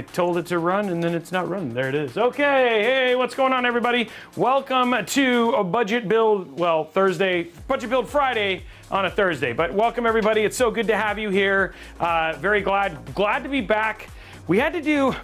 I told it to run and then it's not running. There it is. Okay, hey, what's going on, everybody? Welcome to a budget build, well, Thursday, budget build Friday on a Thursday. But welcome, everybody. It's so good to have you here. Very glad to be back. We had to do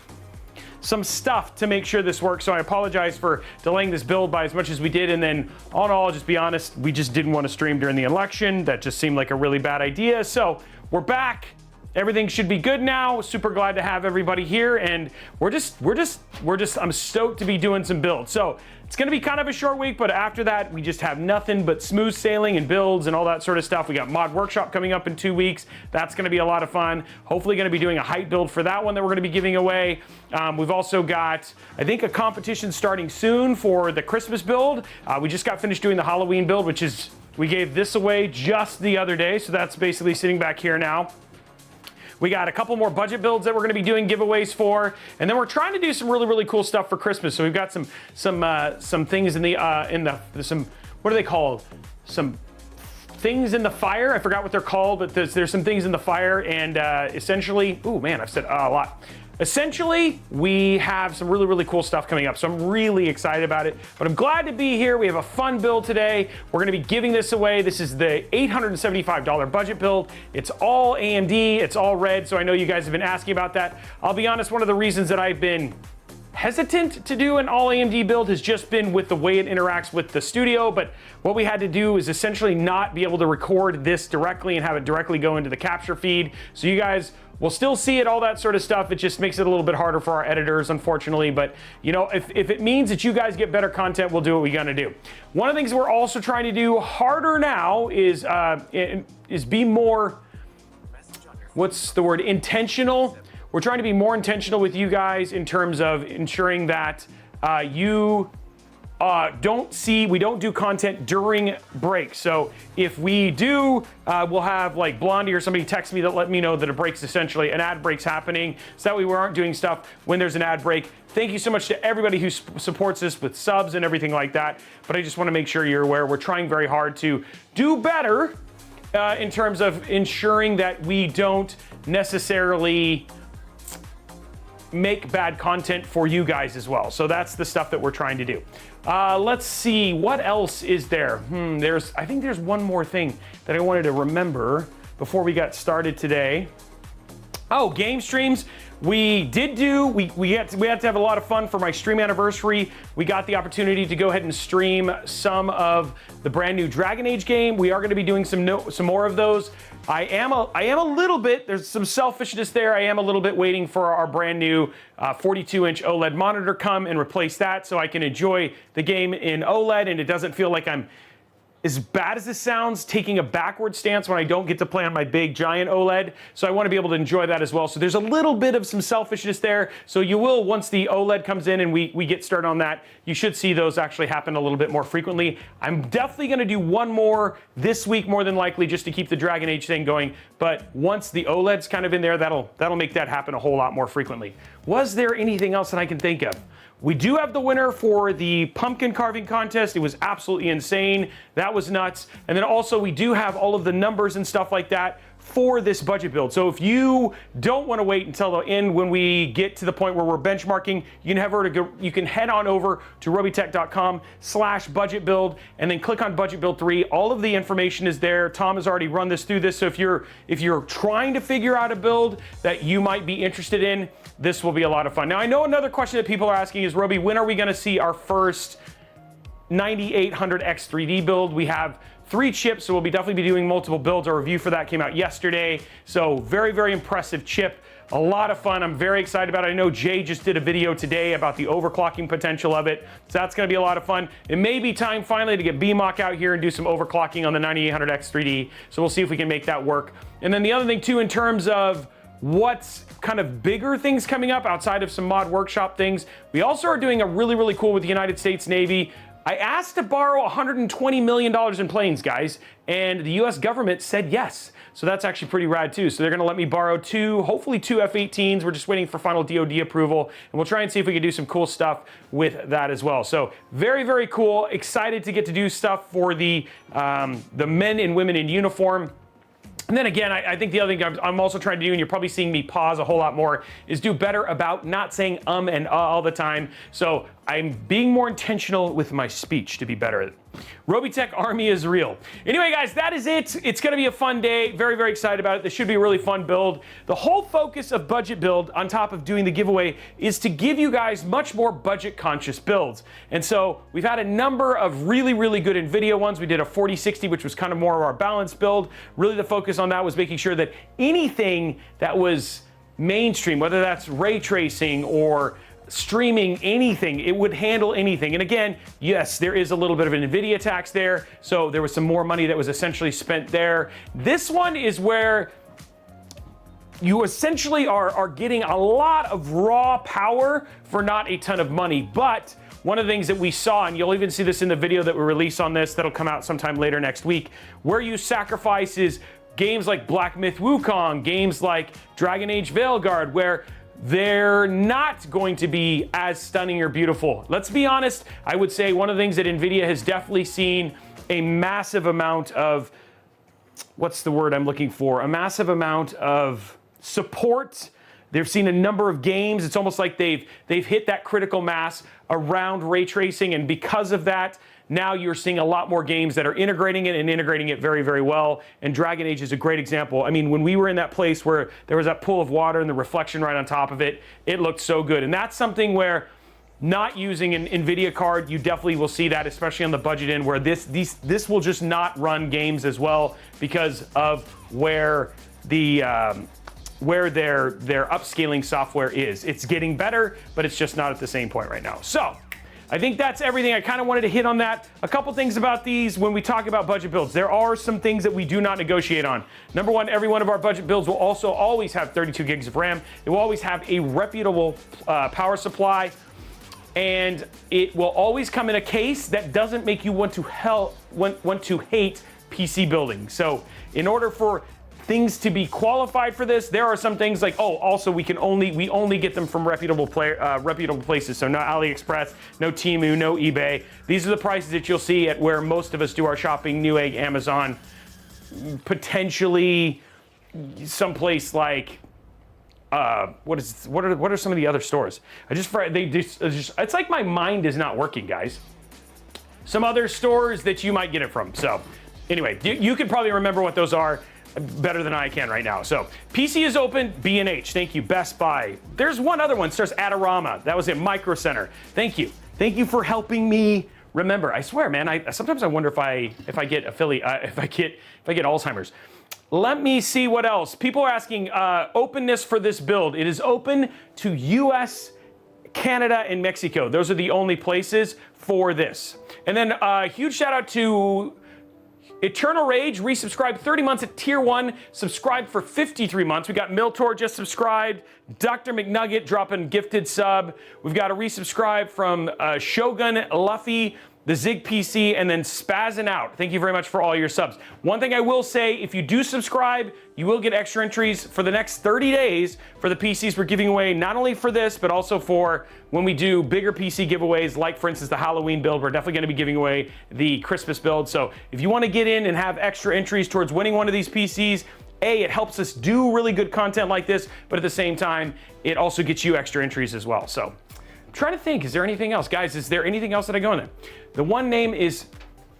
some stuff to make sure this works, so I apologize for delaying this build by as much as we did. And then, all in all, just be honest, we just didn't want to stream during the election. That just seemed like a really bad idea. So we're back. Everything should be good now. Super glad to have everybody here, and I'm stoked to be doing some builds. So it's gonna be kind of a short week, but after that, we just have nothing but smooth sailing and builds and all that sort of stuff. We got Mod Workshop coming up in 2 weeks. That's gonna be a lot of fun. Hopefully gonna be doing a hype build for that one that we're gonna be giving away. We've also got, I think, a competition starting soon for the Christmas build. We just got finished doing the Halloween build, which is, we gave this away just the other day. So that's basically sitting back here now. We got a couple more budget builds that we're going to be doing giveaways for, and then we're trying to do some really cool stuff for Christmas. So we've got some things in the some, what are they called? Some things in the fire. I forgot what they're called, but there's some things in the fire, and essentially, oh man, I've said a lot. Essentially, we have some really cool stuff coming up, so I'm really excited about it. But I'm glad to be here. We have a fun build today. We're going to be giving this away. This is the $875 budget build. It's all AMD. It's all red, so I know you guys have been asking about that. I'll be honest, one of the reasons that I've been hesitant to do an all AMD build has just been with the way it interacts with the studio. But what we had to do is essentially not be able to record this directly and have it directly go into the capture feed. So you guys will still see it, all that sort of stuff. It just makes it a little bit harder for our editors, unfortunately. But you know, if it means that you guys get better content, we'll do what we're gonna do. One of the things we're also trying to do harder now is be more, what's the word, intentional. We're trying to be more intentional with you guys in terms of ensuring that you we don't do content during breaks. So if we do, we'll have like Blondie or somebody text me that let me know that a break's essentially an ad break's happening, so that way we aren't doing stuff when there's an ad break. Thank you so much to everybody who supports us with subs and everything like that. But I just want to make sure you're aware we're trying very hard to do better in terms of ensuring that we don't necessarily make bad content for you guys as well. So that's the stuff that we're trying to do. Let's see, what else is there? I think there's one more thing that I wanted to remember before we got started today. Oh, game streams. We had to have a lot of fun for my stream anniversary. We got the opportunity to go ahead and stream some of the brand new Dragon Age game. We are going to be doing some more of those. I am a little bit, there's some selfishness there. I am a little bit waiting for our brand new 42-inch OLED monitor come and replace that so I can enjoy the game in OLED and it doesn't feel like I'm, as bad as this sounds, taking a backward stance when I don't get to play on my big giant OLED. So I want to be able to enjoy that as well. So there's a little bit of some selfishness there. So you will, once the OLED comes in and we get started on that, you should see those actually happen a little bit more frequently. I'm definitely going to do one more this week, more than likely, just to keep the Dragon Age thing going. But once the OLED's kind of in there, that'll make that happen a whole lot more frequently. Was there anything else that I can think of? We do have the winner for the pumpkin carving contest. It was absolutely insane. That was nuts. And then also we do have all of the numbers and stuff like that for this budget build. So if you don't want to wait until the end when we get to the point where we're benchmarking, you can head on over to robeytech.com/budget build and then click on budget build 3. All of the information is there. Tom has already run this through this. So if you're trying to figure out a build that you might be interested in, this will be a lot of fun. Now, I know another question that people are asking is, Robey, when are we going to see our first 9800X 3D build? We have 3 chips, so we'll definitely be doing multiple builds. Our review for that came out yesterday. So very impressive chip. A lot of fun. I'm very excited about it. I know Jay just did a video today about the overclocking potential of it. So that's going to be a lot of fun. It may be time finally to get BMOC out here and do some overclocking on the 9800X 3D. So we'll see if we can make that work. And then the other thing too, in terms of what's kind of bigger things coming up outside of some Mod Workshop things, we also are doing a really cool with the United States Navy. I asked to borrow $120 million in planes, guys, and the US government said yes. So that's actually pretty rad too. So they're gonna let me borrow hopefully two F-18s. We're just waiting for final DoD approval, and we'll try and see if we can do some cool stuff with that as well. So very cool. Excited to get to do stuff for the men and women in uniform. And then again, I think the other thing I'm also trying to do, and you're probably seeing me pause a whole lot more, is do better about not saying and all the time. So I'm being more intentional with my speech to be better at it. Robeytech Army is real. Anyway, guys, that is it. It's going to be a fun day. Very, very excited about it. This should be a really fun build. The whole focus of Budget Build, on top of doing the giveaway, is to give you guys much more budget-conscious builds. And so we've had a number of really, really good NVIDIA ones. We did a 4060, which was kind of more of our balanced build. Really, the focus on that was making sure that anything that was mainstream, whether that's ray tracing or streaming, anything, it would handle anything. And again, yes, there is a little bit of an NVIDIA tax there, so there was some more money that was essentially spent there. This one is where you essentially are getting a lot of raw power for not a ton of money. But one of the things that we saw, and you'll even see this in the video that we release on this, that'll come out sometime later next week, where you sacrifice is games like Black Myth Wukong, games like Dragon Age Veilguard, where they're not going to be as stunning or beautiful. Let's be honest, I would say one of the things that NVIDIA has definitely seen a massive amount of, what's the word I'm looking for? A massive amount of support. They've seen a number of games. It's almost like they've hit that critical mass around ray tracing, and because of that, now you're seeing a lot more games that are integrating it and integrating it very, very well. And Dragon Age is a great example. I mean, when we were in that place where there was that pool of water and the reflection right on top of it, it looked so good. And that's something where not using an NVIDIA card, you definitely will see that, especially on the budget end, where this will just not run games as well because of where their upscaling software is. It's getting better, but it's just not at the same point right now. So I think that's everything. I kind of wanted to hit on that. A couple things about these when we talk about budget builds. There are some things that we do not negotiate on. Number one, every one of our budget builds will also always have 32 gigs of RAM. It will always have a reputable power supply, and it will always come in a case that doesn't make you want to hate PC building. So in order for things to be qualified for this, there are some things like, oh, also we only get them from reputable places. So no AliExpress, no Temu, no eBay. These are the prices that you'll see at where most of us do our shopping: Newegg, Amazon, potentially someplace like what are some of the other stores? It's like my mind is not working, guys. Some other stores that you might get it from. So anyway, you can probably remember what those are better than I can right now. So PC is open, B&H, thank you. Best Buy. There's one other one, starts Adorama. That was it, Micro Center. Thank you. Thank you for helping me remember. I swear, man, sometimes I wonder if I get Alzheimer's. Let me see what else. People are asking openness for this build. It is open to US, Canada, and Mexico. Those are the only places for this. And then a huge shout out to Eternal Rage, resubscribed 30 months at tier 1, subscribed for 53 months. We got Miltor just subscribed, Dr. McNugget dropping gifted sub. We've got a resubscribe from Shogun, Luffy, the Zig PC, and then Spazzing Out. Thank you very much for all your subs. One thing I will say, if you do subscribe, you will get extra entries for the next 30 days for the PCs we're giving away, not only for this, but also for when we do bigger PC giveaways, like for instance, the Halloween build. We're definitely gonna be giving away the Christmas build. So if you wanna get in and have extra entries towards winning one of these PCs, it helps us do really good content like this, but at the same time, it also gets you extra entries as well. So I'm trying to think, is there anything else? Guys, is there anything else that I go in there? The one name is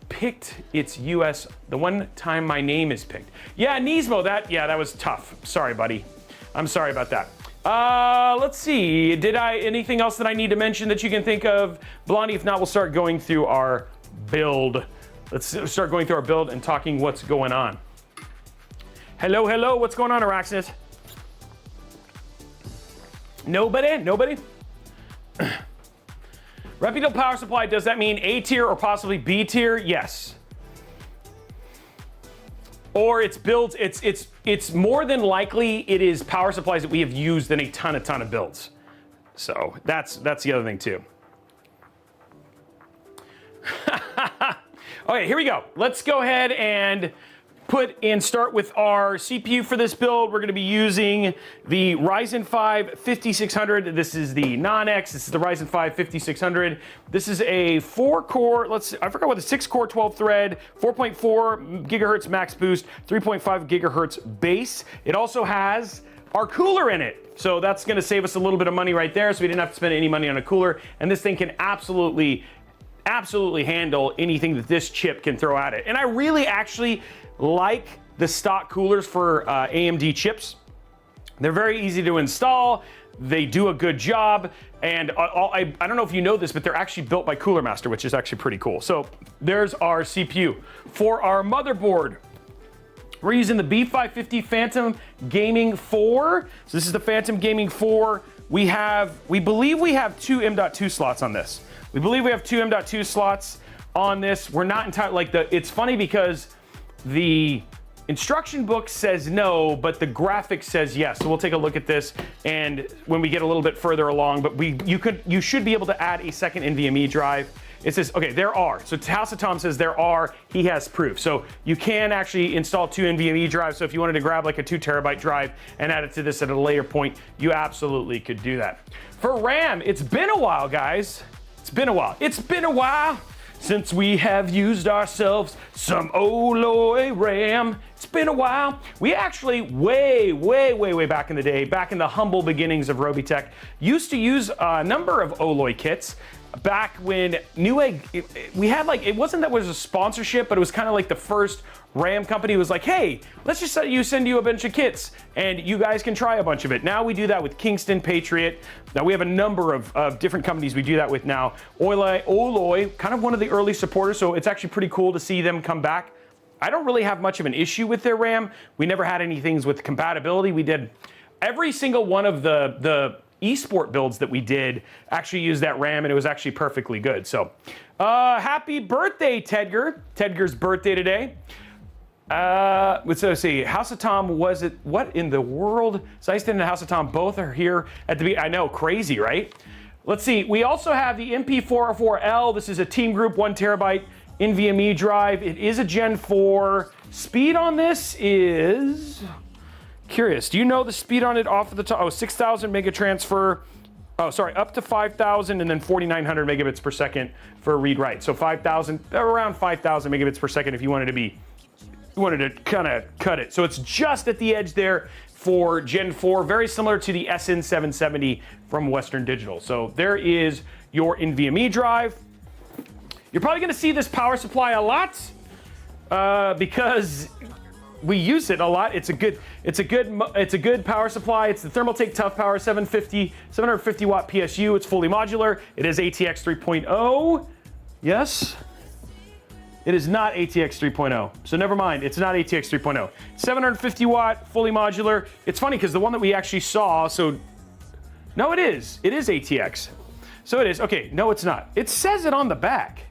picked, it's US. The one time my name is picked. Yeah, Nismo, that was tough. Sorry, buddy. I'm sorry about that. Let's see, anything else that I need to mention that you can think of? Blondie, if not, we'll start going through our build. Let's start going through our build and talking what's going on. Hello, what's going on, Araxis? Nobody? Reputable power supply, does that mean A tier or possibly B tier? Yes. Or it's built, it's more than likely it is power supplies that we have used in a ton of builds. So that's the other thing too. Okay, here we go. Let's go ahead and start with our CPU for this build. We're going to be using the Ryzen 5 5600. This is the non-X. This is the Ryzen 5 5600. This is a 4-core, I forgot what the 6-core 12-thread, 4.4 gigahertz max boost, 3.5 gigahertz base. It also has our cooler in it. So that's going to save us a little bit of money right there. So we didn't have to spend any money on a cooler. And this thing can absolutely handle anything that this chip can throw at it. And I really actually like the stock coolers for AMD chips. They're very easy to install. They do a good job. And I don't know if you know this, but they're actually built by Cooler Master, which is actually pretty cool. So there's our CPU. For our motherboard, we're using the B550 Phantom Gaming 4. So this is the Phantom Gaming 4. We believe we have two M.2 slots on this. We believe we have two M.2 slots on this. We're not entirely, it's funny because the instruction book says no, but the graphics says yes. So we'll take a look at this, and when we get a little bit further along, but you should be able to add a second NVMe drive. It says, okay, there are. So House of Tom says there are, he has proof. So you can actually install two NVMe drives. So if you wanted to grab like a 2 terabyte drive and add it to this at a later point, you absolutely could do that. For RAM, it's been a while, guys. It's been a while. It's been a while since we have used ourselves some Oloy RAM. It's been a while. We actually way back in the day, back in the humble beginnings of Robeytech, used to use a number of Oloy kits. Back when Newegg, we had like, it wasn't that it was a sponsorship, but it was kind of like the first RAM company was like, hey, let's just send you a bunch of kits and you guys can try a bunch of it. Now we do that with Kingston, Patriot. Now we have a number of different companies we do that with now. Oloy, kind of one of the early supporters, so it's actually pretty cool to see them come back. I don't really have much of an issue with their RAM. We never had any things with compatibility. We did every single one of the eSport builds that we did actually used that RAM, and it was actually perfectly good. So happy birthday, Tedgar. Tedgar's birthday today. Let's see, House of Tom, was it, what in the world? Zeiston and House of Tom both are here at the I know, crazy, right? Let's see, we also have the MP404L. This is a Team Group 1 terabyte NVMe drive. It is a Gen 4. Speed on this is, curious, do you know the speed on it off of the top? Oh, 6,000 mega transfer. Oh, sorry, up to 5,000 and then 4,900 megabits per second for read write. So 5,000, around 5,000 megabits per second if you wanted to kind of cut it. So it's just at the edge there for Gen 4, very similar to the SN770 from Western Digital. So there is your NVMe drive. You're probably going to see this power supply a lot because we use it a lot. It's a good power supply. It's the Thermaltake Tough Power 750 watt PSU. It's fully modular. It is ATX 3.0. Yes. It is not ATX 3.0. So never mind, it's not ATX 3.0. 750 watt, fully modular. It's funny because the one that we actually saw, so, no, it is. It is ATX. So it is, okay, no, it's not. It says it on the back.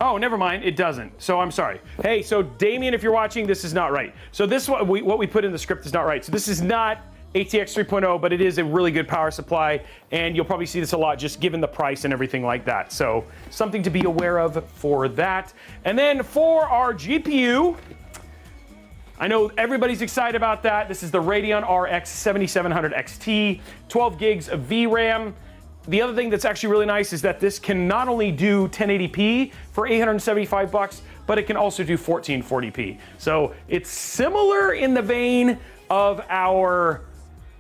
Oh, never mind, it doesn't. So I'm sorry. Hey, so Damien, if you're watching, this is not right. So this, what we put in the script is not right. So this is not ATX 3.0, but it is a really good power supply, and you'll probably see this a lot just given the price and everything like that. So something to be aware of for that. And then for our GPU, I know everybody's excited about that. This is the Radeon RX 7700 XT, 12 gigs of VRAM. The other thing that's actually really nice is that this can not only do 1080p for $875, but it can also do 1440p. So it's similar in the vein of our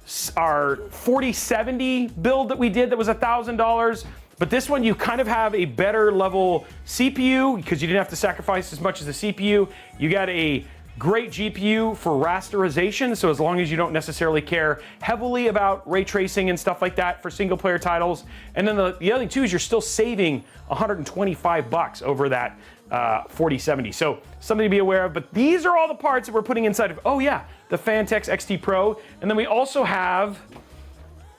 4070 build that we did that was $1,000, but this one you kind of have a better level CPU because you didn't have to sacrifice as much as the CPU. You got a great GPU for rasterization, so as long as you don't necessarily care heavily about ray tracing and stuff like that for single player titles. And then the other thing too is you're still saving $125 over that 4070. So something to be aware of, but these are all the parts that we're putting inside of, oh yeah, the Fantex XT Pro. And then we also have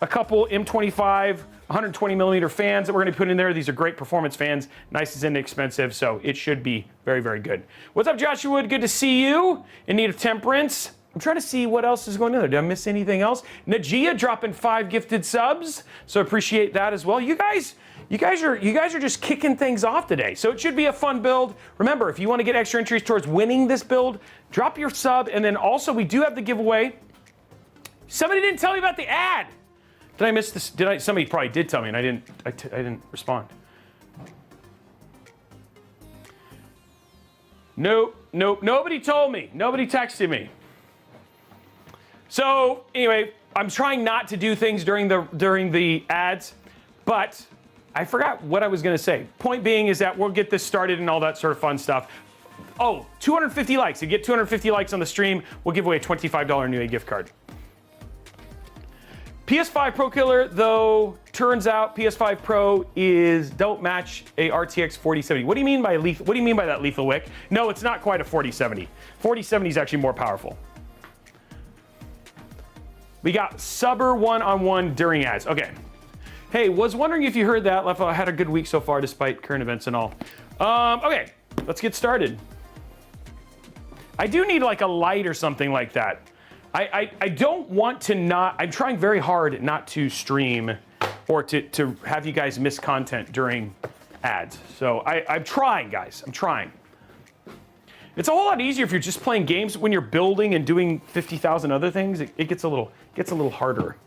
a couple M25 120 millimeter fans that we're going to put in there. These are great performance fans, nice and inexpensive, so it should be very, very good. What's up, Joshua Wood? Good to see you. In need of temperance. I'm trying to see what else is going on there. Did I miss anything else? Najia dropping 5 gifted subs, so appreciate that as well. You guys You guys are just kicking things off today. So it should be a fun build. Remember, if you want to get extra entries towards winning this build, drop your sub. And then also we do have the giveaway. Somebody didn't tell me about the ad. Did I miss this? Somebody probably did tell me and I didn't respond. Nope, nobody told me. Nobody texted me. So anyway, I'm trying not to do things during the ads, but I forgot what I was gonna say. Point being is that we'll get this started and all that sort of fun stuff. Oh, 250 likes. If you get 250 likes on the stream, we'll give away a $25 Newegg gift card. PS5 Pro Killer, though, turns out PS5 Pro don't match a RTX 4070. What do you mean by that lethal wick? No, it's not quite a 4070. 4070 is actually more powerful. We got subber one-on-one during ads. Okay. Hey, was wondering if you heard that. I had a good week so far despite current events and all. Okay, let's get started. I do need like a light or something like that. I don't want to I'm trying very hard not to stream or to have you guys miss content during ads. So I'm trying, guys. I'm trying. It's a whole lot easier if you're just playing games. When you're building and doing 50,000 other things, it gets a little harder.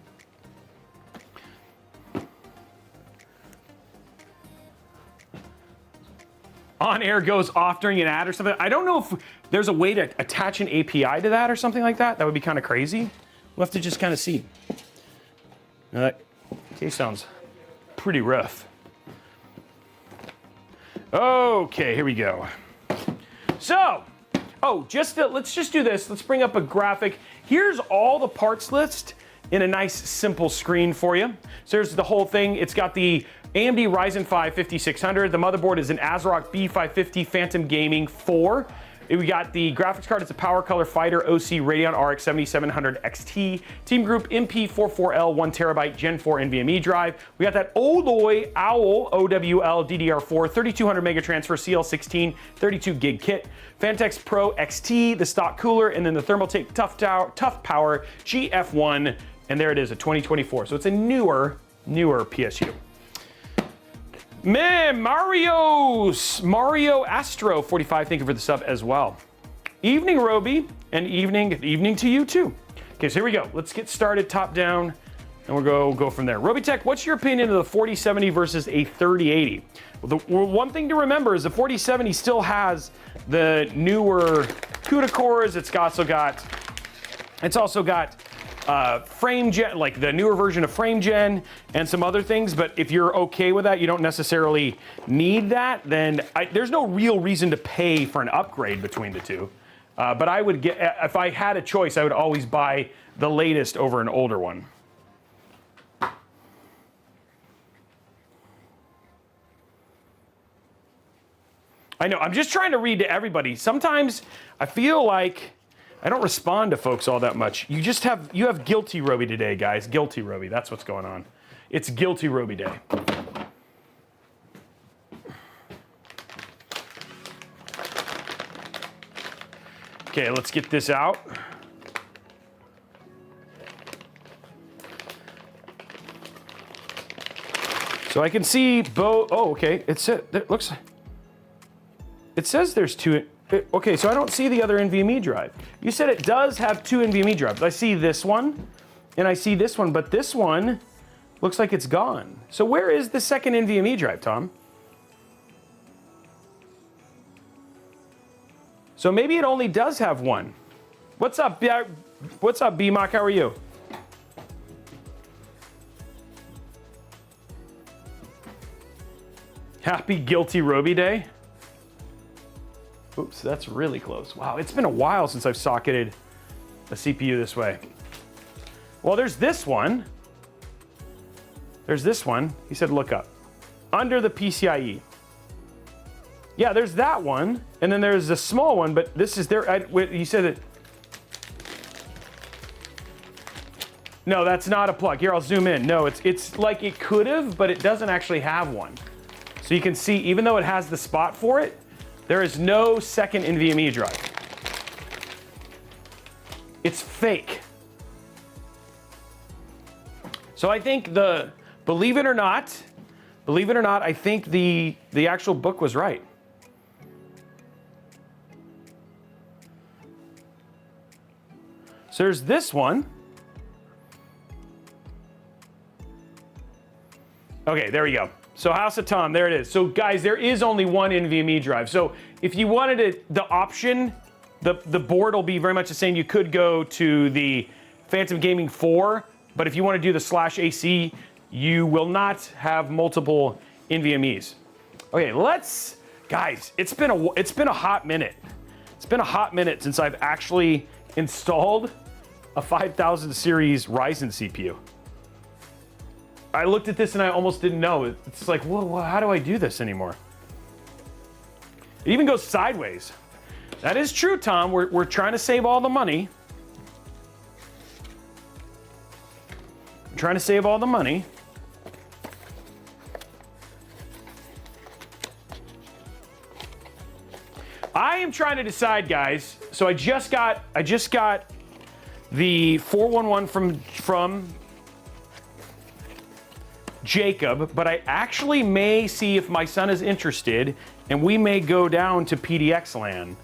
On air goes off during an ad or something. I don't know if there's a way to attach an API to that or something like that. That would be kind of crazy. We'll have to just kind of see. Now that case sounds pretty rough. Okay, here we go. So, let's just do this. Let's bring up a graphic. Here's all the parts list in a nice simple screen for you. So there's the whole thing. It's got the AMD Ryzen 5 5600. The motherboard is an ASRock B550 Phantom Gaming 4. We got the graphics card. It's a Power Color Fighter OC Radeon RX 7700 XT. Team Group MP44L 1TB Gen 4 NVMe drive. We got that Oloy Owl OWL DDR4 3200 mega transfer CL16 32 gig kit. Fantex Pro XT, the stock cooler, and then the Thermaltake Tough Power GF1. And there it is, a 2024. So it's a newer PSU. Man, Mario Astro 45, thank you for the sub as well. Evening, Robey, and evening to you too. Okay, so here we go. Let's get started top down, and we'll go from there. Robeytech, what's your opinion of the 4070 versus a 3080? Well, one thing to remember is the 4070 still has the newer CUDA cores. It's also got frame gen, like the newer version of frame gen and some other things. But if you're okay with that, you don't necessarily need that, then there's no real reason to pay for an upgrade between the two. But I would if I had a choice, I would always buy the latest over an older one. I know, I'm just trying to read to everybody. Sometimes I feel like I don't respond to folks all that much. You have guilty Robey today, guys. Guilty Robey, that's what's going on. It's guilty Robey day. Okay, let's get this out. So I can see both. Oh, okay. It says there's two. Okay, so I don't see the other NVMe drive. You said it does have two NVMe drives. I see this one, and I see this one, but this one looks like it's gone. So where is the second NVMe drive, Tom? So maybe it only does have one. What's up, B-Mock? How are you? Happy Guilty Robey Day. Oops, that's really close. Wow, it's been a while since I've socketed a CPU this way. Well, there's this one. There's this one. He said look up. Under the PCIe. Yeah, there's that one. And then there's a small one, but this is there. You said that. No, that's not a plug. Here, I'll zoom in. No, it's like it could have, but it doesn't actually have one. So you can see, even though it has the spot for it, there is no second NVMe drive. It's fake. So I think believe it or not, Believe it or not, I think the actual book was right. So there's this one. Okay, there we go. So House of Tom, there it is. So guys, there is only one NVMe drive. So if you wanted it, the option, the board will be very much the same. You could go to the Phantom Gaming 4, but if you want to do the /AC, you will not have multiple NVMEs. Okay, guys, it's been a hot minute. It's been a hot minute since I've actually installed a 5000 series Ryzen CPU. I looked at this and I almost didn't know. It's like, whoa, how do I do this anymore? It even goes sideways. That is true, Tom. We're trying to save all the money. I'm trying to save all the money. I am trying to decide, guys. So I just got the 411 from Jacob, but I actually may see if my son is interested, and we may go down to PDX Land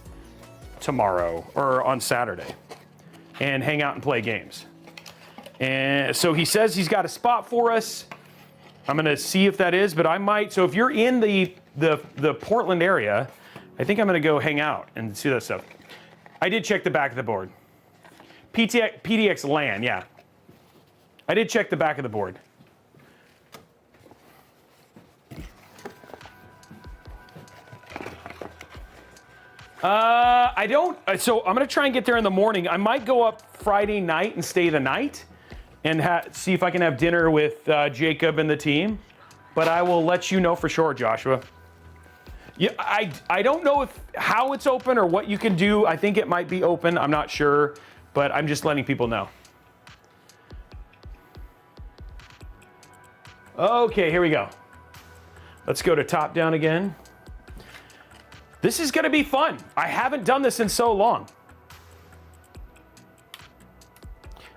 tomorrow or on Saturday and hang out and play games. And so he says he's got a spot for us. I'm gonna see if that is, but I might. So if you're in the Portland area, I think I'm gonna go hang out and see that stuff. I did check the back of the board. PDX LAN, yeah. I did check the back of the board. I don't, so I'm gonna try and get there in the morning. I might go up Friday night and stay the night and see if I can have dinner with Jacob and the team. But I will let you know for sure, Joshua. Yeah, I don't know how it's open or what you can do. I think it might be open, I'm not sure, but I'm just letting people know. Okay, here we go. Let's go to top down again. This is gonna be fun. I haven't done this in so long.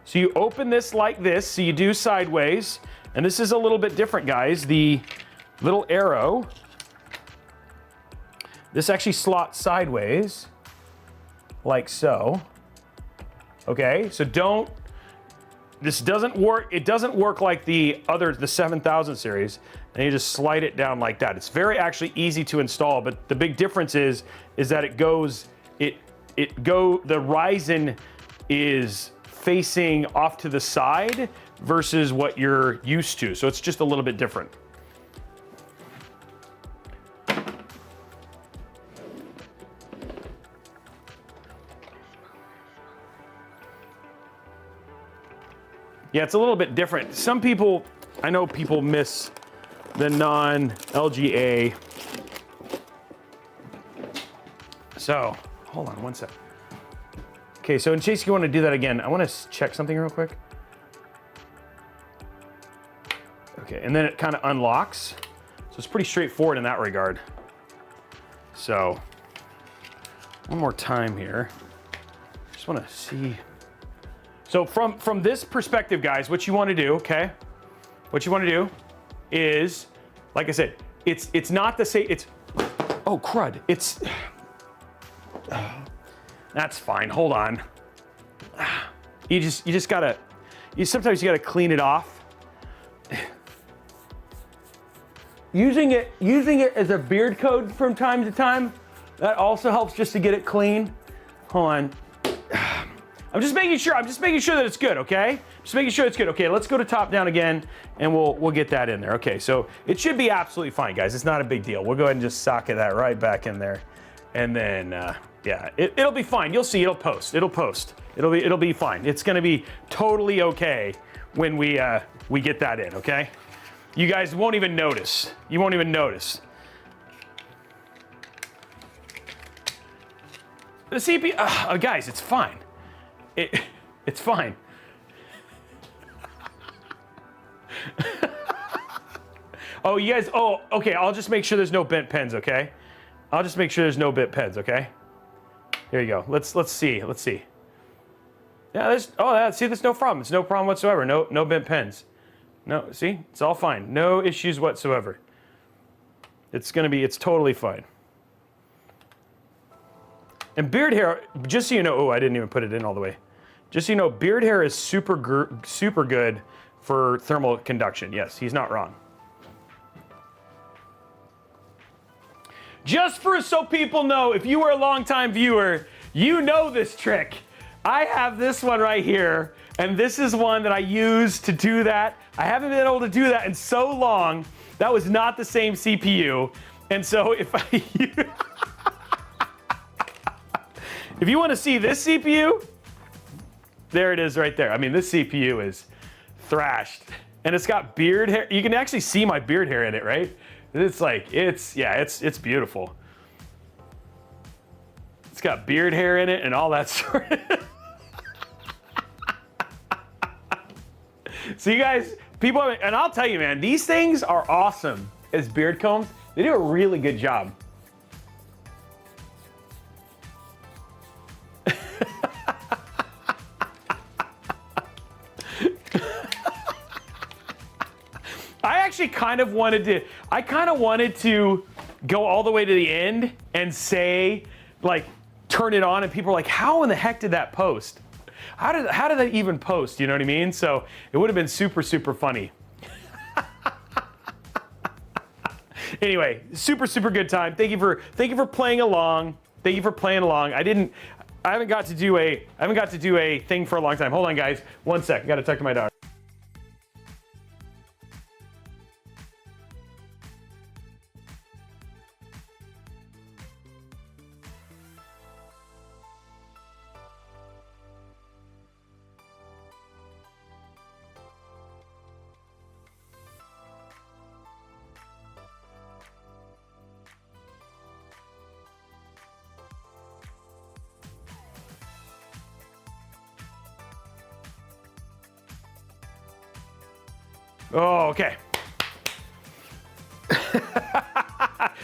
So you open this like this, so you do sideways, and this is a little bit different, guys. The little arrow, this actually slots sideways, like so. Okay, so this doesn't work, it doesn't work like the 7000 series, and you just slide it down like that. It's very actually easy to install, but the big difference is that the Ryzen is facing off to the side versus what you're used to. So it's just a little bit different. Yeah, it's a little bit different. Some people, I know people miss the non-LGA. So, hold on one sec. Okay, so in case you want to do that again, I want to check something real quick. Okay, and then it kind of unlocks. So it's pretty straightforward in that regard. So, one more time here. Just want to see. So from this perspective, guys, what you want to do, okay? What you want to do is, like I said, it's not the same. Oh crud! That's fine. Hold on. Sometimes you gotta clean it off. Using it as a beard coat from time to time, that also helps just to get it clean. Hold on. I'm just making sure that it's good, okay? Just making sure it's good. Okay, let's go to top down again, and we'll get that in there. Okay, so it should be absolutely fine, guys. It's not a big deal. We'll go ahead and just socket that right back in there, and then yeah, it'll be fine. You'll see. It'll post. It'll be fine. It's gonna be totally okay when we get that in. Okay, you guys won't even notice. You won't even notice. The CPU, guys, it's fine. It's fine. Oh, you guys, okay, I'll just make sure there's no bent pens, okay? I'll just make sure there's no bent pens, okay? Here you go. Let's see. Yeah, see, there's no problem. It's no problem whatsoever. No bent pens. No, see? It's all fine. No issues whatsoever. It's totally fine. And beard hair, just so you know, oh, I didn't even put it in all the way. Just so you know, beard hair is super good for thermal conduction. Yes, he's not wrong. Just so people know, if you were a longtime viewer, you know this trick. I have this one right here, and this is one that I use to do that. I haven't been able to do that in so long. That was not the same CPU. And so if if you want to see this CPU, there it is right there. I mean, this CPU is thrashed. And it's got beard hair. You can actually see my beard hair in it, right? It's like, it's beautiful. It's got beard hair in it and all that sort of. So you guys, people, and I'll tell you, man, these things are awesome as beard combs. They do a really good job. I actually kind of wanted to go all the way to the end and say, like, turn it on, and people are like, how in the heck did that post? How did that even post? You know what I mean? So it would have been super funny. Anyway, super good time. Thank you for playing along. Thank you for playing along. I haven't got to do a thing for a long time. Hold on, guys. 1 sec. Got to talk to my daughter. Oh, okay.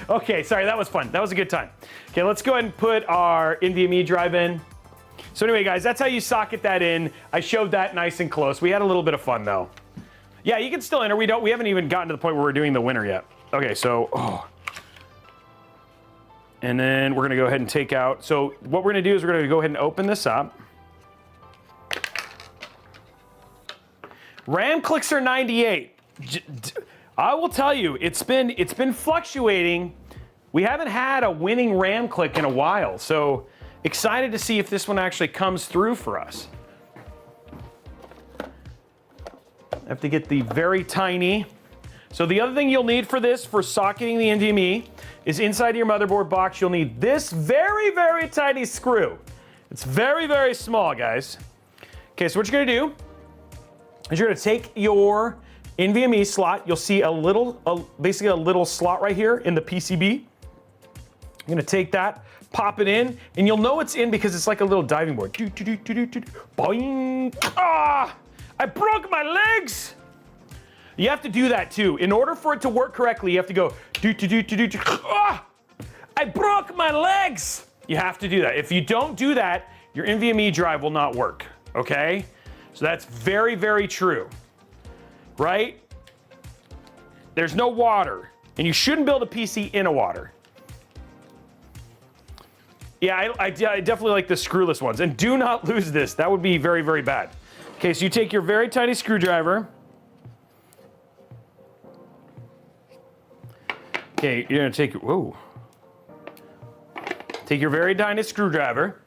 Okay, sorry, that was fun. That was a good time. Okay, let's go ahead and put our NVMe drive in. So anyway, guys, that's how you socket that in. I showed that nice and close. We had a little bit of fun, though. Yeah, you can still enter. We haven't even gotten to the point where we're doing the winner yet. Okay, so, and then we're gonna go ahead and take out. So what we're gonna do is we're gonna go ahead and open this up. RAM clicks are 98. I will tell you, it's been fluctuating. We haven't had a winning RAM click in a while, so excited to see if this one actually comes through for us. I have to get the very tiny. So the other thing you'll need for this, for socketing the NVMe, is inside your motherboard box, you'll need this very tiny screw. It's very small, guys. Okay, so what you're gonna do is you're gonna take your NVMe slot. You'll see basically a little slot right here in the PCB. You're gonna take that, pop it in, and you'll know it's in because it's like a little diving board. Boing! Ah! I broke my legs! You have to do that too. In order for it to work correctly, you have to go Ah! I broke my legs! You have to do that. If you don't do that, your NVMe drive will not work, okay? So that's very true, right? There's no water, and you shouldn't build a PC in a water. Yeah, I definitely like the screwless ones, and do not lose this. That would be very bad. Okay, so you take your very tiny screwdriver. Okay, you're gonna take your very tiny screwdriver.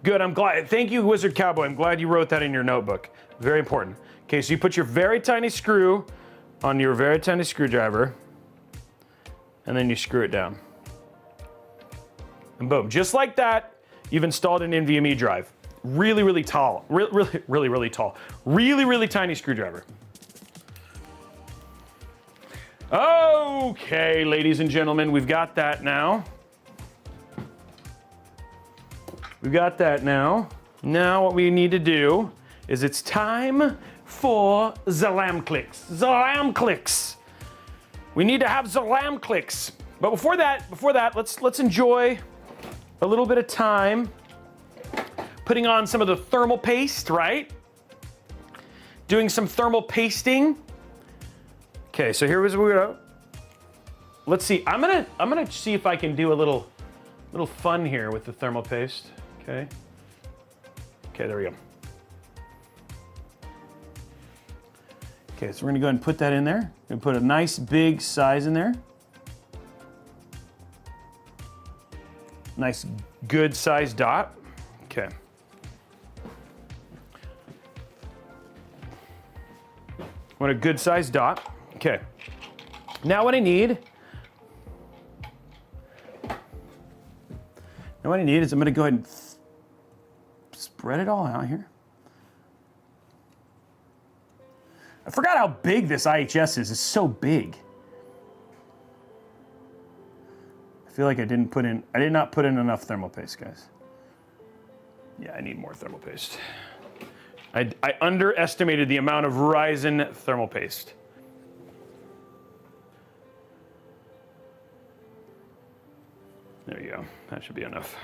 Good, I'm glad. Thank you, Wizard Cowboy. I'm glad you wrote that in your notebook. Very important. Okay, so you put your very tiny screw on your very tiny screwdriver, and then you screw it down. And boom, just like that, you've installed an NVMe drive. Really tall. Really tall. Really tiny screwdriver. Okay, ladies and gentlemen, we've got that now. We've got that now. Now what we need to do is it's time for the lamb clicks. The lamb clicks. We need to have the lamb clicks. But before that, let's enjoy a little bit of time putting on some of the thermal paste, right? Doing some thermal pasting. Okay, so here was we're gonna. Let's see. I'm gonna see if I can do a little fun here with the thermal paste. Okay. Okay, there we go. Okay, so we're gonna go ahead and put that in there. We're gonna put a nice big size in there. Nice good size dot. Okay. Want a good size dot. Okay. Now what I need is I'm gonna go ahead and spread it all out here. I forgot how big this IHS is. It's so big. I feel like I did not put in enough thermal paste, guys. Yeah, I need more thermal paste. I underestimated the amount of Ryzen thermal paste. There you go. That should be enough.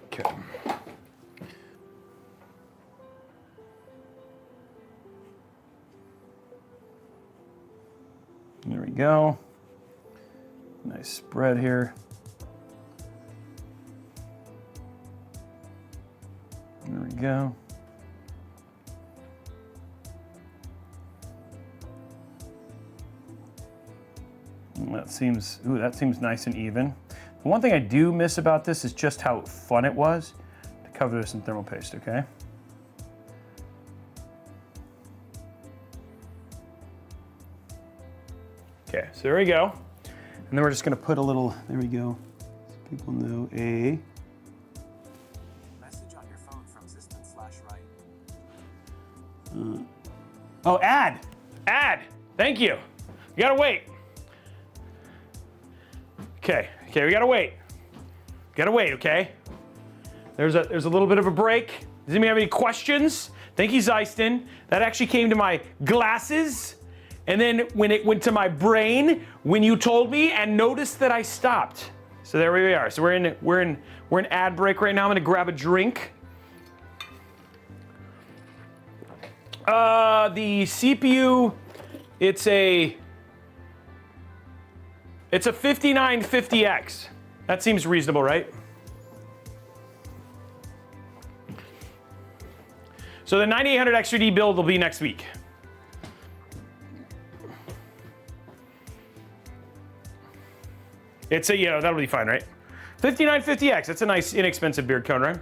Okay. There we go. Nice spread here. There we go. And that seems nice and even. The one thing I do miss about this is just how fun it was to cover this in thermal paste, okay? Okay, so there we go. And then we're just gonna put a little, there we go. So people know a. Message on your phone from system/right. Oh, ad. Thank you. You gotta wait. Okay, we gotta wait. Okay? There's a little bit of a break. Does anybody have any questions? Thank you, Zeiston. That actually came to my glasses, and then when it went to my brain, when you told me, and noticed that I stopped. So there we are. So we're in ad break right now. I'm gonna grab a drink. The CPU, it's a 5950X. That seems reasonable, right? So the 9800 XTD build will be next week. It's a, that'll be fine, right? 5950X, that's a nice inexpensive beard cone, right?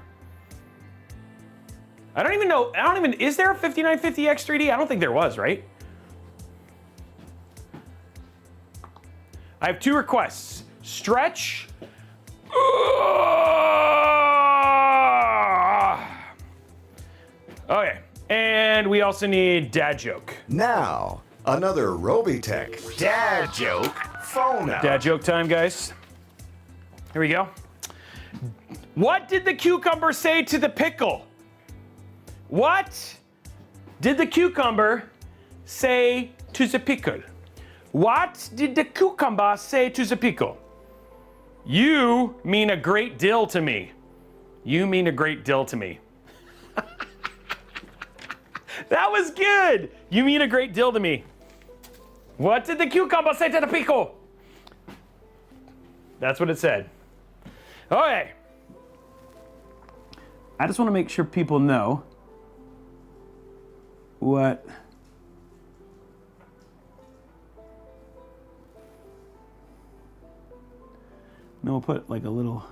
Is there a 5950X 3D? I don't think there was, right? I have 2 requests. Stretch. Okay, and we also need dad joke. Now, another Robeytech dad joke phone out. Dad joke time, guys. Here we go. What did the cucumber say to the pickle? What did the cucumber say to the pickle? What did the cucumber say to the pickle? You mean a great deal to me. You mean a great deal to me. That was good. You mean a great deal to me. What did the cucumber say to the pickle? That's what it said. Okay. I just want to make sure people know what. Then we'll put like a little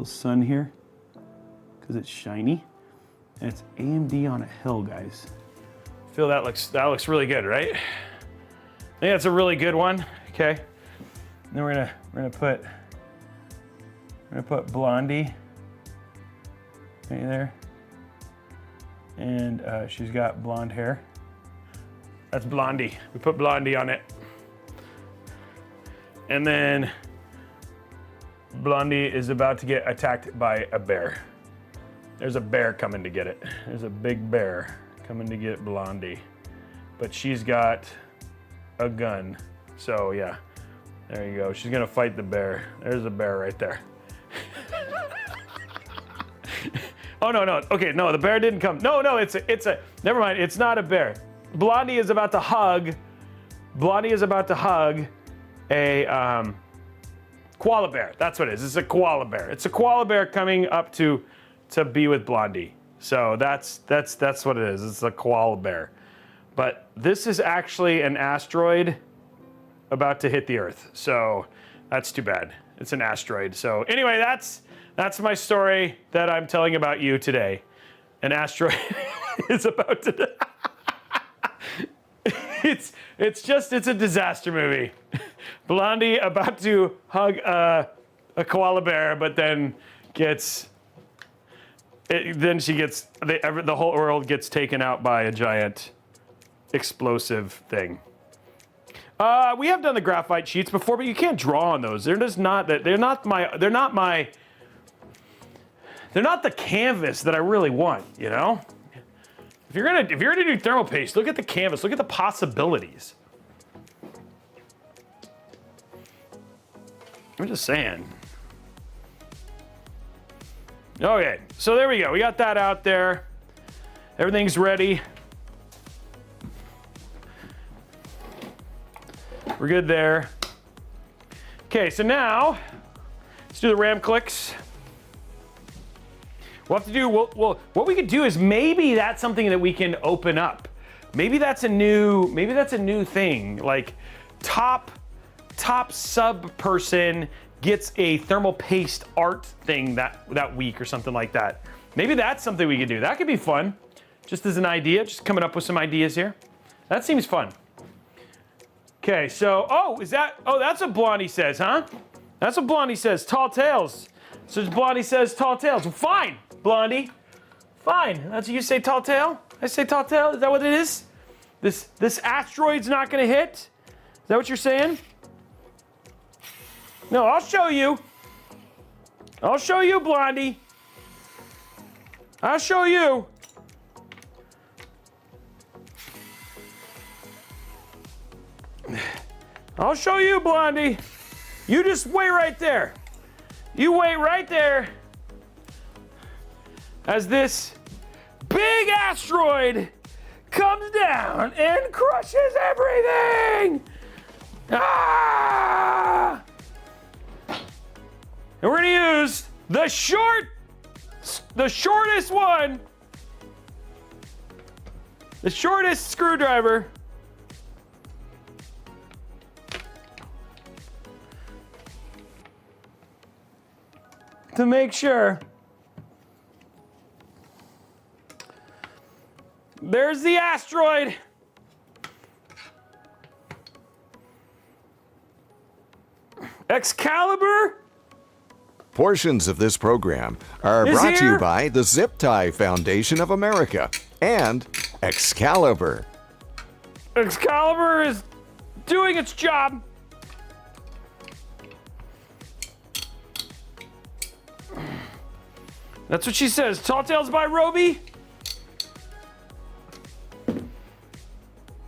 sun here because it's shiny. And it's AMD on a hill, guys. I feel that looks really good, right? I think that's a really good one. Okay. And then we're gonna put Blondie right there. And she's got blonde hair. That's Blondie. We put Blondie on it. And then Blondie is about to get attacked by a bear. There's a bear coming to get it. There's a big bear coming to get Blondie. But she's got a gun. So yeah, there you go. She's gonna fight the bear. There's a bear right there. Oh no, okay, no, the bear didn't come. No, it's a, never mind, it's not a bear. Blondie is about to hug. Blondie is about to hug a koala bear. That's what it is. It's a koala bear. It's a koala bear coming up to be with Blondie. So that's what it is. It's a koala bear. But this is actually an asteroid about to hit the Earth. So that's too bad. It's an asteroid. So anyway, that's my story that I'm telling about you today. An asteroid is about to. It's a disaster movie. Blondie about to hug a koala bear, but then the whole world gets taken out by a giant explosive thing. We have done the graphite sheets before, but you can't draw on those. They're just not that. They're not the canvas that I really want. You know. If you're gonna do thermal paste, look at the canvas. Look at the possibilities. I'm just saying. Okay, so there we go. We got that out there. Everything's ready. We're good there. Okay, so now let's do the RAM clicks. We'll have to do, well, what we could do is maybe that's something that we can open up. Maybe that's a new thing. Like top sub person gets a thermal paste art thing that week or something like that. Maybe that's something we could do. That could be fun. Just as an idea, just coming up with some ideas here. That seems fun. Okay, so, that's what Blondie says, huh? That's what Blondie says, tall tales. So Blondie says tall tales. Well, fine, Blondie. Fine. That's what you say, tall tale? I say tall tale? Is that what it is? This asteroid's not gonna hit? Is that what you're saying? No, I'll show you. I'll show you, Blondie. I'll show you. I'll show you, Blondie. You just wait right there. You wait right there as this big asteroid comes down and crushes everything. Ah! And we're gonna use the shortest one, the shortest screwdriver to make sure. There's the asteroid. Excalibur. Portions of this program are brought to you by the Zip Tie Foundation of America and Excalibur. Excalibur is doing its job. That's what she says. Tall Tales by Robey.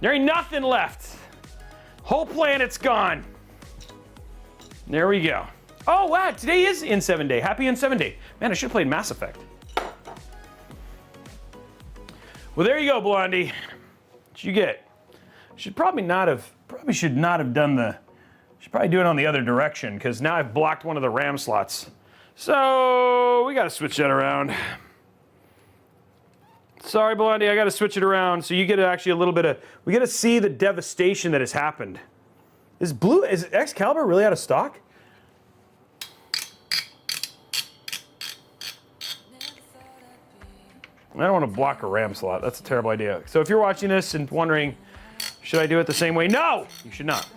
There ain't nothing left. Whole planet's gone. There we go. Oh, wow, today is N7 Day. Happy N7 Day. Man, I should have played Mass Effect. Well, there you go, Blondie. What'd you get? Should probably not have done the, should probably do it on the other direction, because now I've blocked one of the RAM slots. So, we gotta switch that around. Sorry, Blondie, I gotta switch it around so you get actually a little bit of, we gotta see the devastation that has happened. Is Excalibur really out of stock? I don't want to block a RAM slot. That's a terrible idea. So if you're watching this and wondering, should I do it the same way? No, you should not.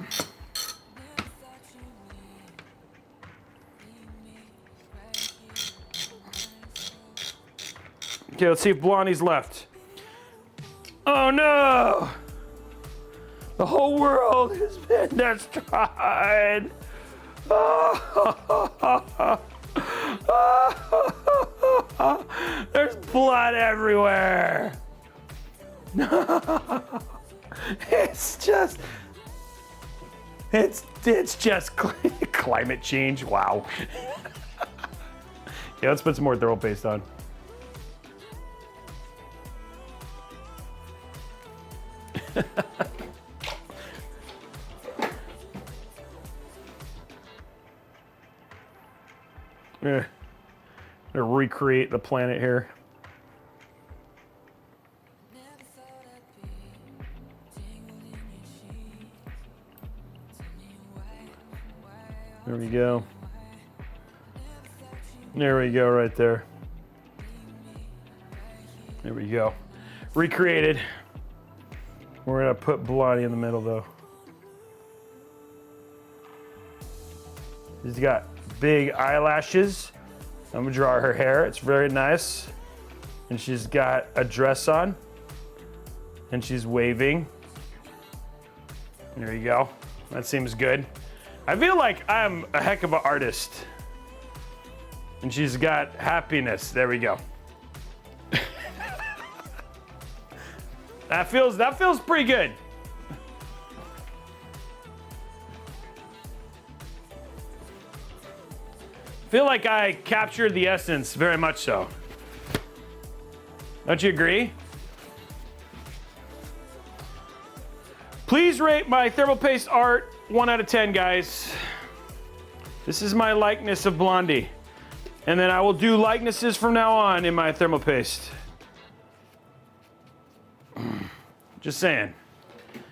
Okay, let's see if Blondie's left. Oh no! The whole world has been destroyed. There's blood everywhere. It's just climate change. Wow. Yeah, let's put some more thermal paste on. Yeah. To recreate the planet here. There we go. There we go, right there. There we go. Recreated. We're gonna put Blondie in the middle though. She's got big eyelashes. I'm gonna draw her hair. It's very nice. And she's got a dress on. And she's waving. There you go. That seems good. I feel like I'm a heck of an artist. And she's got happiness. There we go. That feels pretty good. Feel like I captured the essence, very much so. Don't you agree? Please rate my thermal paste art 1 out of 10, guys. This is my likeness of Blondie. And then I will do likenesses from now on in my thermal paste. Just saying.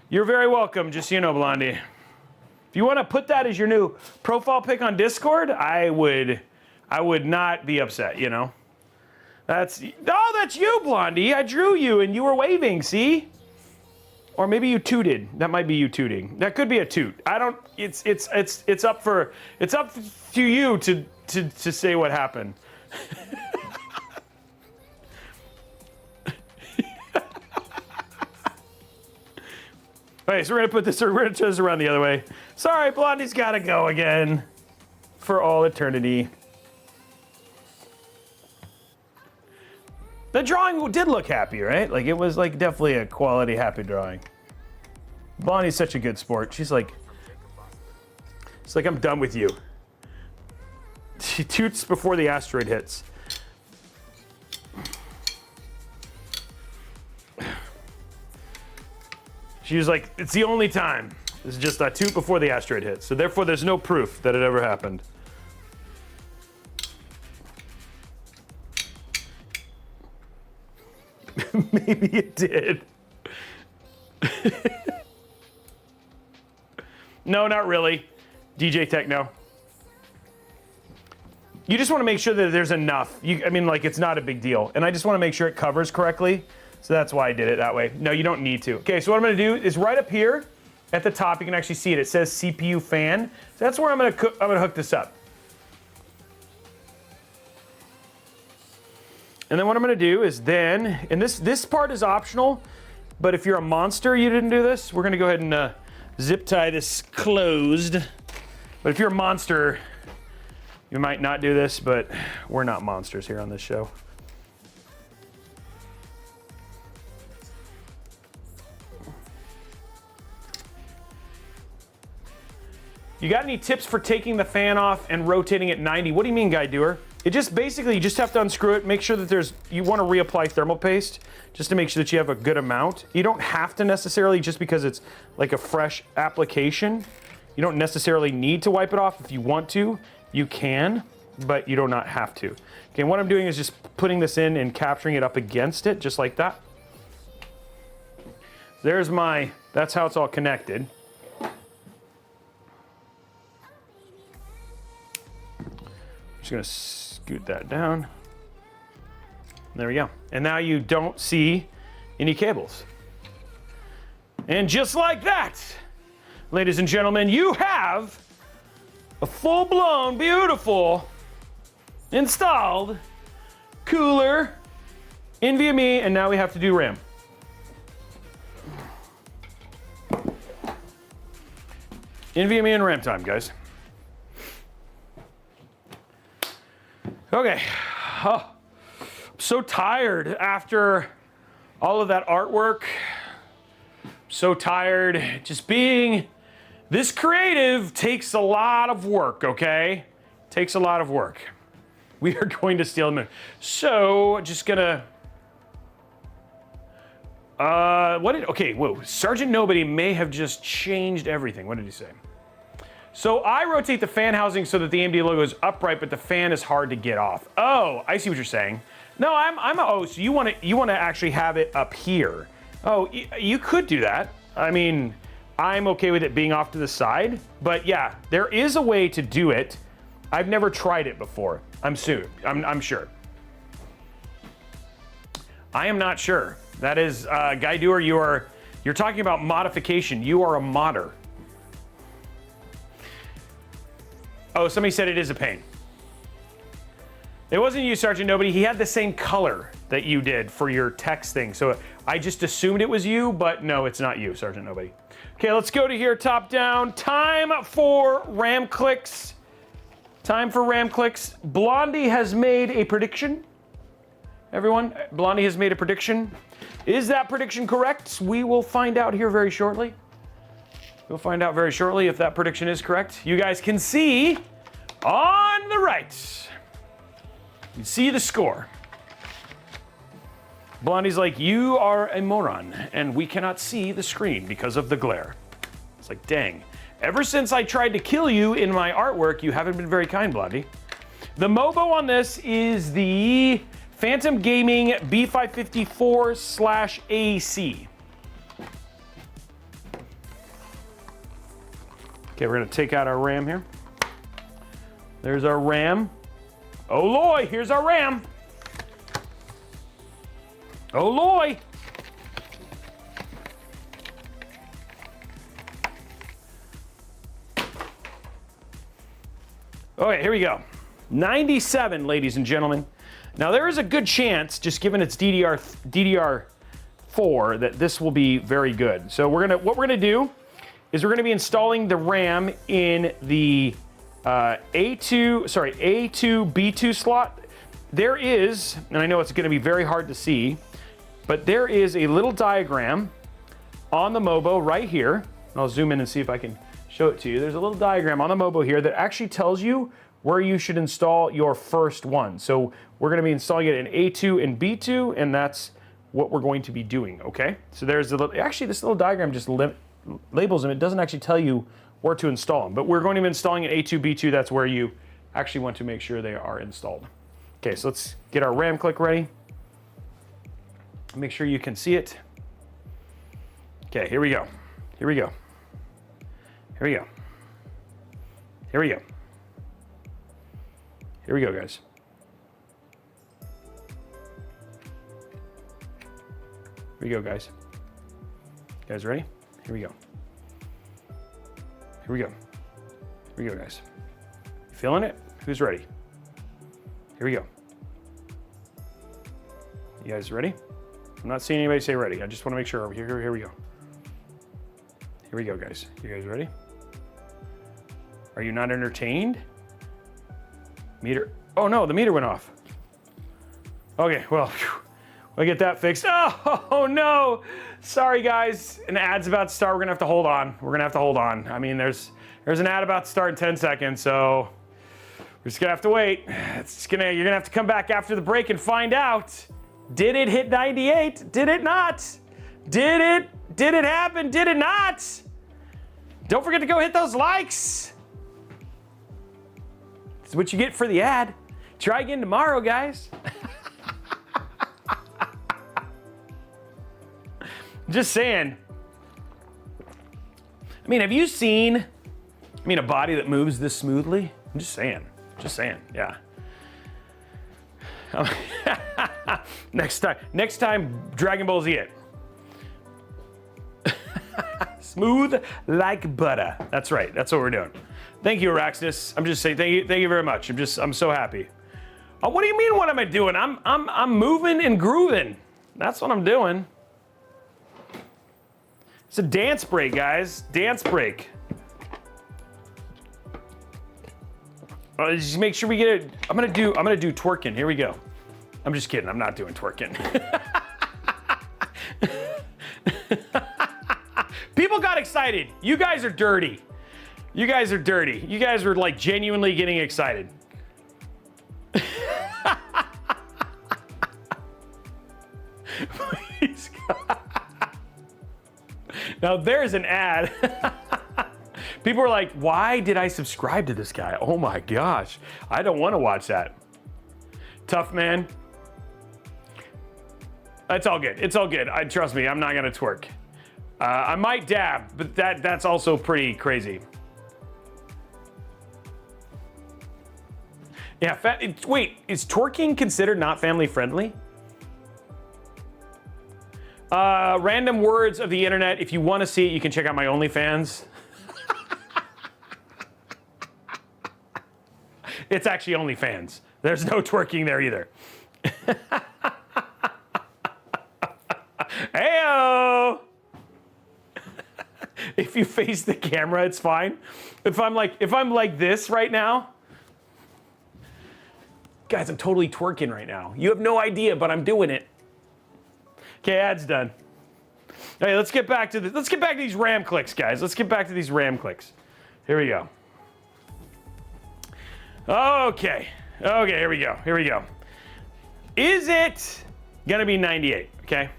You're very welcome, just so you know, Blondie. If you want to put that as your new profile pic on Discord, I would not be upset, you know? That's you, Blondie. I drew you and you were waving, see? Or maybe you tooted. That might be you tooting. That could be a toot. I don't, it's up to you to say what happened. Okay, so we're gonna turn this around the other way. Sorry, Blondie's gotta go again for all eternity. The drawing did look happy, right? Like it was like definitely a quality happy drawing. Blondie's such a good sport. She's like, it's like I'm done with you. She toots before the asteroid hits. She was like, it's the only time. It's just a toot before the asteroid hits. So therefore there's no proof that it ever happened. Maybe it did. No, not really. DJ Techno. You just want to make sure that there's enough. I mean, like, it's not a big deal. And I just want to make sure it covers correctly. So that's why I did it that way. No, you don't need to. Okay, so what I'm going to do is right up here at the top, you can actually see it. It says CPU fan. So that's where I'm going to hook this up. And then what I'm going to do is then, and this part is optional, but if you're a monster, you didn't do this, we're going to go ahead and zip tie this closed. But if you're a monster, you might not do this, but we're not monsters here on this show. You got any tips for taking the fan off and rotating it 90? What do you mean, Guy Doer? It just basically, you just have to unscrew it, make sure that you want to reapply thermal paste just to make sure that you have a good amount. You don't have to necessarily, just because it's like a fresh application, you don't necessarily need to wipe it off. If you want to, you can, but you do not have to. Okay, what I'm doing is just putting this in and capturing it up against it, just like that. There's that's how it's all connected. Just gonna scoot that down. There we go. And now you don't see any cables. And just like that, ladies and gentlemen, you have a full-blown, beautiful, installed cooler NVMe, and now we have to do RAM. NVMe and RAM time, guys. Okay, oh, I'm so tired after all of that artwork. So tired. Just being this creative takes a lot of work, okay? Takes a lot of work. We are going to steal the moon. So, just gonna Okay, whoa. Sergeant Nobody may have just changed everything. What did he say? So I rotate the fan housing so that the AMD logo is upright, but the fan is hard to get off. Oh, I see what you're saying. No, so you want to actually have it up here. Oh, you could do that. I mean, I'm okay with it being off to the side, but yeah, there is a way to do it. I've never tried it before. I'm sure. I am not sure. That is, Guy Doer, you're talking about modification. You are a modder. Oh, somebody said it is a pain. It wasn't you, Sergeant Nobody. He had the same color that you did for your text thing. So I just assumed it was you, but no, it's not you, Sergeant Nobody. Okay, let's go to here, top down. Time for RAM clicks. Time for RAM clicks. Blondie has made a prediction. Everyone, Blondie has made a prediction. Is that prediction correct? We will find out here very shortly. We'll find out very shortly if that prediction is correct. You guys can see on the right. You see the score. Blondie's like, you are a moron, and we cannot see the screen because of the glare. It's like, dang. Ever since I tried to kill you in my artwork, you haven't been very kind, Blondie. The MOBO on this is the Phantom Gaming B554/AC. Okay, we're gonna take out our RAM here. There's our RAM. Oh loy, here's our RAM. Oh loy. Okay, here we go. 97, ladies and gentlemen. Now there is a good chance, just given its DDR4, that this will be very good. So what we're gonna do is we're gonna be installing the RAM in the A2, B2 slot. There is, and I know it's gonna be very hard to see, but there is a little diagram on the MOBO right here. I'll zoom in and see if I can show it to you. There's a little diagram on the MOBO here that actually tells you where you should install your first one. So we're gonna be installing it in A2 and B2, and that's what we're going to be doing, okay? So there's a little, actually this little diagram just labels them. It doesn't actually tell you where to install them, but we're going to be installing in A2, B2. That's where you actually want to make sure they are installed. Okay, so let's get our RAM click ready. Make sure you can see it. Okay, here we go. Here we go. Here we go. Here we go. Here we go, guys. Here we go, guys. You guys ready? Here we go. Here we go. Here we go, guys. You feeling it? Who's ready? Here we go. You guys ready? I'm not seeing anybody say ready. I just want to make sure. Here we go. Here we go, guys. You guys ready? Are you not entertained? Meter. Oh no, the meter went off. Okay, well, we'll get that fixed. Oh no! Sorry guys, an ad's about to start. We're gonna have to hold on. We're gonna have to hold on. I mean, there's an ad about to start in 10 seconds, so we're just gonna have to wait. You're gonna have to come back after the break and find out. Did it hit 98? Did it not? Did it happen? Did it not? Don't forget to go hit those likes. That's what you get for the ad. Try again tomorrow, guys. Just saying. I mean, have you seen, a body that moves this smoothly? I'm just saying. Just saying, yeah. Next time, Dragon Ball Z it. Smooth like butter. That's right, that's what we're doing. Thank you, Araxis. I'm just saying, thank you very much. I'm so happy. Oh, what do you mean, what am I doing? I'm moving and grooving. That's what I'm doing. It's a dance break, guys. Dance break. Just make sure we get it. I'm gonna do twerking. Here we go. I'm just kidding. I'm not doing twerking. People got excited. You guys are dirty. You guys are dirty. You guys were like genuinely getting excited. Please, God. Now there's an ad. People are like, why did I subscribe to this guy? Oh my gosh, I don't want to watch that. Tough man. It's all good. It's all good. Trust me, I'm not gonna twerk. I might dab, but that's also pretty crazy. Yeah, wait, is twerking considered not family friendly? Random words of the internet. If you want to see it, you can check out my OnlyFans. It's actually OnlyFans. There's no twerking there either. Heyo! If you face the camera, it's fine. If I'm like this right now, guys, I'm totally twerking right now. You have no idea, but I'm doing it. Okay, ad's done. Hey, let's get back to these RAM clicks, guys. Let's get back to these RAM clicks. Here we go. Okay, here we go. Here we go. Is it gonna be 98? Okay,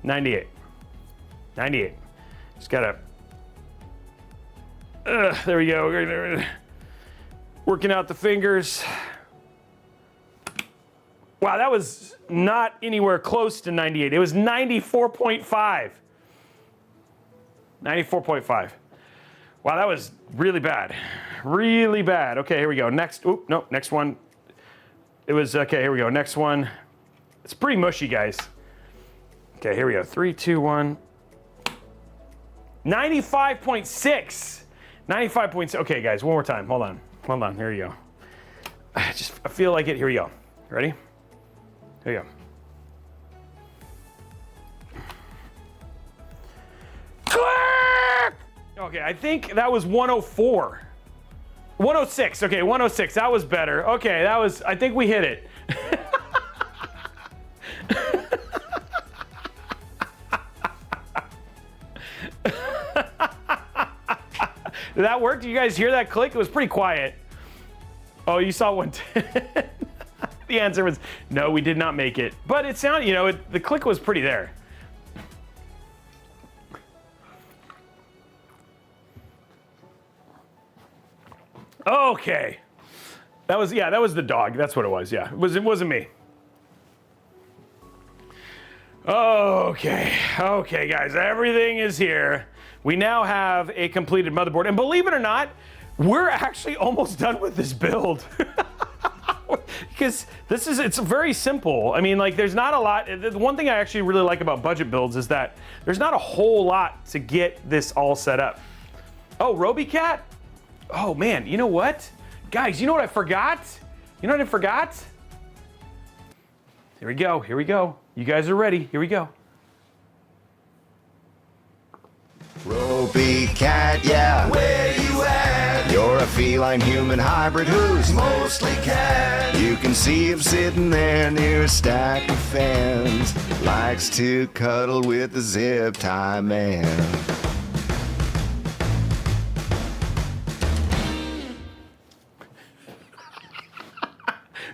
98. 98. Just gotta. There we go. Working out the fingers. Wow, that was not anywhere close to 98. It was 94.5. 94.5. Wow, that was really bad. Really bad. Okay, here we go. Next, oop, no, next one. It was, okay, here we go. Next one. It's pretty mushy, guys. Okay, here we go. 3, 2, 1. 95.6. 95.6. Okay, guys, one more time. Hold on. Hold on. Here you go. I feel like it. Here we go. Ready? Here you go. Click! Okay, I think that was 104. 106. Okay, 106. That was better. Okay, that was, I think we hit it. Did that work? Did you guys hear that click? It was pretty quiet. Oh, you saw 110. The answer was no, we did not make it. But it sounded, you know, the click was pretty there. Okay. That was, yeah, that was the dog. That's what it was. Yeah, it wasn't me. Okay. Okay, guys, everything is here. We now have a completed motherboard. And believe it or not, we're actually almost done with this build. Because it's very simple. I mean, like, there's not a lot. The one thing I actually really like about budget builds is that there's not a whole lot to get this all set up. Oh, Robeytech? Oh man, you know what? Guys, you know what I forgot? You know what I forgot? Here we go, here we go. You guys are ready, here we go. Robeytech, yeah. Where you at? You're a feline human hybrid who's mostly cat. You can see him sitting there near a stack of fans. Likes to cuddle with the zip tie man.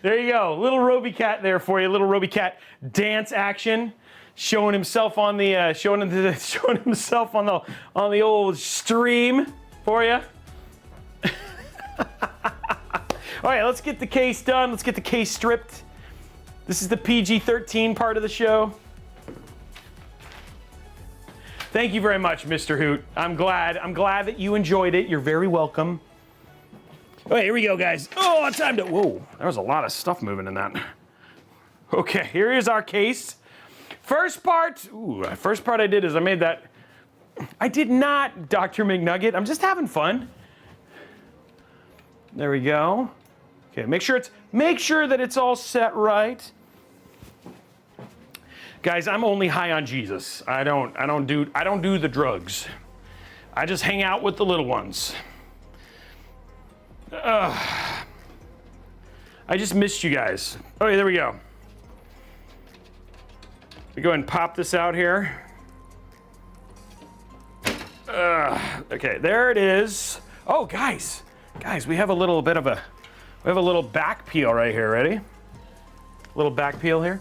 There you go, little Robeytech there for you, little Robeytech dance action, showing himself on the showing himself on the old stream for you. All right, let's get the case done. Let's get the case stripped. This is the PG-13 part of the show. Thank you very much, Mr. Hoot. I'm glad that you enjoyed it. You're very welcome. All right, here we go, guys. Oh, time to, whoa, there was a lot of stuff moving in that. Okay, here is our case. First part I did is I made that. I did not, Dr. McNugget. I'm just having fun. There we go. Okay, make sure that it's all set right. Guys, I'm only high on Jesus. I don't do the drugs. I just hang out with the little ones. I just missed you guys. Okay, there we go. We go ahead and pop this out here. Okay, there it is. Oh, guys, we have a little back peel right here. Ready? A little back peel here.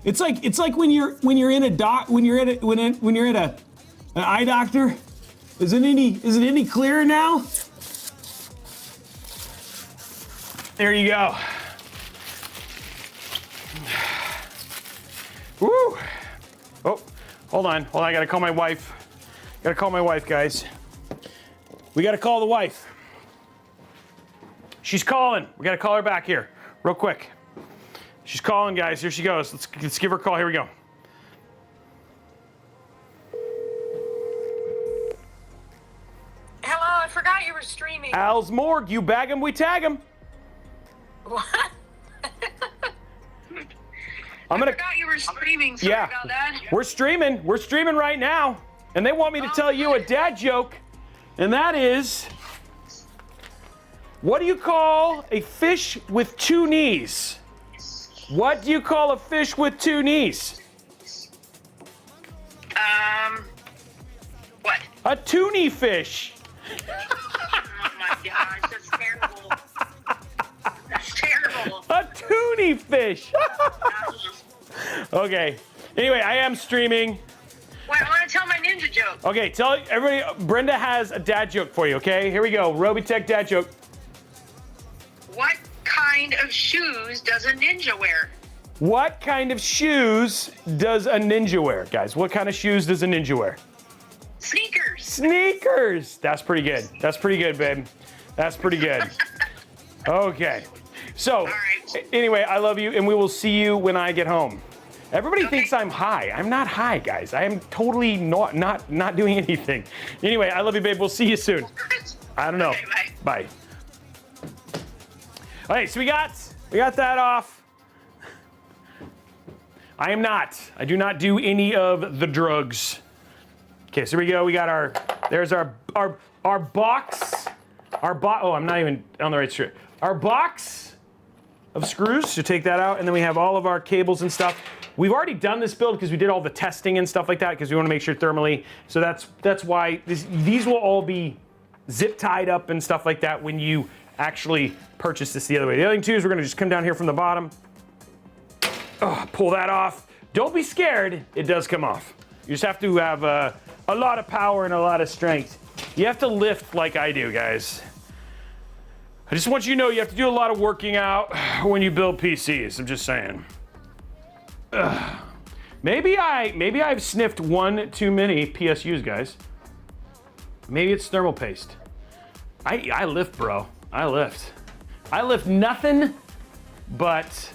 It's like when you're at an eye doctor. Is it any clearer now? There you go. Woo! Oh, hold on. I gotta call my wife. Guys. We gotta call the wife. She's calling. We gotta call her back here, real quick. She's calling, guys. Here she goes. Let's give her a call. Here we go. Hello, I forgot you were streaming. Al's Morgue. You bag him, we tag him. What? I forgot you were streaming. Sorry about that. We're streaming. We're streaming right now. And they want me to tell you a dad joke. And that is, what do you call a fish with two knees? What do you call a fish with two knees? What? A toonie fish. Oh my gosh, that's terrible. That's terrible. A toonie fish. Okay. Anyway, I am streaming. Wait, I want to tell my ninja joke. Okay, tell everybody. Brenda has a dad joke for you. Okay, here we go. Robeytech dad joke. What kind of shoes does a ninja wear? What kind of shoes does a ninja wear, guys? What kind of shoes does a ninja wear? Sneakers. Sneakers. That's pretty good. That's pretty good, babe. That's pretty good. Okay. So, anyway, I love you, and we will see you when I get home. Everybody thinks I'm high. I'm not high, guys. I am totally not doing anything. Anyway, I love you, babe. We'll see you soon. I don't know. Okay, bye. All right, so we got that off. I do not do any of the drugs. Okay, so here we go. We got there's our box. Oh, I'm not even on the right street. Our box of screws, so take that out, and then we have all of our cables and stuff. We've already done this build because we did all the testing and stuff like that because we want to make sure thermally. So that's why these will all be zip tied up and stuff like that when you actually purchase this the other way. The other thing too is we're gonna just come down here from the bottom. Pull that off. Don't be scared, it does come off. You just have to have a lot of power and a lot of strength. You have to lift like I do, guys. I just want you to know you have to do a lot of working out when you build PCs. I'm just saying. Maybe I've sniffed one too many PSUs, guys. Maybe it's thermal paste. I lift, bro. I lift nothing but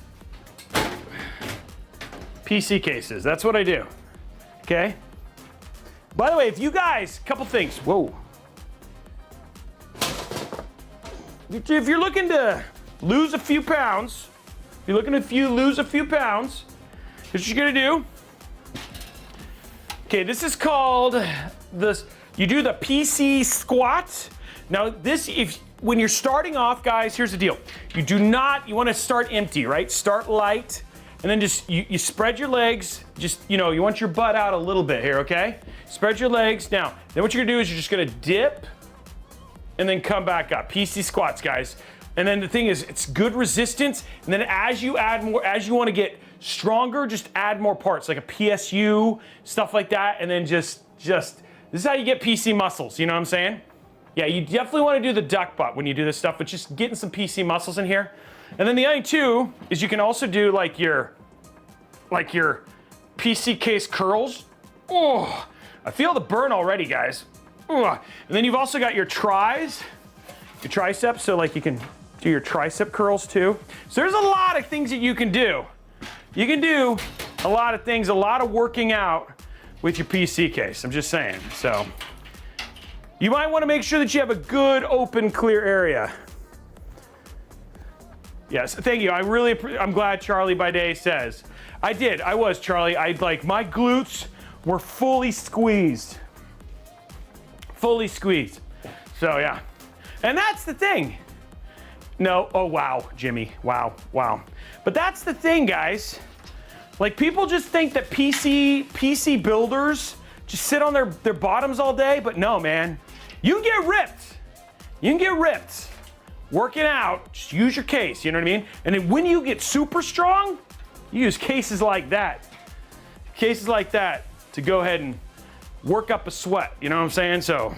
PC cases. That's what I do. Okay? By the way, if you guys, couple things. Whoa. If you're looking to lose a few pounds, here's what you're gonna do. Okay, this is called you do the PC squat. Now when you're starting off, guys, here's the deal. You wanna start empty, right? Start light, and then just, you spread your legs, just, you want your butt out a little bit here, okay? Spread your legs. Now, then what you're gonna do is you're just gonna dip, and then come back up. PC squats, guys. And then the thing is, it's good resistance, and then as you add more, as you wanna get stronger, just add more parts, like a PSU, stuff like that, and then just, this is how you get PC muscles, you know what I'm saying? Yeah, you definitely want to do the duck butt when you do this stuff, but just getting some PC muscles in here. And then the other two is you can also do like your PC case curls. Oh, I feel the burn already, guys. Oh. And then you've also got your triceps, so like you can do your tricep curls too. So there's a lot of things that you can do. You can do a lot of things, a lot of working out with your PC case, I'm just saying. So you might want to make sure that you have a good, open, clear area. Yes, thank you. I'm glad Charlie by Day says. I was, Charlie. My glutes were fully squeezed. Fully squeezed. So yeah. And that's the thing. No, oh wow, Jimmy, wow. But that's the thing, guys. Like, people just think that PC builders just sit on their bottoms all day, but no, man. You can get ripped. working out, just use your case, you know what I mean? And then when you get super strong, you use cases like that. Cases like that to go ahead and work up a sweat, you know what I'm saying? So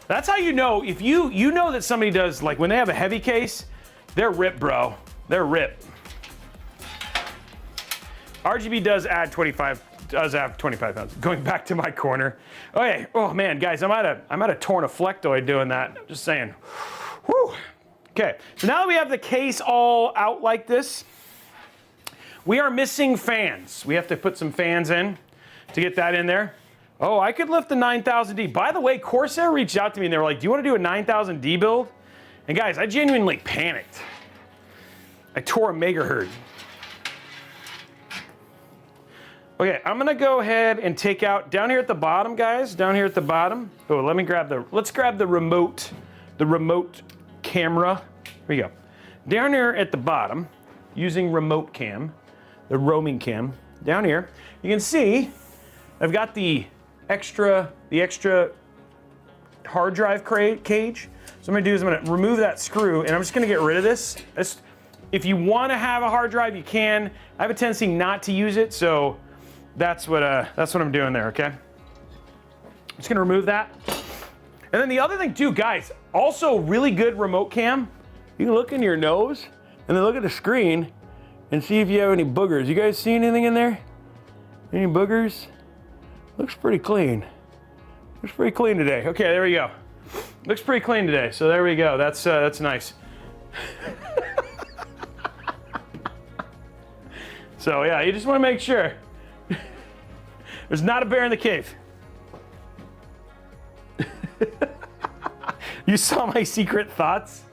that's how you know, if you know that somebody does, like when they have a heavy case, they're ripped, bro. They're ripped. RGB does add 25 pounds. Going back to my corner. Okay, oh man, guys, I might have torn a flectoid doing that. I'm just saying. Whew. Okay, so now that we have the case all out like this, we are missing fans. We have to put some fans in to get that in there. Oh, I could lift the 9000D. By the way, Corsair reached out to me and they were like, do you want to do a 9000D build? And guys, I genuinely panicked. I tore a megahertz. Okay, I'm gonna go ahead and take out, down here at the bottom, guys, down here at the bottom. Oh, let's grab the remote camera. Here we go. Down here at the bottom, using remote cam, the roaming cam, down here, you can see I've got the extra hard drive cage. So what I'm gonna do is I'm gonna remove that screw and I'm just gonna get rid of this. If you wanna have a hard drive, you can. I have a tendency not to use it, so that's what I'm doing there, okay? I'm just gonna remove that. And then the other thing too, guys, also really good remote cam. You can look in your nose and then look at the screen and see if you have any boogers. You guys see anything in there? Any boogers? Looks pretty clean. Looks pretty clean today. Okay, there we go. Looks pretty clean today, so there we go. That's nice. So yeah, you just wanna make sure. There's not a bear in the cave. You saw my secret thoughts?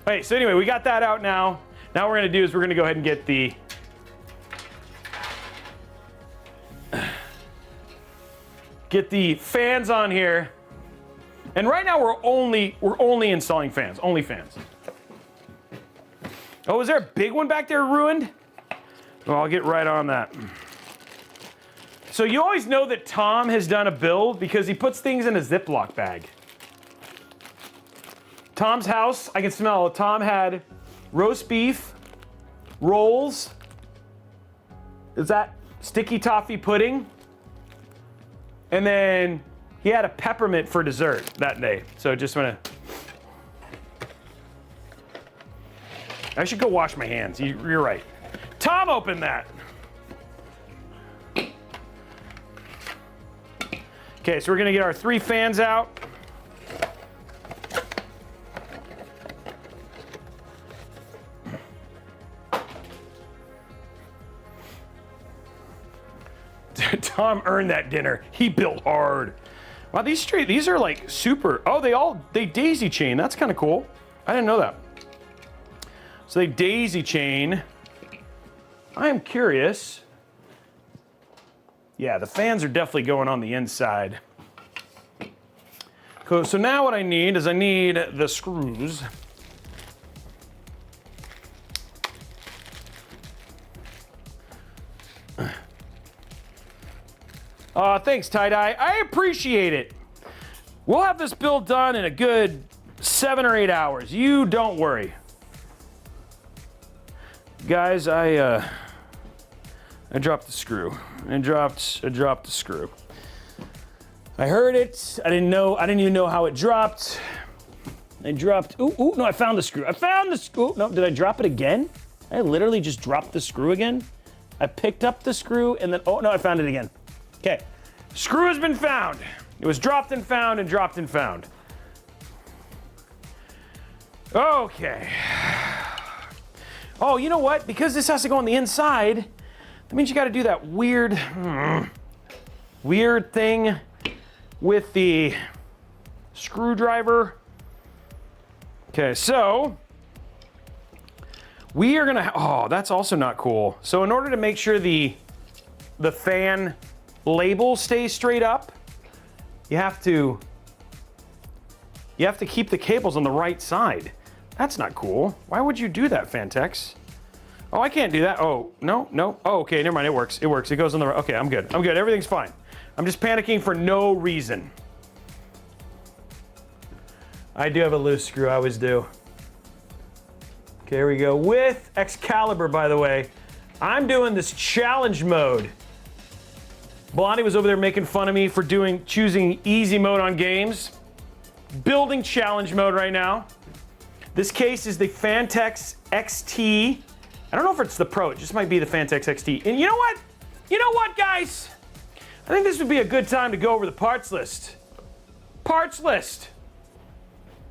Okay, so anyway, we got that out now. Now what we're gonna do is we're gonna go ahead and get the fans on here. And right now we're only installing fans, only fans. Oh, is there a big one back there ruined? Well, I'll get right on that. So you always know that Tom has done a build because he puts things in a Ziploc bag. Tom's house, I can smell it. Tom had roast beef, rolls. Is that sticky toffee pudding? And then he had a peppermint for dessert that day. So just wanna. I should go wash my hands. You're right. Tom opened that. Okay, so we're gonna get our 3 fans out. Tom earned that dinner. He built hard. Wow, these are like super. Oh, they daisy chain. That's kind of cool. I didn't know that. So they daisy chain. I am curious. Yeah, the fans are definitely going on the inside. Cool, so now what I need is the screws. Thanks, Tie-Dye. I appreciate it. We'll have this build done in a good 7 or 8 hours. You don't worry. Guys, I dropped the screw. I dropped the screw. I heard it. I didn't even know how it dropped. No, I found the screw. No, did I drop it again? I literally just dropped the screw again. I picked up the screw and then, oh no, I found it again. Okay, screw has been found. It was dropped and found and dropped and found. Okay. Oh, you know what? Because this has to go on the inside, that means you gotta do that weird thing with the screwdriver. Okay, so we are gonna, oh, that's also not cool. So in order to make sure the fan label stays straight up, you have to keep the cables on the right side. That's not cool. Why would you do that, Fantex? Oh, I can't do that. Oh, no. Oh, okay, never mind, it works. It works, it goes on the right. Okay, I'm good, everything's fine. I'm just panicking for no reason. I do have a loose screw, I always do. Okay, here we go. With Excalibur, by the way, I'm doing this challenge mode. Blondie was over there making fun of me for choosing easy mode on games. Building challenge mode right now. This case is the Fantex XT. I don't know if it's the Pro, it just might be the Fantex XT. And you know what? You know what, guys? I think this would be a good time to go over the parts list. Parts list.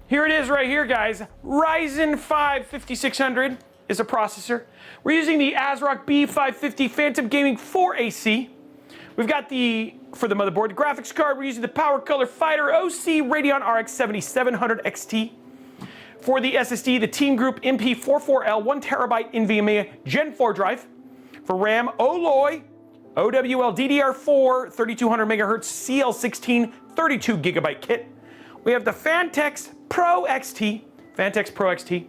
Here it is right here, guys. Ryzen 5 5600 is a processor. We're using the ASRock B550 Phantom Gaming 4AC. We've got for the motherboard, the graphics card, we're using the Power Color Fighter OC Radeon RX 7700 XT. For the SSD, the Team Group MP44L 1TB NVMe Gen 4 drive. For RAM, Oloy OWL DDR4 3200 MHz CL16 32GB kit. We have the Fantex Pro XT, Fantex Pro XT.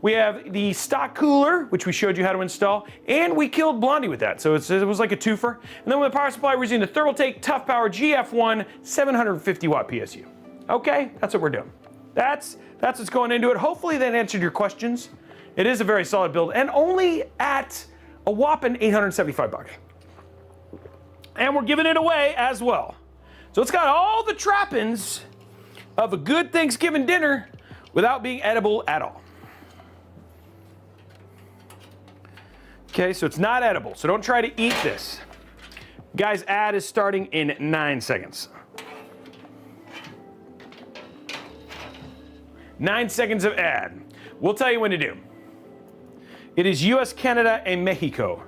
We have the stock cooler, which we showed you how to install, and we killed Blondie with that, so it was like a twofer. And then with the power supply, we're using the Thermaltake Tough Power GF1 750 watt PSU. Okay, that's what we're doing. That's what's going into it. Hopefully that answered your questions. It is a very solid build, and only at a whopping $875. And we're giving it away as well. So it's got all the trappings of a good Thanksgiving dinner without being edible at all. Okay, so it's not edible, so don't try to eat this. Guys, ad is starting in 9 seconds. 9 seconds of ad. We'll tell you when to do. It is US, Canada, and Mexico.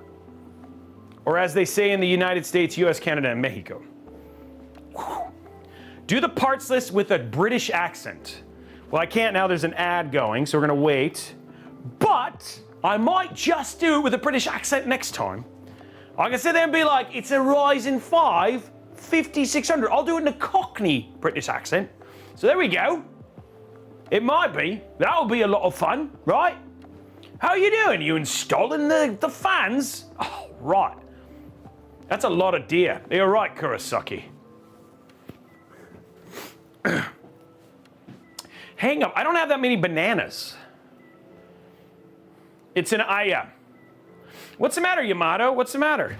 Or as they say in the United States, US, Canada, and Mexico. Whew. Do the parts list with a British accent. Well, I can't now, there's an ad going, so we're gonna wait. But I might just do it with a British accent next time. I can sit there and be like, it's a Ryzen 5 5600. I'll do it in a Cockney British accent. So there we go. It might be. That'll be a lot of fun, right? How are you doing? You installing the fans? Oh, right. That's a lot of deer. You're right, Kurosaki. Hang up. I don't have that many bananas. It's an Aya. What's the matter, Yamato? What's the matter?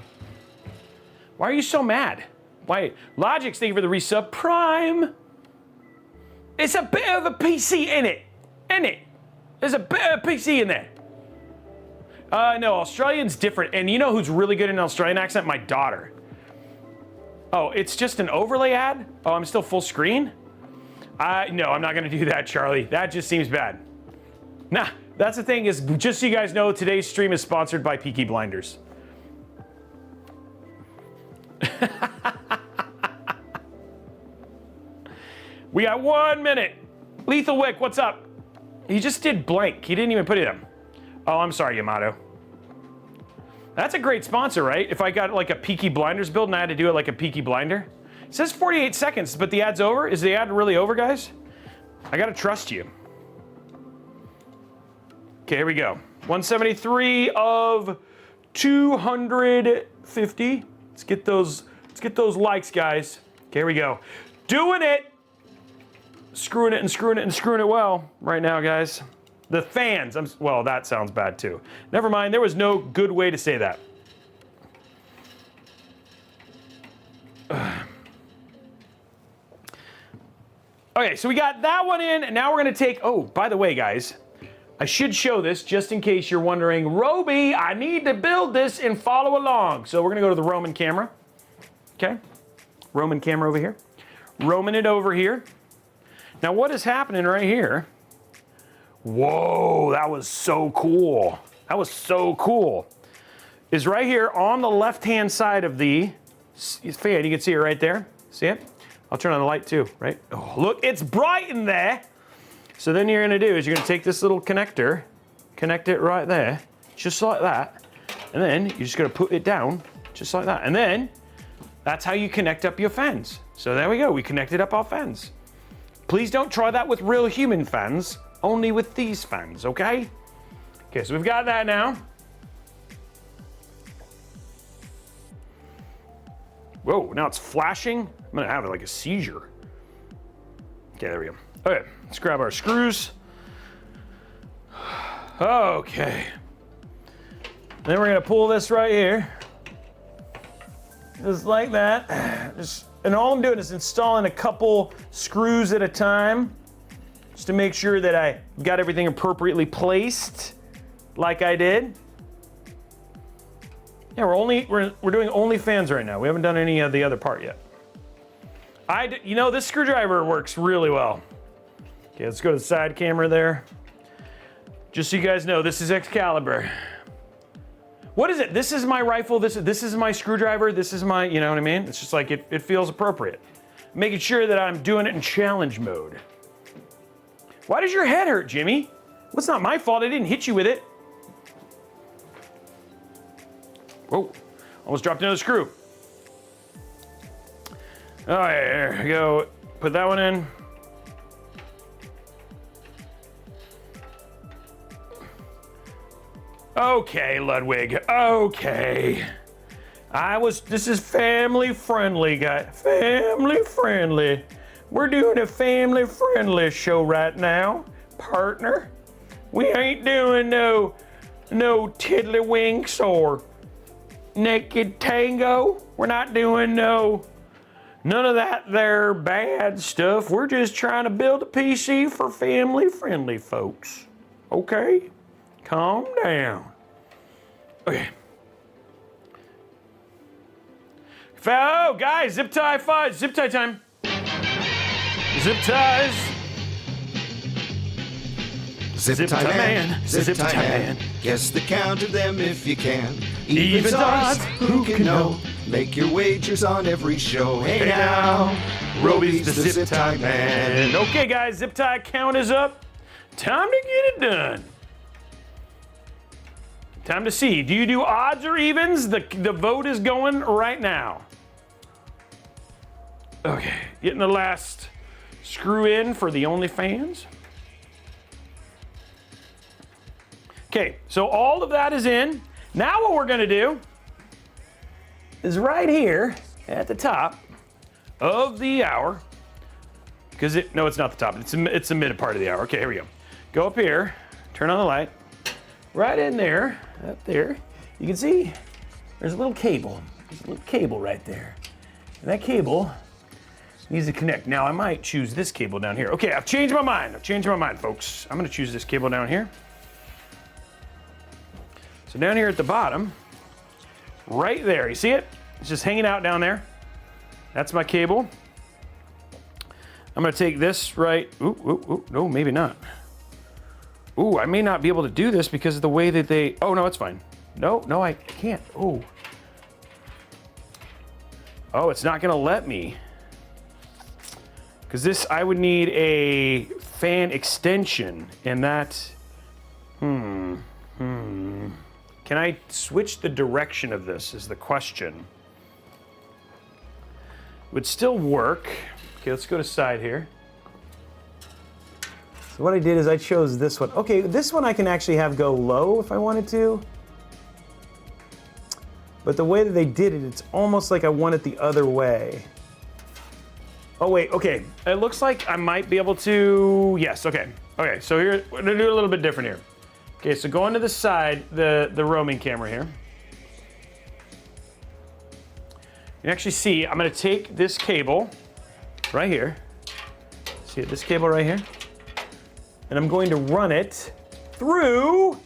Why are you so mad? Why? Logix, thank you for the resub. Prime. It's a bit of a PC in it. There's a bit of a PC in there. No, Australian's different. And you know who's really good in an Australian accent? My daughter. Oh, it's just an overlay ad? Oh, I'm still full screen? No, I'm not gonna do that, Charlie. That just seems bad. Nah, that's the thing is, just so you guys know, today's stream is sponsored by Peaky Blinders. We got 1 minute. Lethal Wick, what's up? He just did blank. He didn't even put it in. Oh, I'm sorry, Yamato. That's a great sponsor, right? If I got like a Peaky Blinders build and I had to do it like a Peaky Blinder. It says 48 seconds, but the ad's over. Is the ad really over, guys? I gotta trust you. Okay, here we go. 173 of 250. Let's get those likes, guys. Okay, here we go. Doing it. Screwing it and screwing it and screwing it well right now, guys. The fans, well, that sounds bad too. Never mind, there was no good way to say that. Okay, so we got that one in, and now we're gonna take, oh, by the way, guys, I should show this just in case you're wondering, Robey, I need to build this and follow along. So we're gonna go to the Roman camera, okay? Roman camera over here. Roman it over here. Now what is happening right here? Whoa, that was so cool. That was so cool. Is right here on the left-hand side of the fan. You can see it right there. See it? I'll turn on the light too, right? Oh, look, it's bright in there. So then you're gonna do is you're gonna take this little connector, connect it right there, just like that. And then you're just gonna put it down, just like that. And then that's how you connect up your fans. So there we go, we connected up our fans. Please don't try that with real human fans, only with these fans, okay? Okay, so we've got that now. Whoa, now it's flashing. I'm gonna have like a seizure. Okay, there we go. Okay, let's grab our screws. Okay. Then we're gonna pull this right here. Just like that. And all I'm doing is installing a couple screws at a time, just to make sure that I got everything appropriately placed, like I did. Yeah, we're doing only fans right now. We haven't done any of the other part yet. You know, this screwdriver works really well. Okay, let's go to the side camera there. Just so you guys know, this is Excalibur. What is it? This is my rifle, this is my screwdriver, this is my, you know what I mean? It's just like, it feels appropriate. Making sure that I'm doing it in challenge mode. Why does your head hurt, Jimmy? Well, it's not my fault, I didn't hit you with it. Whoa, almost dropped another screw. All right, there we go. Put that one in. Okay, Ludwig, okay. This is family friendly, guy. Family friendly. We're doing a family friendly show right now, partner. We ain't doing no tiddlywinks or naked tango. We're not doing none of that there bad stuff. We're just trying to build a PC for family friendly folks. Okay? Calm down. Okay. Oh, guys, zip tie fudge. Zip tie time. Zip ties. Zip tie man, zip tie man. Guess the count of them if you can. Evens, odds, who can know? Make your wagers on every show. Hey now, Robey's the zip tie man. Okay, guys, zip tie count is up. Time to get it done. Time to see. Do you do odds or evens? The vote is going right now. Okay, getting the last screw in for the OnlyFans. Okay, so all of that is in. Now what we're gonna do is right here at the top of the hour, because no, it's not the top, it's the mid part of the hour. Okay, here we go. Go up here, turn on the light. Right in there, up there, you can see there's a little cable. There's a little cable right there. And that cable needs to connect. Now I might choose this cable down here. Okay, I've changed my mind. Folks. I'm gonna choose this cable down here. So down here at the bottom, right there, you see it? It's just hanging out down there. That's my cable. I'm gonna take this right, no, maybe not. Ooh, I may not be able to do this because of the way that oh no, it's fine. No, I can't, oh. Oh, it's not gonna let me. Because this, I would need a fan extension, and that, Can I switch the direction of this is the question. Would still work. Okay, let's go to side here. So what I did is I chose this one. Okay, this one I can actually have go low if I wanted to. But the way that they did it, it's almost like I want it the other way. Oh wait, okay. It looks like I might be able to, yes, okay. Okay, so here, we're gonna do a little bit different here. Okay, so going to the side, the roaming camera here. You can actually see, I'm gonna take this cable right here. See it, this cable right here? And I'm going to run it through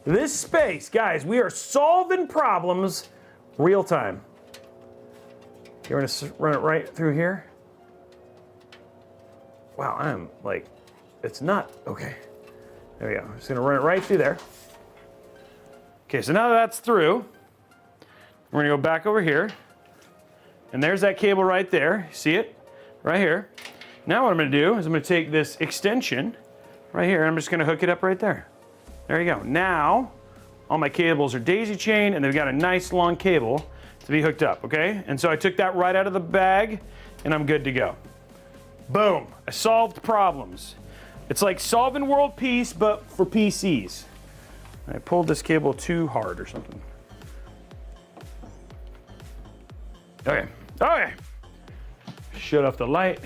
this space. Guys, we are solving problems real time. Okay, we're gonna run it right through here. Wow, I'm like, it's not, okay. There we go, I'm just gonna run it right through there. Okay, so now that that's through, we're gonna go back over here. And there's that cable right there, see it? Right here. Now what I'm gonna do is I'm gonna take this extension right here and I'm just gonna hook it up right there. There you go. Now, all my cables are daisy chained and they've got a nice long cable to be hooked up, okay? And so I took that right out of the bag and I'm good to go. Boom, I solved problems. It's like solving world peace, but for PCs. I pulled this cable too hard or something. Okay, okay. Shut off the light.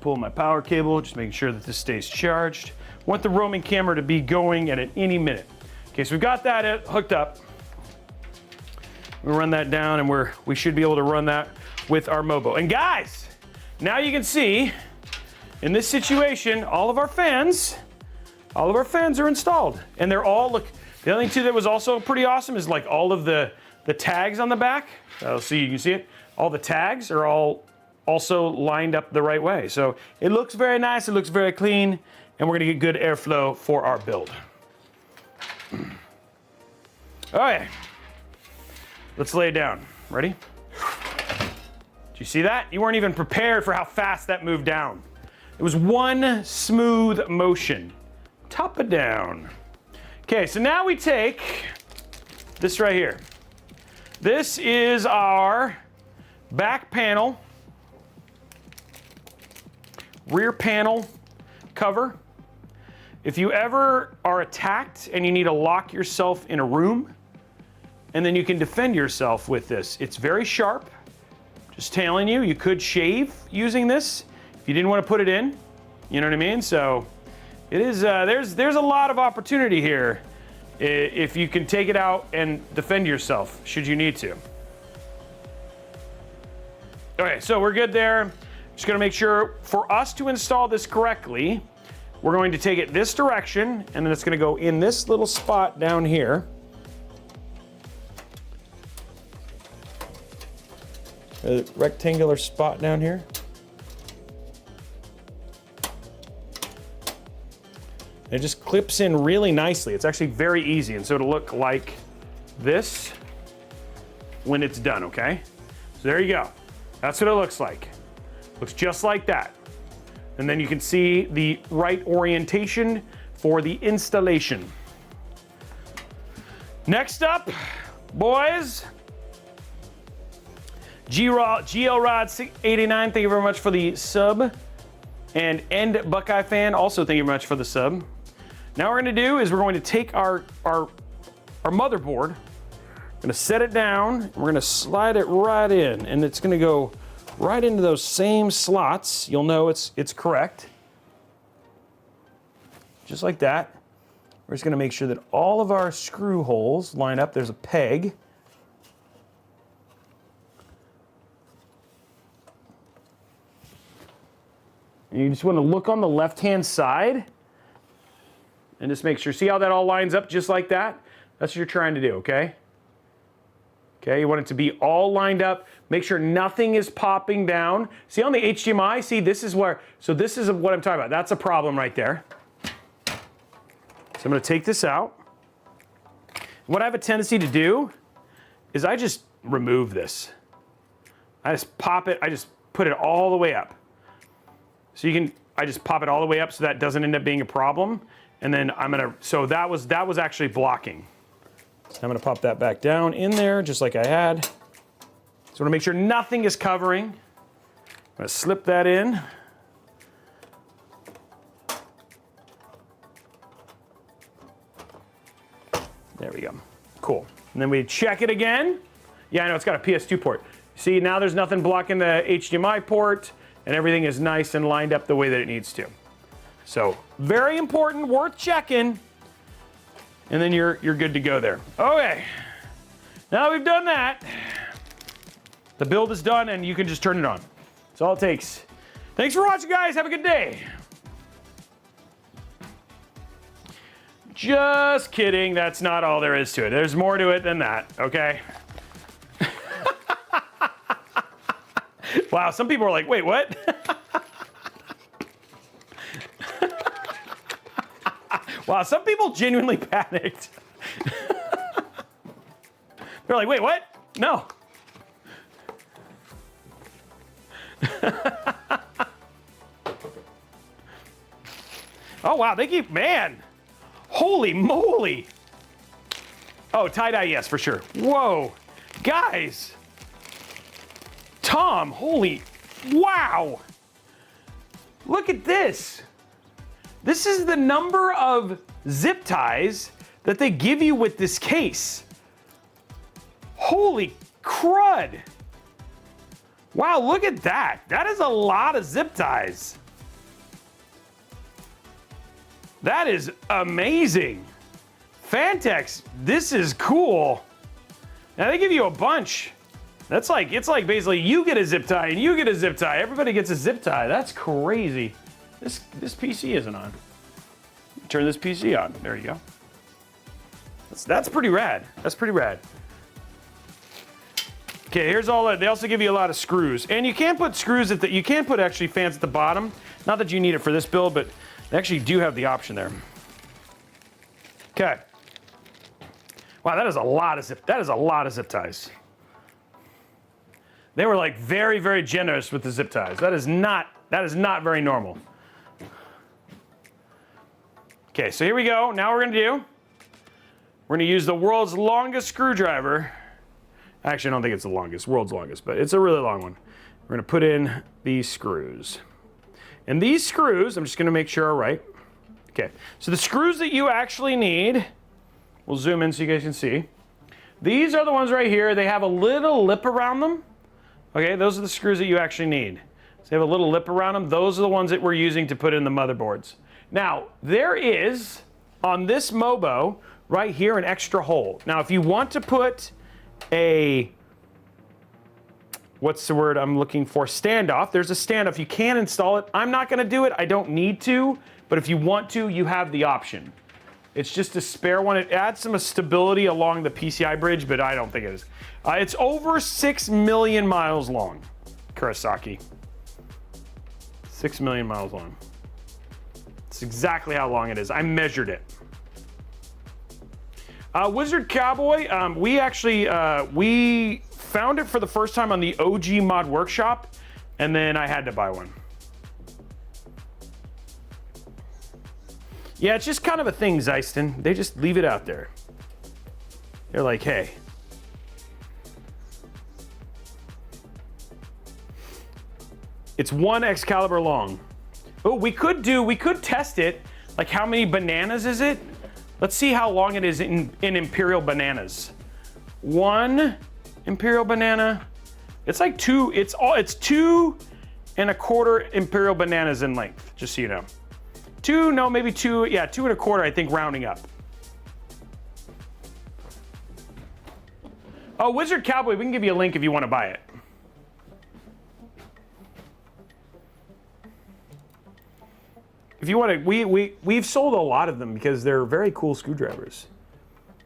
pull my power cable, just making sure that this stays charged. Want the roaming camera to be going at any minute. Okay, so we've got that hooked up. We run that down and we should be able to run that with our Mobo. And guys, now you can see in this situation, all of our fans are installed. And they're all, look, the other thing too that was also pretty awesome is like all of the tags on the back. See, you can see it. All the tags are all also lined up the right way. So it looks very nice, it looks very clean, and we're gonna get good airflow for our build. All right, let's lay it down. Ready? Did you see that? You weren't even prepared for how fast that moved down. It was one smooth motion. Top it down. Okay, so now we take this right here. This is our back panel, rear panel cover. If you ever are attacked and you need to lock yourself in a room, and then you can defend yourself with this. It's very sharp. Just telling you, you could shave using this if you didn't want to put it in. You know what I mean? So it is. There's a lot of opportunity here if you can take it out and defend yourself should you need to. Okay, so we're good there. Just gonna make sure for us to install this correctly, we're going to take it this direction, and then it's gonna go in this little spot down here. A rectangular spot down here. It just clips in really nicely. It's actually very easy, and so it'll look like this when it's done, okay? So there you go. That's what it looks like. Looks just like that. And then you can see the right orientation for the installation. Next up, boys, GLRod89, thank you very much for the sub. And End Buckeye Fan, also thank you very much for the sub. Now what we're gonna do is we're going to take our motherboard, gonna set it down, and we're gonna slide it right in, and it's gonna go right into those same slots. You'll know it's correct. Just like that. We're just gonna make sure that all of our screw holes line up. There's a peg. And you just wanna look on the left-hand side and just make sure, see how that all lines up just like that? That's what you're trying to do, okay? Okay, you want it to be all lined up. Make sure nothing is popping down. See on the HDMI, see this is where, so this is what I'm talking about. That's a problem right there. So I'm gonna take this out. What I have a tendency to do is I just remove this. I just pop it, I just put it all the way up. So you can, I just pop it all the way up so that doesn't end up being a problem. And then I'm gonna, so that was actually blocking. So I'm gonna pop that back down in there just like I had. So I wanna make sure nothing is covering. I'm gonna slip that in. There we go, cool. And then we check it again. Yeah, I know it's got a PS2 port. See, now there's nothing blocking the HDMI port and everything is nice and lined up the way that it needs to. So very important, worth checking. And then you're good to go there. Okay, now that we've done that, the build is done and you can just turn it on. That's all it takes. Thanks for watching, guys. Have a good day. Just kidding, that's not all there is to it. There's more to it than that, okay? Wow, some people are like, wait, what? Wow, some people genuinely panicked. They're like, wait, what? No. Oh, wow, they keep, man. Holy moly. Oh, tie-dye, yes, for sure. Whoa, guys. Tom, holy, wow. Look at this. This is the number of zip ties that they give you with this case. Holy crud. Wow, look at that. That is a lot of zip ties. That is amazing. Fantex, this is cool. Now they give you a bunch. That's like, it's like basically you get a zip tie and you get a zip tie. Everybody gets a zip tie. That's crazy. This PC isn't on. Turn this PC on. There you go. That's pretty rad. That's pretty rad. Okay, here's all that. They also give you a lot of screws. And you can't put screws at the, you can't put actually fans at the bottom. Not that you need it for this build, but they actually do have the option there. Okay. Wow, that is a lot of zip ties. They were like very, very generous with the zip ties. That is not very normal. Okay, so here we go. Now we're gonna use the world's longest screwdriver. Actually, I don't think it's the longest, world's longest, but it's a really long one. We're gonna put in these screws. And these screws, I'm just gonna make sure are right. Okay, so the screws that you actually need, we'll zoom in so you guys can see. These are the ones right here. They have a little lip around them. Okay, those are the screws that you actually need. So they have a little lip around them. Those are the ones that we're using to put in the motherboards. Now, there is, on this Mobo, right here, an extra hole. Now, if you want to put a, what's the word I'm looking for? Standoff. There's a standoff. You can install it. I'm not gonna do it. I don't need to, but if you want to, you have the option. It's just a spare one. It adds some stability along the PCI bridge, but I don't think it is. It's over 6 million miles long, Kurosaki. 6 million miles long. It's exactly how long it is. I measured it. Wizard Cowboy, we actually, we found it for the first time on the OG Mod Workshop, and then I had to buy one. Yeah, it's just kind of a thing, Zeiston. They just leave it out there. They're like, hey. It's 1 Excalibur long. Oh, we could test it. Like, how many bananas is it? Let's see how long it is in Imperial bananas. 1 Imperial banana. It's like 2, it's 2 1/4 Imperial bananas in length, just so you know. 2, no, maybe 2, yeah, 2 1/4, I think, rounding up. Oh, Wizard Cowboy, we can give you a link if you want to buy it. If you want to, we've sold a lot of them because they're very cool screwdrivers.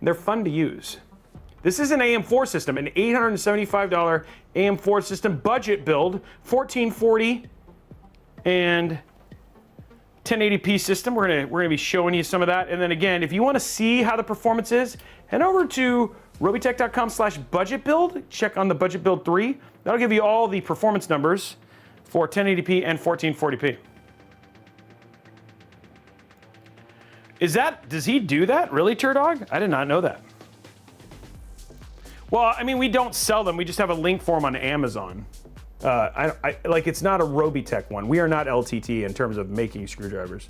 They're fun to use. This is an AM4 system, an $875 AM4 system budget build, 1440 and 1080p system. We're gonna be showing you some of that. And then again, if you want to see how the performance is, head over to robeytech.com/budget build. Check on the budget build 3. That'll give you all the performance numbers for 1080p and 1440p. Does he do that? Really, Turdog? I did not know that. Well, I mean, we don't sell them. We just have a link for them on Amazon. Like, it's not a Robeytech one. We are not LTT in terms of making screwdrivers.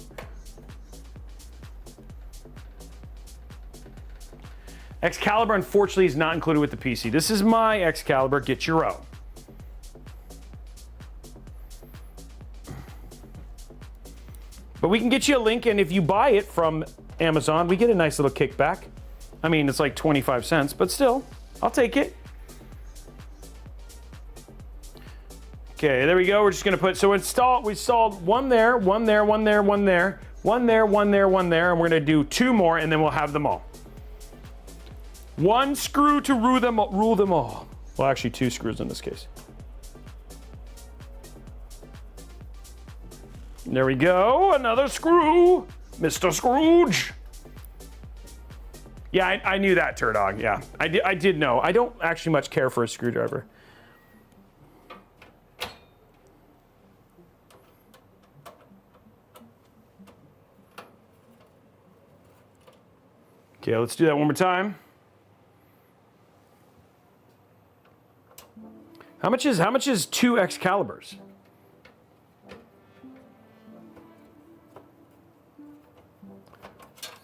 Excalibur, unfortunately, is not included with the PC. This is my Excalibur. Get your own. But we can get you a link, and if you buy it from Amazon, we get a nice little kickback. I mean, it's like 25 cents, but still, I'll take it. Okay, there we go. We're just gonna put, so we installed one there, one there, one there, one there, one there, one there, one there, and we're gonna do 2 more, and then we'll have them all. 1 screw to rule them all. Well, actually 2 screws in this case. There we go, another screw, Mr. Scrooge. Yeah, I knew that, Turdog, yeah. I did know. I don't actually much care for a screwdriver. Okay, let's do that one more time. How much is 2 Excaliburs?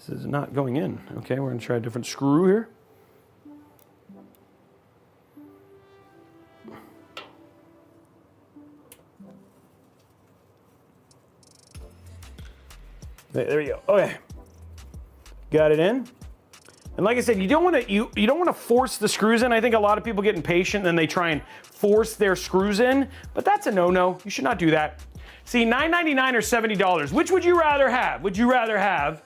This is not going in. Okay, we're gonna try a different screw here. There we go. Okay. Got it in. And like I said, you don't want to force the screws in. I think a lot of people get impatient and they try and force their screws in, but that's a no-no. You should not do that. See, $9.99 or $70. Which would you rather have? Would you rather have?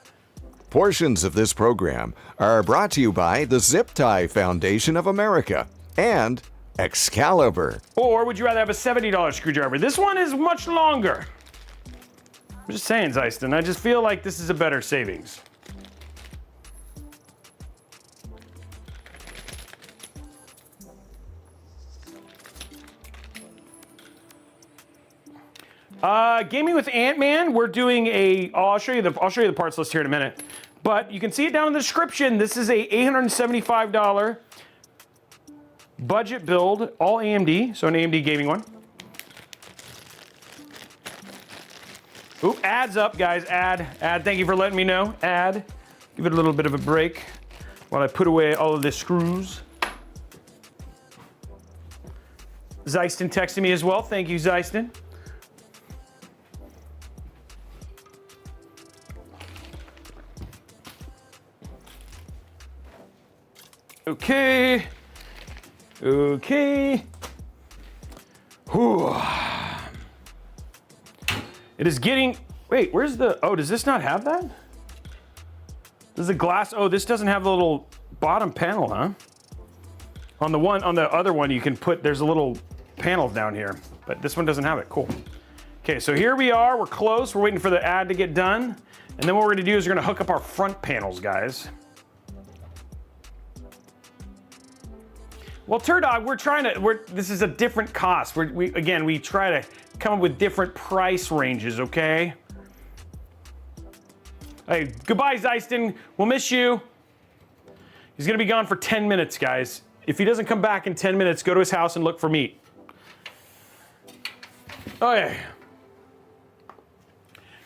Portions of this program are brought to you by the Zip Tie Foundation of America and Excalibur. Or would you rather have a $70 screwdriver? This one is much longer. I'm just saying, Zeiston, I just feel like this is a better savings. Gaming with Ant-Man, we're doing a, I'll show you the parts list here in a minute. But you can see it down in the description. This is a $875 budget build, all AMD, so an AMD gaming one. Ooh, ad's up, guys, ad, thank you for letting me know, ad. Give it a little bit of a break while I put away all of the screws. Zeiston texted me as well, thank you, Zeiston. Okay. Whew. It is getting, wait, where's the, oh, does this not have that? This is a glass, oh, this doesn't have the little bottom panel, huh? On the other one you can put, there's a little panel down here, but this one doesn't have it, cool. Okay, so here we are, we're close, we're waiting for the ad to get done. And then what we're gonna do is we're gonna hook up our front panels, guys. Well, Turdog, this is a different cost. We try to come up with different price ranges, okay? Hey, goodbye, Zeiston. We'll miss you. He's gonna be gone for 10 minutes, guys. If he doesn't come back in 10 minutes, go to his house and look for meat. Okay.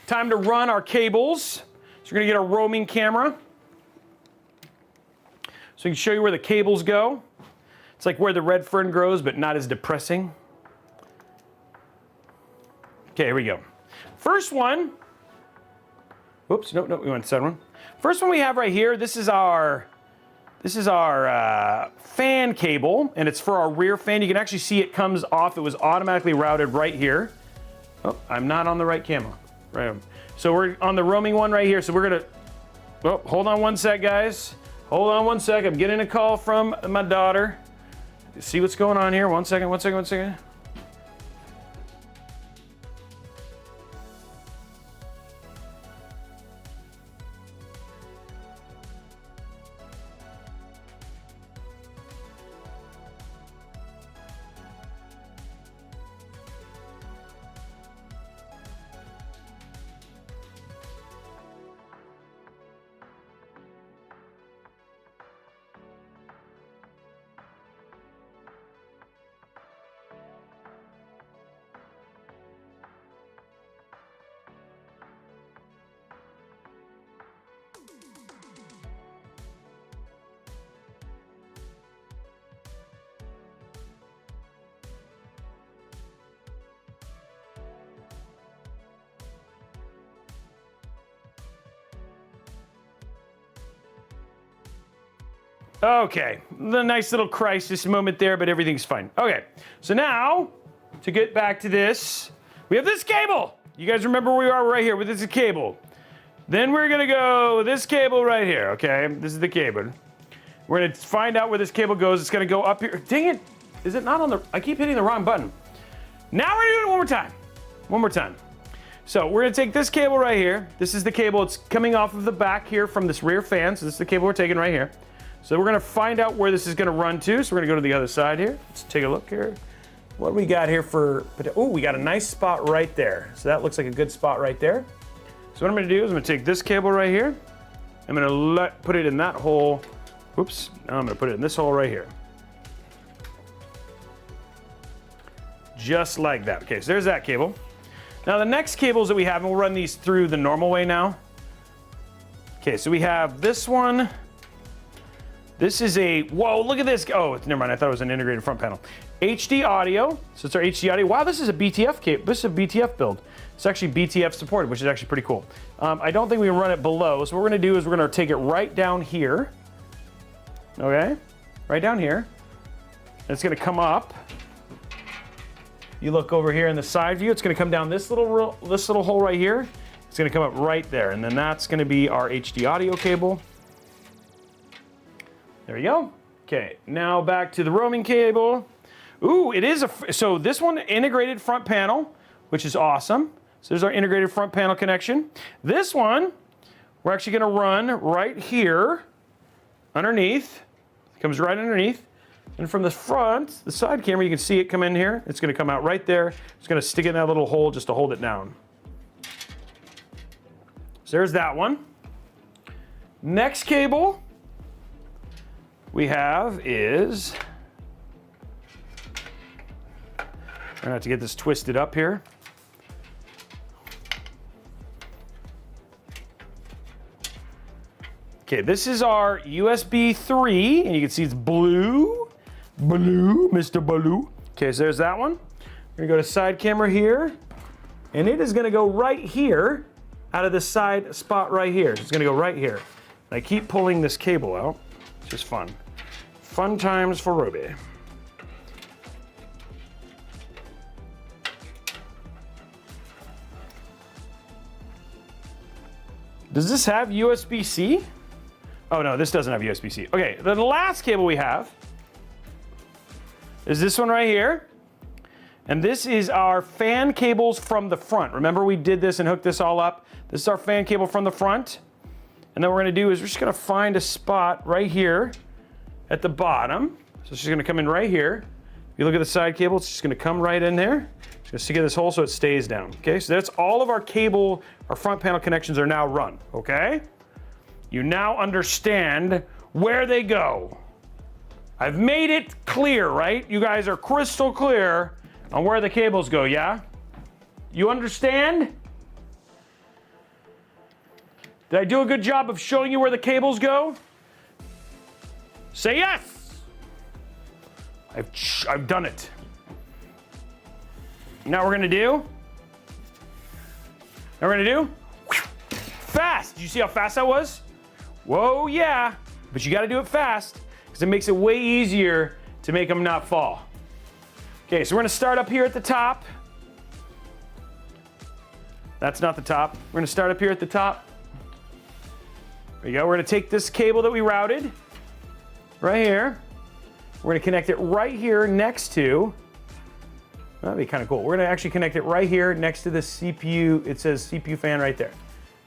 Time to run our cables. So we're gonna get a roaming camera. So we can show you where the cables go. It's like where the red fern grows, but not as depressing. Okay, here we go. First one. Whoops, no, we went to the second one. First one we have right here, this is our fan cable, and it's for our rear fan. You can actually see it comes off. It was automatically routed right here. Oh, I'm not on the right camera. Right. So we're on the roaming one right here. So we're gonna, oh, hold on one sec, guys. Hold on one sec. I'm getting a call from my daughter. See what's going on here. One second. Okay, the nice little crisis moment there, but everything's fine. Okay, so now, to get back to this, we have this cable. You guys remember where we are right here with this cable. Then we're gonna go this cable right here, okay? This is the cable. We're gonna find out where this cable goes. It's gonna go up here. Dang it, is it not on the, I keep hitting the wrong button. Now we're doing it one more time. One more time. So we're gonna take this cable right here. This is the cable, it's coming off of the back here from this rear fan. So this is the cable we're taking right here. So we're gonna find out where this is gonna run to. So we're gonna go to the other side here. Let's take a look here. What do we got here for, oh, we got a nice spot right there. So that looks like a good spot right there. So what I'm gonna do is I'm gonna take this cable right here. I'm gonna put it in that hole. Oops, now I'm gonna put it in this hole right here. Just like that. Okay, so there's that cable. Now the next cables that we have, and we'll run these through the normal way now. Okay, so we have this one. This is a, whoa, look at this. Oh, never mind, I thought it was an integrated front panel. HD audio, so it's our HD audio. Wow, this is a BTF cable, this is a BTF build. It's actually BTF supported, which is actually pretty cool. I don't think we can run it below, so what we're gonna do is we're gonna take it right down here. Okay, right down here. It's gonna come up. You look over here in the side view, it's gonna come down this little hole right here. It's gonna come up right there, and then that's gonna be our HD audio cable. There you go. Okay, now back to the roaming cable. Ooh, it is so this one integrated front panel, which is awesome. So there's our integrated front panel connection. This one, we're actually gonna run right here, underneath. It comes right underneath. And from the front, the side camera, you can see it come in here. It's gonna come out right there. It's gonna stick in that little hole just to hold it down. So there's that one. Next cable we have is, I'm gonna have to get this twisted up here. Okay, this is our USB 3, and you can see it's blue, Mr. Blue. Okay, so there's that one. We're gonna go to side camera here, and it is gonna go right here, out of this side spot right here. It's gonna go right here. And I keep pulling this cable out. It's just fun. Fun times for Robey. Does this have USB-C? Oh no, this doesn't have USB-C. Okay, the last cable we have is this one right here. And this is our fan cables from the front. Remember we did this and hooked this all up? This is our fan cable from the front. And then what we're gonna do is we're just gonna find a spot right here at the bottom. So it's just gonna come in right here. If you look at the side cable, it's just gonna come right in there. Just gonna stick in this hole so it stays down. Okay, so that's all of our cable, our front panel connections are now run, okay? You now understand where they go. I've made it clear, right? You guys are crystal clear on where the cables go, yeah? You understand? Did I do a good job of showing you where the cables go? Say yes! I've done it. Now we're gonna do, fast. Did you see how fast that was? Whoa, yeah, but you gotta do it fast because it makes it way easier to make them not fall. Okay, so we're gonna start up here at the top. That's not the top. We're gonna start up here at the top. There you go. We're gonna take this cable that we routed right here. We're gonna connect it right here next to, that'd be kind of cool. We're gonna actually connect it right here next to the CPU. It says CPU fan right there.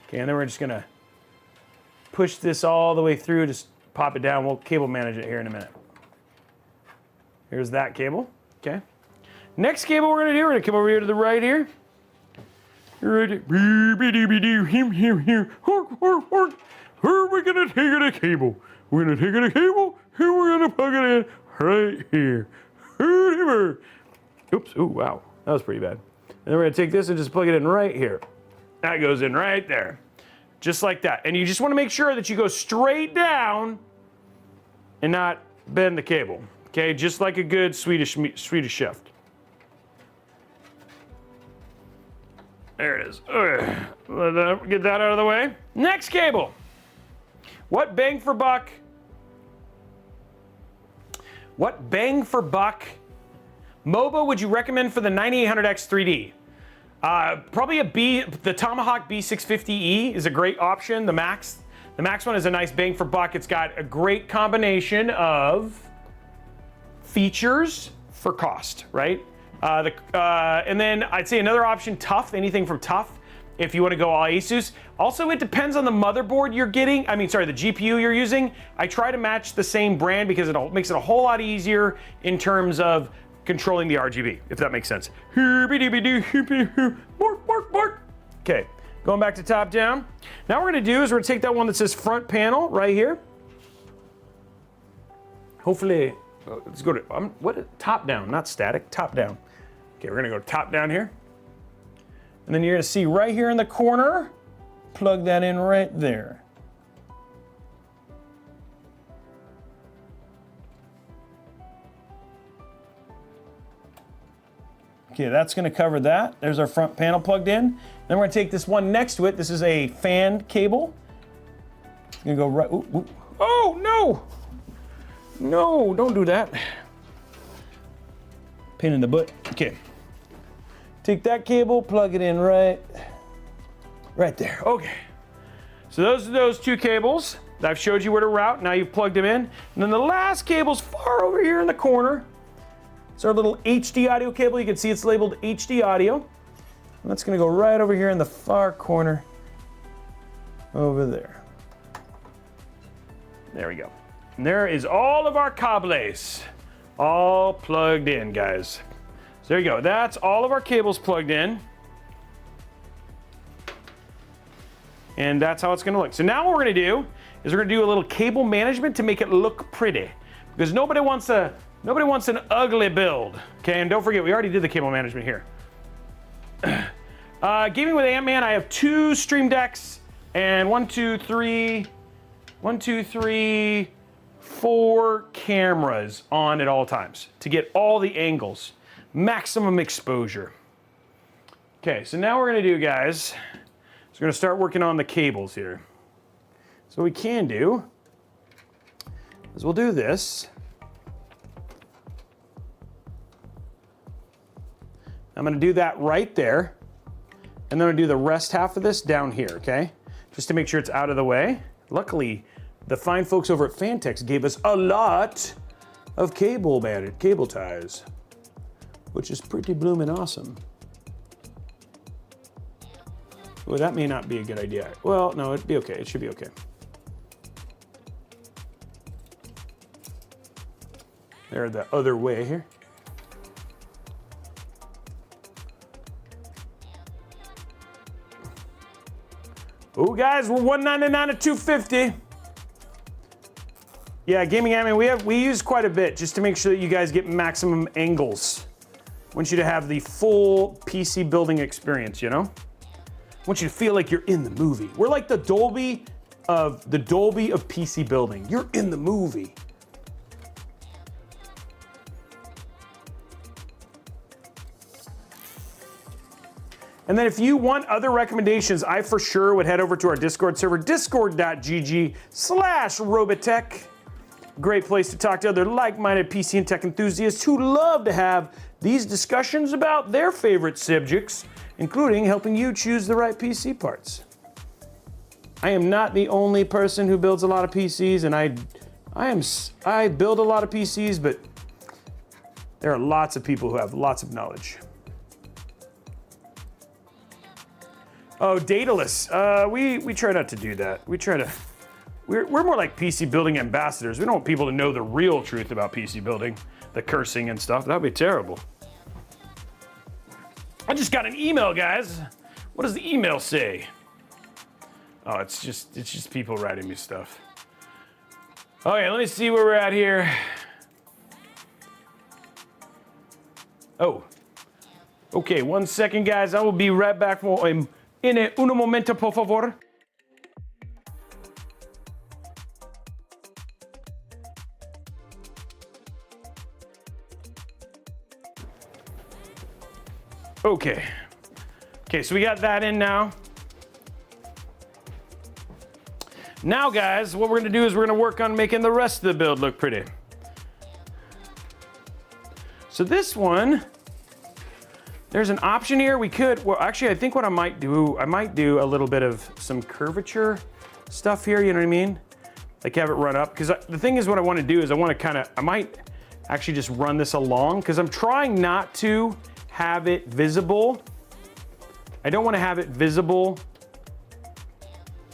Okay, and then we're just gonna push this all the way through, just pop it down. We'll cable manage it here in a minute. Here's that cable, okay. Next cable we're gonna come over here to the right here. We're gonna take a cable. We're gonna take a cable and we're gonna plug it in right here. Oops, ooh, wow, that was pretty bad. And then we're gonna take this and just plug it in right here. That goes in right there. Just like that. And you just wanna make sure that you go straight down and not bend the cable. Okay, just like a good Swedish chef. There it is. Get that out of the way. Next cable. What bang for buck MOBA would you recommend for the 9800X 3D? Probably the Tomahawk B650E is a great option. The Max one is a nice bang for buck. It's got a great combination of features for cost, right? And then I'd say another option, Tough, anything from Tough, if you want to go all Asus. Also, it depends on the motherboard you're getting. The GPU you're using. I try to match the same brand because it makes it a whole lot easier in terms of controlling the RGB, if that makes sense. Okay, going back to top down. Now what we're gonna do is we're gonna take that one that says front panel right here. Hopefully, let's go to, top down, not static, top down. Okay, we're gonna go top down here. And then you're gonna see right here in the corner, plug that in right there. Okay, that's gonna cover that. There's our front panel plugged in. Then we're gonna take this one next to it. This is a fan cable. It's gonna go right, ooh, ooh. Oh, no! No, don't do that. Pain in the butt. Okay. Take that cable, plug it in right there. Okay. So those are those two cables. I've showed you where to route. Now you've plugged them in. And then the last cable's far over here in the corner. It's our little HD audio cable. You can see it's labeled HD audio. And that's gonna go right over here in the far corner over there. There we go. And there is all of our cables all plugged in, guys. So there you go. That's all of our cables plugged in. And that's how it's gonna look. So now what we're gonna do is we're gonna do a little cable management to make it look pretty. Because nobody wants an ugly build. Okay, and don't forget, we already did the cable management here. Gaming with Ant-Man, I have 2 Stream Decks and 4 cameras on at all times to get all the angles, maximum exposure. Okay, so now what we're gonna do, guys, is we're gonna start working on the cables here. So what we can do is we'll do this. I'm gonna do that right there, and then I'm gonna do the rest half of this down here, okay? Just to make sure it's out of the way. Luckily, the fine folks over at Fantex gave us a lot of cable ties, which is pretty bloomin' awesome. Well, that may not be a good idea. Well, no, it'd be okay. It should be okay. They're the other way here. Oh, guys, we're $199 at $250. Yeah, gaming admin, we use quite a bit just to make sure that you guys get maximum angles. I want you to have the full PC building experience, you know? I want you to feel like you're in the movie. We're like the Dolby of PC building. You're in the movie. And then if you want other recommendations, I for sure would head over to our Discord server, discord.gg/Robeytech. Great place to talk to other like-minded PC and tech enthusiasts who love to have these discussions about their favorite subjects, including helping you choose the right PC parts. I am not the only person who builds a lot of PCs, and I build a lot of PCs, but there are lots of people who have lots of knowledge. Oh, dataless. We try not to do that. We're more like PC building ambassadors. We don't want people to know the real truth about PC building, the cursing and stuff. That'd be terrible. I just got an email, guys. What does the email say? Oh, it's just people writing me stuff. Okay, let me see where we're at here. Oh. Okay, 1 second, guys. I will be right back in un momento, por favor. Okay. Okay, so we got that in now. Now, guys, what we're gonna do is we're gonna work on making the rest of the build look pretty. So this one, there's an option here. Well, actually, I think what I might do a little bit of some curvature stuff here, you know what I mean? Like have it run up, because the thing is what I wanna do is I might actually just run this along, because I'm trying not to have it visible. I don't wanna have it visible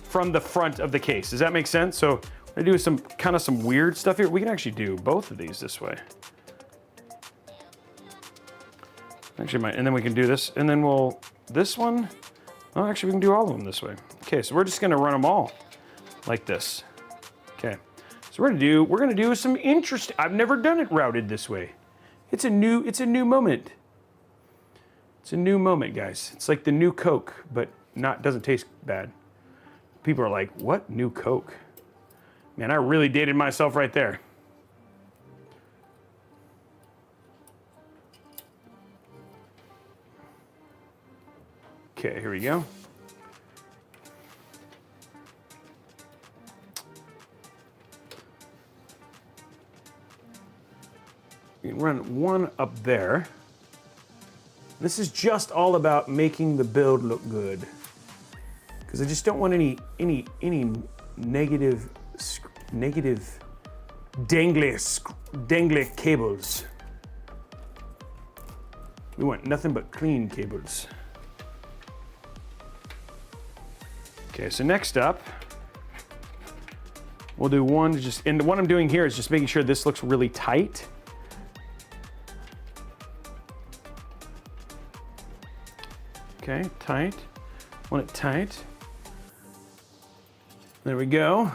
from the front of the case. Does that make sense? So I'm gonna do some weird stuff here. We can actually do both of these this way. Actually, and then we can do this, and then this one, oh, actually we can do all of them this way. Okay, so we're just gonna run them all like this. Okay, so we're gonna do some interesting, I've never done it routed this way. It's a new moment. It's a new moment, guys. It's like the new Coke, but doesn't taste bad. People are like, what new Coke? Man, I really dated myself right there. Okay, here we go. We can run one up there. This is just all about making the build look good, because I just don't want any negative dangly cables. We want nothing but clean cables. Okay, so next up, we'll do one and what I'm doing here is just making sure this looks really tight. Okay, tight. Want it tight. There we go.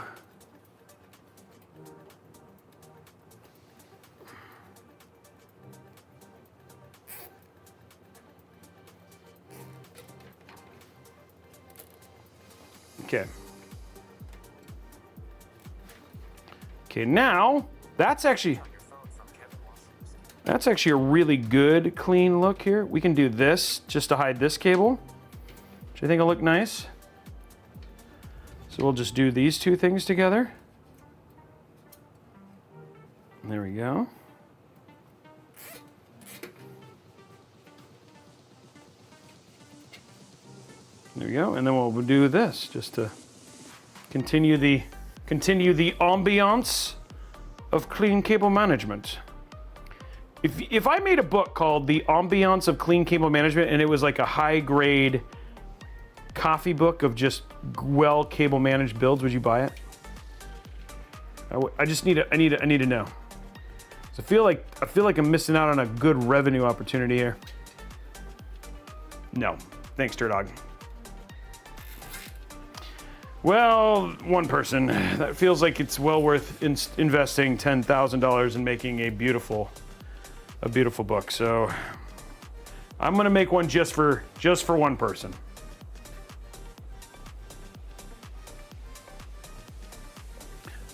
Okay. Okay, now that's actually a really good clean look here. We can do this just to hide this cable, which I think will look nice. So we'll just do these two things together. There we go. There we go, and then we'll do this just to continue the ambiance of clean cable management. If I made a book called The Ambiance of Clean Cable Management and it was like a high grade coffee book of just well cable managed builds, would you buy it? I just need to know. So I feel like I'm missing out on a good revenue opportunity here. No, thanks, Turdog. Well, one person. That feels like it's well worth investing $10,000 in making a beautiful book. So I'm gonna make one just for one person.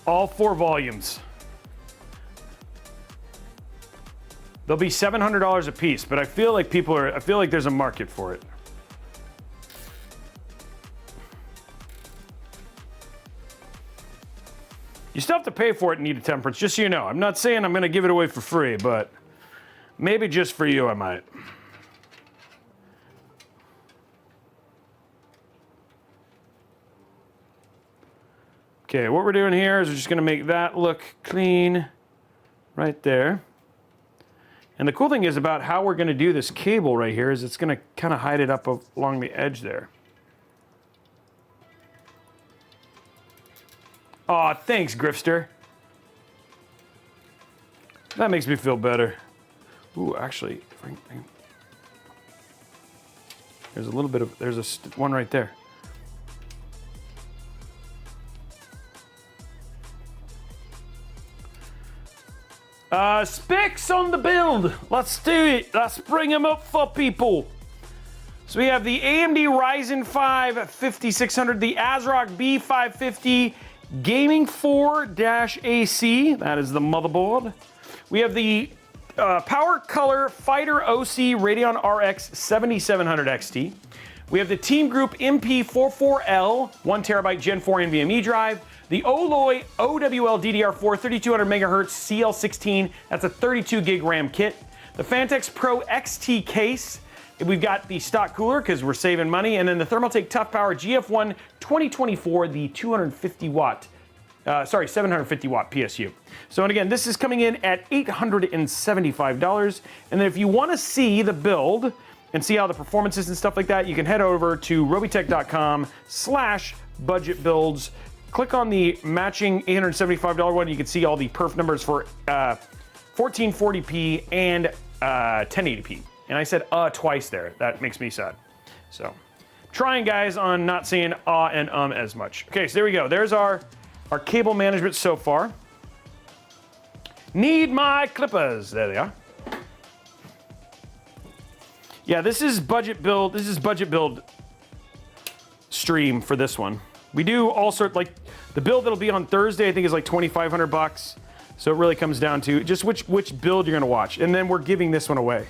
All 4 volumes. They'll be $700 a piece, but I feel like there's a market for it. You still have to pay for it and need a temperance, just so you know. I'm not saying I'm gonna give it away for free, but maybe just for you I might. Okay, what we're doing here is we're just gonna make that look clean right there. And the cool thing is about how we're gonna do this cable right here is it's gonna kind of hide it up along the edge there. Aw, thanks, Grifster. That makes me feel better. Ooh, actually, there's a little bit of, there's one right there. Specs on the build. Let's do it. Let's bring them up for people. So we have the AMD Ryzen 5 5600, the ASRock B550 Gaming 4-AC. That is the motherboard. We have the Power Color Fighter OC Radeon RX 7700 XT. We have the Team Group MP44L 1TB Gen 4 NVMe drive. The Oloy OWL DDR4 3200 MHz CL16. That's a 32 gig RAM kit. The Fantex Pro XT case. We've got the stock cooler because we're saving money, and then the Thermaltake Tough Power GF1 2024, the 750 watt PSU. So, and again, this is coming in at $875. And then if you want to see the build and see how the performance is and stuff like that, you can head over to robeytech.com/budget builds. Click on the matching $875 one. You can see all the perf numbers for 1440p and 1080p. And I said twice there. That makes me sad. So, trying, guys, on not saying and as much. Okay, so there we go. There's our cable management so far. Need my clippers. There they are. Yeah, this is budget build. This is budget build stream for this one. We do all sorts, like the build that'll be on Thursday, I think is like $2,500. So it really comes down to just which build you're gonna watch. And then we're giving this one away.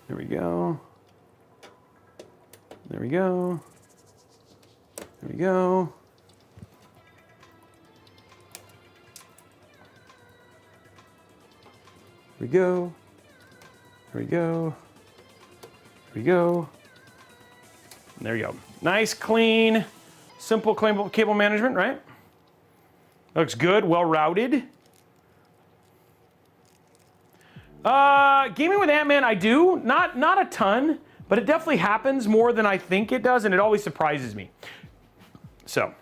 There we go. There we go. There we go. There we go. There we go. There we go. And there you go. Nice, clean, simple cable management, right? Looks good, well routed. Gaming with Ant-Man, I do. Not a ton, but it definitely happens more than I think it does, and it always surprises me. So,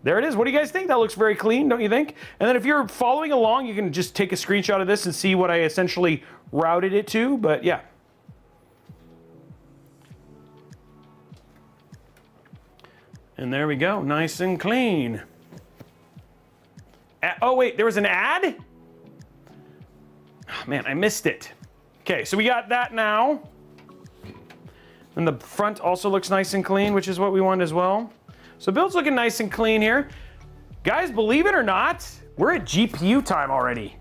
there it is. What do you guys think? That looks very clean, don't you think? And then if you're following along, you can just take a screenshot of this and see what I essentially routed it to, but yeah. And there we go, nice and clean. Oh wait, there was an ad? Oh, man, I missed it. Okay, so we got that now. And the front also looks nice and clean, which is what we want as well. So build's looking nice and clean here. Guys, believe it or not, we're at GPU time already.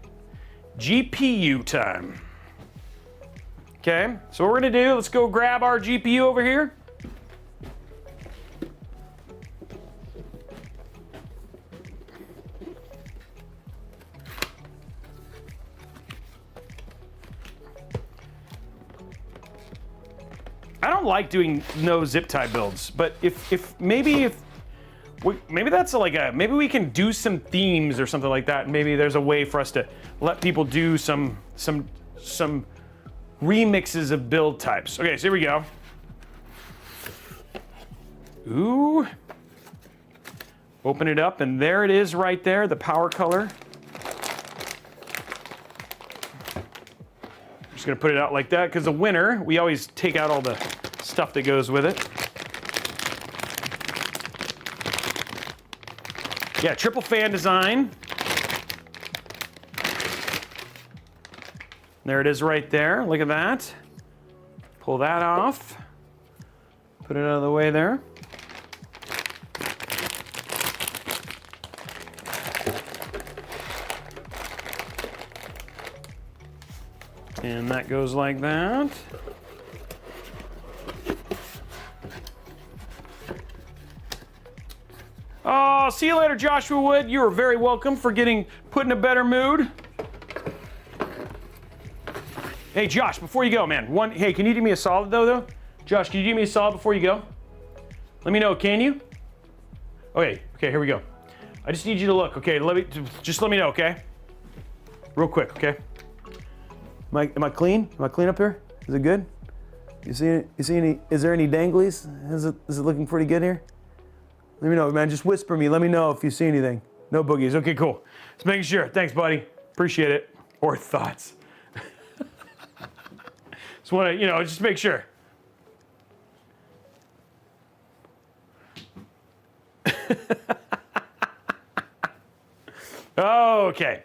GPU time. Okay, so what we're gonna do, let's go grab our GPU over here. I don't like doing no zip tie builds, but maybe that's like maybe we can do some themes or something like that, and maybe there's a way for us to let people do some remixes of build types. Okay, so here we go. Ooh. Open it up, and there it is right there, the power color. Just gonna put it out like that, because the winner, we always take out all the stuff that goes with it. Yeah, triple fan design. There it is right there, look at that. Pull that off. Put it out of the way there. And that goes like that. Oh, see you later, Joshua Wood. You are very welcome for put in a better mood. Hey, Josh, before you go, man. Hey, can you do me a solid though? Josh, can you do me a solid before you go? Let me know, can you? Okay, here we go. I just need you to look, okay? Just let me know, okay? Real quick, okay? Am I clean? Am I clean up here? Is it good? You see any, is there any danglies? Is it looking pretty good here? Let me know, man, just whisper me. Let me know if you see anything. No boogies, okay, cool. Just making sure, thanks buddy, appreciate it. Or thoughts. Just wanna, just make sure. Okay.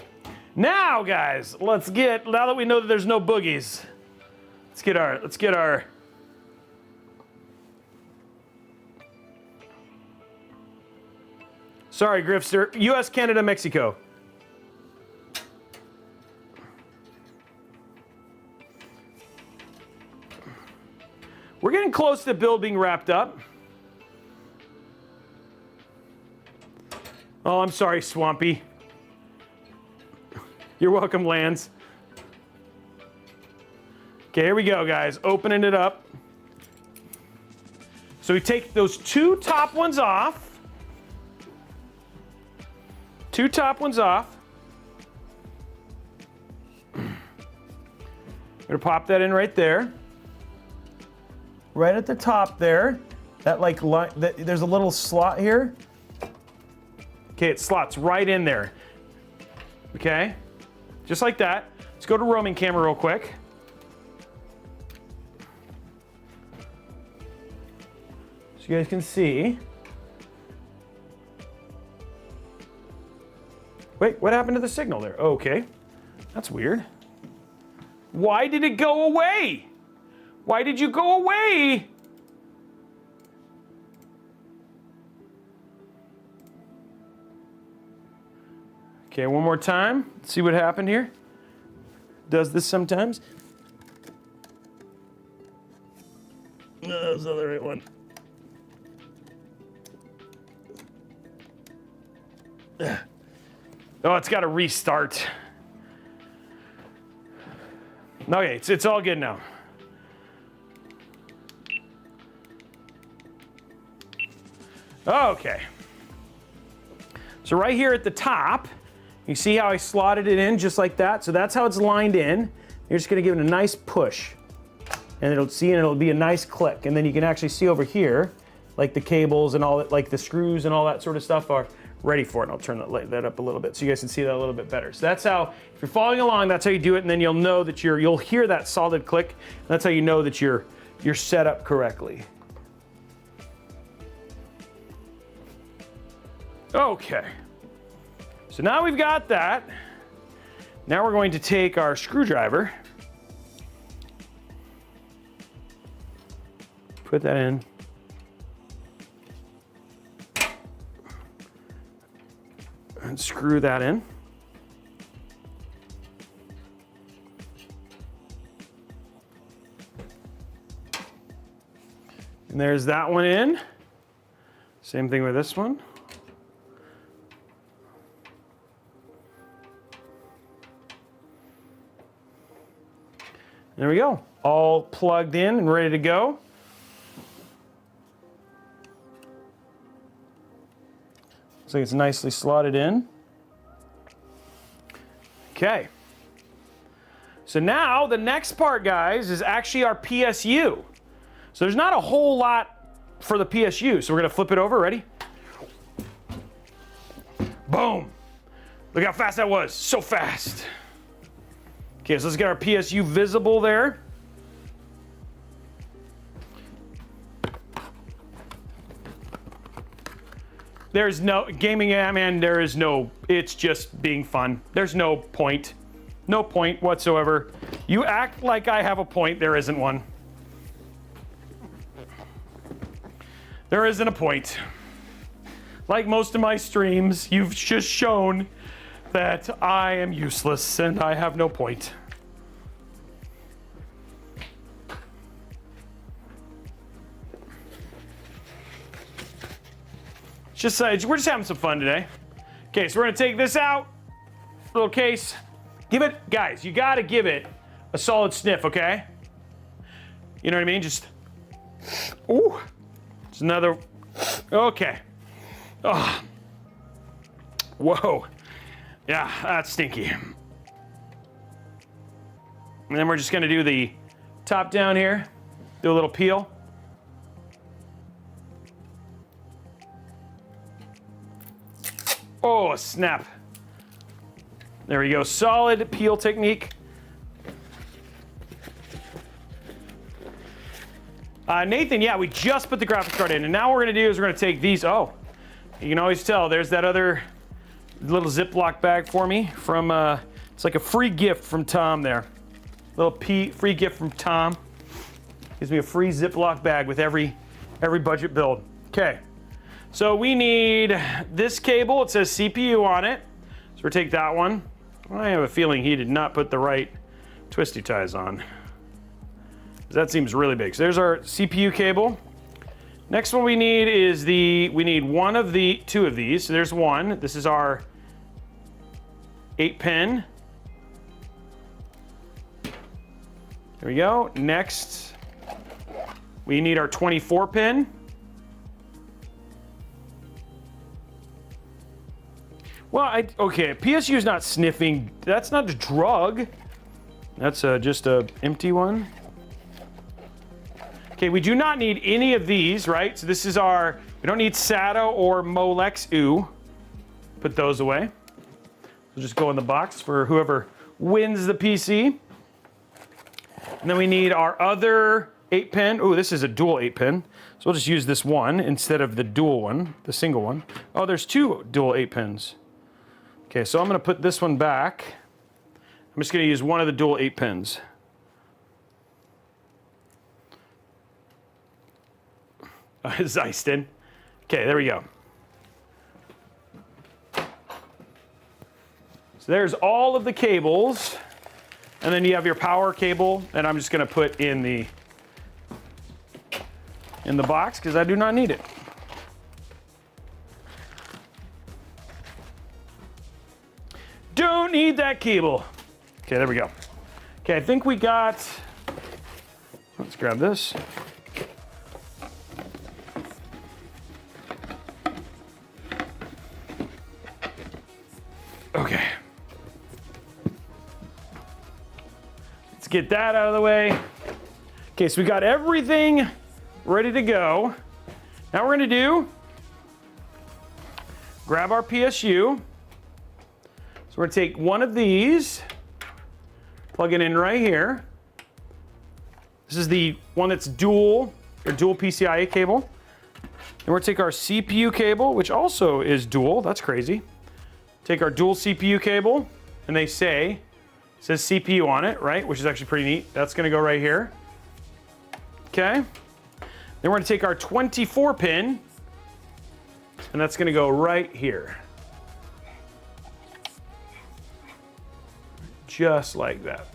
Now, guys, now that we know that there's no boogies, let's get our. Sorry, Grifster. US, Canada, Mexico. We're getting close to the build being wrapped up. Oh, I'm sorry, Swampy. You're welcome, Lance. Okay, here we go, guys. Opening it up. So we take those two top ones off. Two top ones off. I'm gonna pop that in right there. Right at the top there. There's a little slot here. Okay, it slots right in there. Okay, just like that. Let's go to roaming camera real quick. So you guys can see. Wait, what happened to the signal there? Okay, that's weird. Why did it go away? Why did you go away? Okay, one more time. Let's see what happened here. Does this sometimes. No, that's not the right one. Oh, it's got to restart. Okay, it's all good now. Okay. So right here at the top, you see how I slotted it in just like that? So that's how it's lined in. You're just gonna give it a nice push. And it'll be a nice click. And then you can actually see over here, like the cables and all that, like the screws and all that sort of stuff are ready for it. And I'll turn that up a little bit so you guys can see that a little bit better. So that's how, if you're following along, that's how you do it. And then you'll know that you'll hear that solid click. And that's how you know that you're set up correctly. Okay. So now we've got that. Now we're going to take our screwdriver, put that in, and screw that in. And there's that one in. Same thing with this one. There we go, all plugged in and ready to go. Looks like it's nicely slotted in. Okay. So now the next part, guys, is actually our PSU. So there's not a whole lot for the PSU. So we're gonna flip it over, ready? Boom. Look how fast that was, so fast. Okay, so let's get our PSU visible there. There's no, gaming, man, there is no, it's just being fun. There's no point. No point whatsoever. You act like I have a point, there isn't one. There isn't a point. Like most of my streams, you've just shown that I am useless and I have no point. We're just having some fun today. Okay, so we're gonna take this out, little case. Give it, guys, you gotta give it a solid sniff, okay? You know what I mean? Just, ooh, it's another, okay. Oh, whoa. Yeah, that's stinky. And then we're just gonna do the top down here, do a little peel. Oh, snap. There we go, solid peel technique. Nathan, yeah, we just put the graphics card in, and now what we're gonna do is we're gonna take these, oh, you can always tell, there's that other little Ziploc bag for me from, it's like a free gift from Tom there. Little free gift from Tom. Gives me a free Ziploc bag with every budget build. Okay, so we need this cable. It says CPU on it. So we'll take that one. I have a feeling he did not put the right twisty ties on. That seems really big. So there's our CPU cable. Next one we need is we need two of these. So there's one. This is our 8-pin. There we go. Next, we need our 24-pin. Well, okay, PSU is not sniffing. That's not a drug. That's just a empty one. Okay, we do not need any of these, right? So this is our, we don't need SATA or Molex U. Put those away. We'll just go in the box for whoever wins the PC. And then we need our other 8-pin. Oh, this is a dual 8-pin. So we'll just use this one instead of the dual one, the single one. Oh, there's two dual 8-pins. Okay, so I'm gonna put this one back. I'm just gonna use one of the dual 8-pins. It's iced in. Okay, there we go. So there's all of the cables. And then you have your power cable, and I'm just gonna put in the in the box because I do not need it. Don't need that cable. Okay, there we go. Okay, I think we got, let's grab this. Okay. Let's get that out of the way. Okay, so we got everything ready to go. Now we're gonna do, grab our PSU. So we're gonna take one of these, plug it in right here. This is the one that's dual PCIe cable. And we're gonna take our CPU cable, which also is dual, that's crazy. Take our dual CPU cable, and they say, it says CPU on it, right? Which is actually pretty neat. That's gonna go right here. Okay. Then we're gonna take our 24 pin, and that's gonna go right here. Just like that.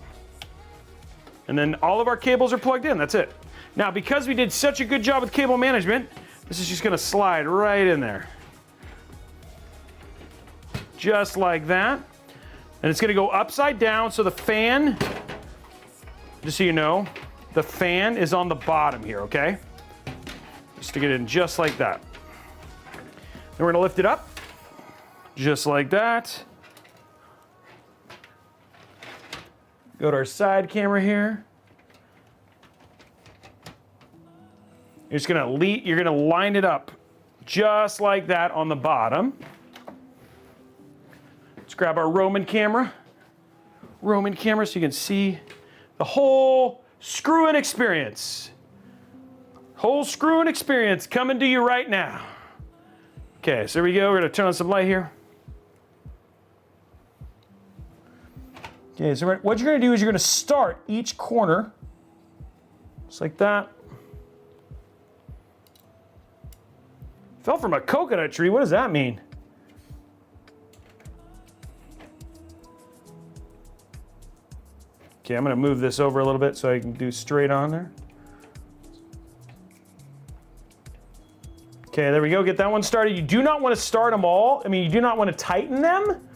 And then all of our cables are plugged in, that's it. Now, because we did such a good job with cable management, this is just gonna slide right in there. Just like that. And it's gonna go upside down, so the fan, just so you know, the fan is on the bottom here, okay? Just stick it in just like that. Then we're gonna lift it up, just like that. Go to our side camera here. You're gonna line it up just like that on the bottom. Let's grab our Roman camera so you can see the whole screw-in experience. Whole screw-in experience coming to you right now. Okay, so here we go. We're gonna turn on some light here. Okay, so what you're gonna do is you're gonna start each corner, just like that. Fell from a coconut tree, what does that mean? Okay, I'm gonna move this over a little bit so I can do straight on there. Okay, there we go, get that one started. You do not wanna start them all. You do not wanna tighten them.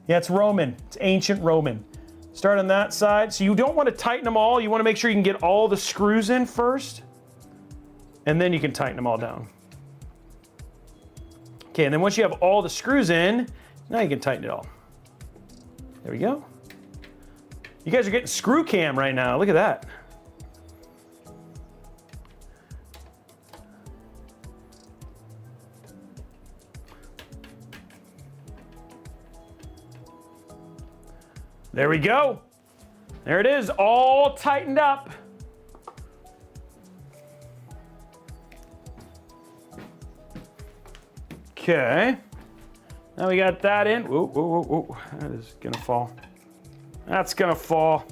Yeah, it's Roman, it's ancient Roman. Start on that side. So you don't wanna tighten them all. You wanna make sure you can get all the screws in first, and then you can tighten them all down. Okay, and then once you have all the screws in, now you can tighten it all. There we go. You guys are getting screw cam right now. Look at that. There we go. There it is, all tightened up. Okay. Now we got that in. Whoa, whoa, whoa, whoa. That is gonna fall. That's gonna fall.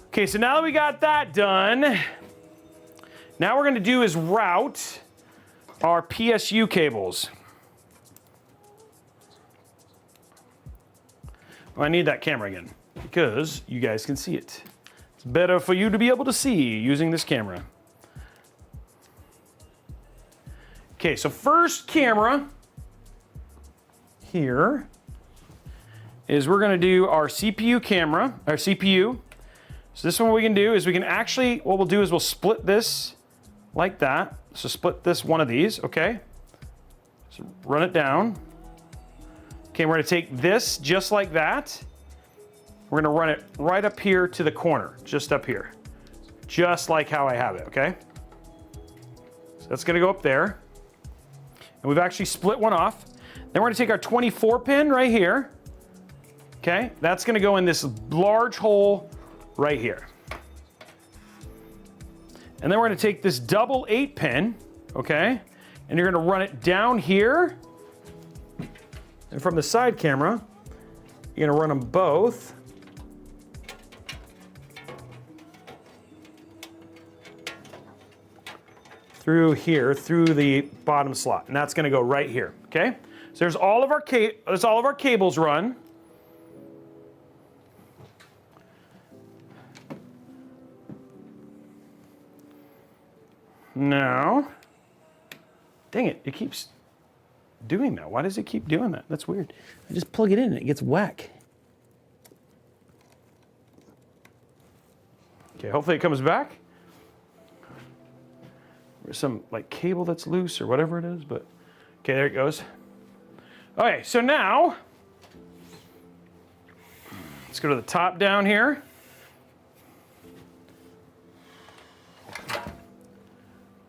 Okay, so now that we got that done, now we're gonna do is route our PSU cables. Well, I need that camera again because you guys can see it. It's better for you to be able to see using this camera. Okay, so first camera here is we're gonna do our CPU camera, our CPU. So this one what we can do is we can actually, what we'll do is we'll split this like that. So split this one of these, okay? So run it down. Okay, we're gonna take this just like that. We're gonna run it right up here to the corner, just up here. Just like how I have it, okay? So that's gonna go up there. And we've actually split one off. Then we're gonna take our 24 pin right here. Okay, that's gonna go in this large hole right here. And then we're gonna take this double 8 pin, okay? And you're gonna run it down here. And from the side camera, you're gonna run them both. Through here, through the bottom slot. And that's gonna go right here, okay? So there's all of our cables run. Now, dang it, it keeps doing that. Why does it keep doing that? That's weird. I just plug it in and it gets whack. Okay, hopefully it comes back. There's some like cable that's loose or whatever it is, but okay, there it goes. Okay, so now, let's go to the top down here.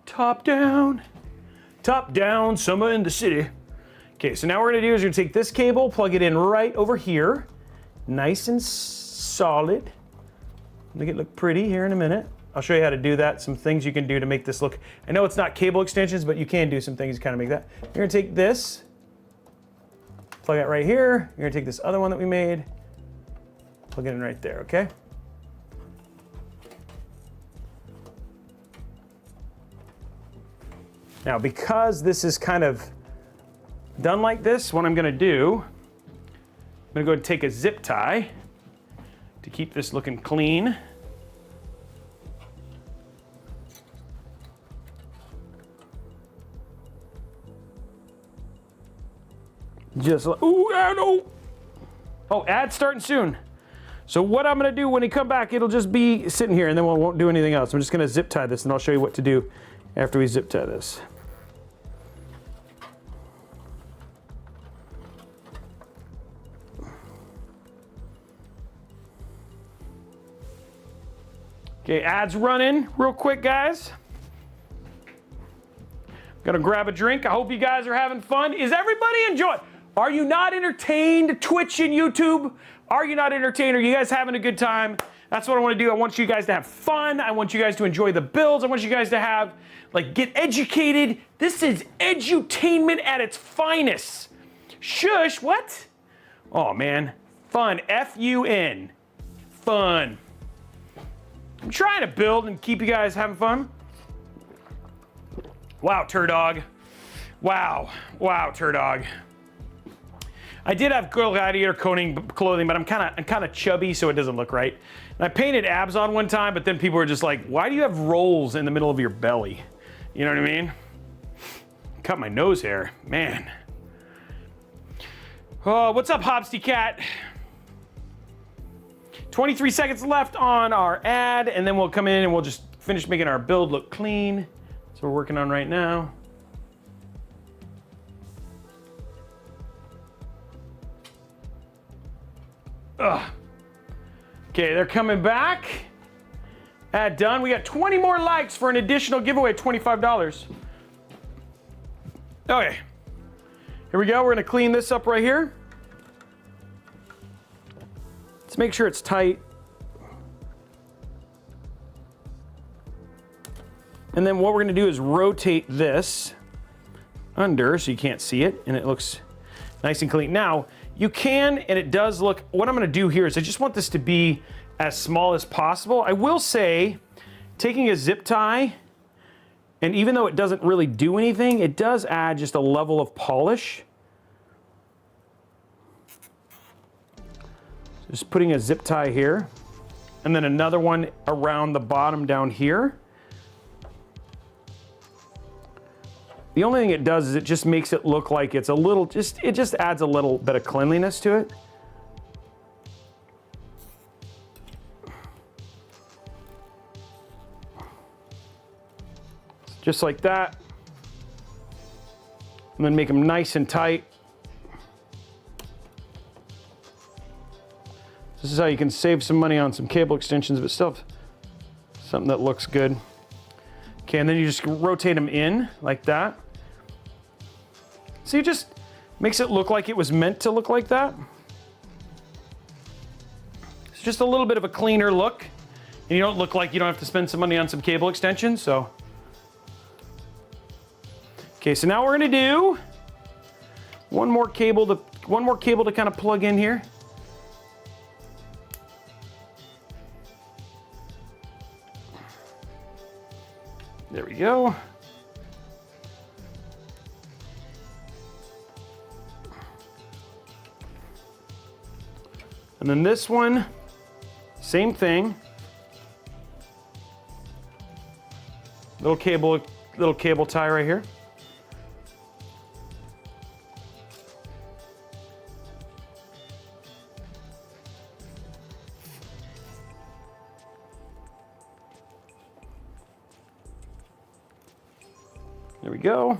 Top down, summer in the city. Okay, so now what we're gonna do is we're gonna take this cable, plug it in right over here, nice and solid. Make it look pretty here in a minute. I'll show you how to do that, some things you can do to make this look, I know it's not cable extensions, but you can do some things to kind of make that. You're gonna take this, plug it right here. You're gonna take this other one that we made, plug it in right there, okay? Now, because this is kind of done like this, what I'm gonna do, I'm gonna go and take a zip tie to keep this looking clean. Just like, ooh, no. Oh, ad's starting soon. So what I'm gonna do when he come back, it'll just be sitting here and then we won't do anything else. I'm just gonna zip tie this and I'll show you what to do after we zip tie this. Okay, ad's running real quick, guys. Gonna grab a drink. I hope you guys are having fun. Is everybody enjoying? Are you not entertained? Twitch and YouTube? Are you not entertained? Are you guys having a good time? That's what I want to do. I want you guys to have fun. I want you guys to enjoy the builds. I want you guys to have, like, get educated. This is edutainment at its finest. Shush, what? Oh, man. Fun. F-U-N. Fun. I'm trying to build and keep you guys having fun. Wow, Turdog. Wow. Wow, Turdog. I did have gladiator clothing, but I'm kind of chubby, so it doesn't look right. And I painted abs on one time, but then people were just like, "Why do you have rolls in the middle of your belly?" You know what I mean? Cut my nose hair, man. Oh, what's up, Hobsty Cat? 23 seconds left on our ad, and then we'll come in and we'll just finish making our build look clean. That's what we're working on right now. Ugh. Okay, they're coming back. Ad done. We got 20 more likes for an additional giveaway, $25. Okay, here we go. We're gonna clean this up right here. Let's make sure it's tight. And then what we're gonna do is rotate this under so you can't see it and it looks nice and clean. Now, you can, and it does look, what I'm gonna do here is I just want this to be as small as possible. I will say, taking a zip tie, and even though it doesn't really do anything, it does add just a level of polish. Just putting a zip tie here, and then another one around the bottom down here. The only thing it does is it just makes it look like it's a little, it just adds a little bit of cleanliness to it. Just like that. And then make them nice and tight. This is how you can save some money on some cable extensions, but still something that looks good. Okay, and then you just rotate them in like that. See, it just makes it look like it was meant to look like that. It's just a little bit of a cleaner look. And you don't look like you don't have to spend some money on some cable extensions, so. Okay, so now we're gonna do one more cable to kind of plug in here. There we go. And then this one, same thing. Little cable little cable tie right here. There we go.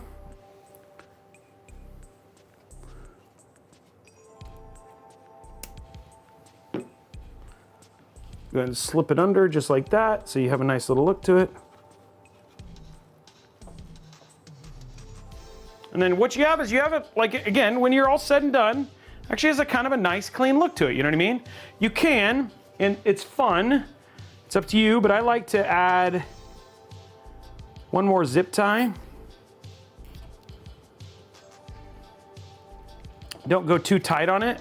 Go ahead and slip it under just like that, so you have a nice little look to it. And then what you have is you have it, like, again, when you're all said and done, actually has a kind of a nice clean look to it, you know what I mean? You can, and it's fun, it's up to you, but I like to add one more zip tie. Don't go too tight on it.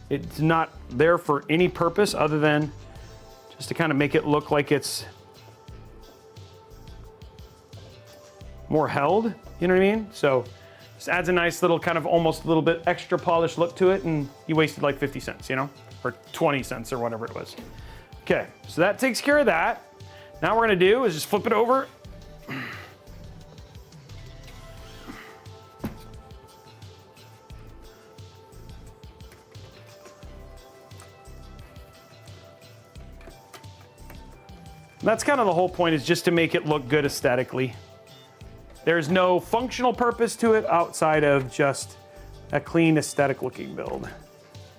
It's not there for any purpose other than just to kind of make it look like it's more held, you know what I mean? So just adds a nice little kind of almost a little bit extra polished look to it, and you wasted like 50 cents, you know? Or 20 cents or whatever it was. Okay, so that takes care of that. Now what we're gonna do is just flip it over. That's kind of the whole point, is just to make it look good aesthetically. There's no functional purpose to it outside of just a clean aesthetic looking build.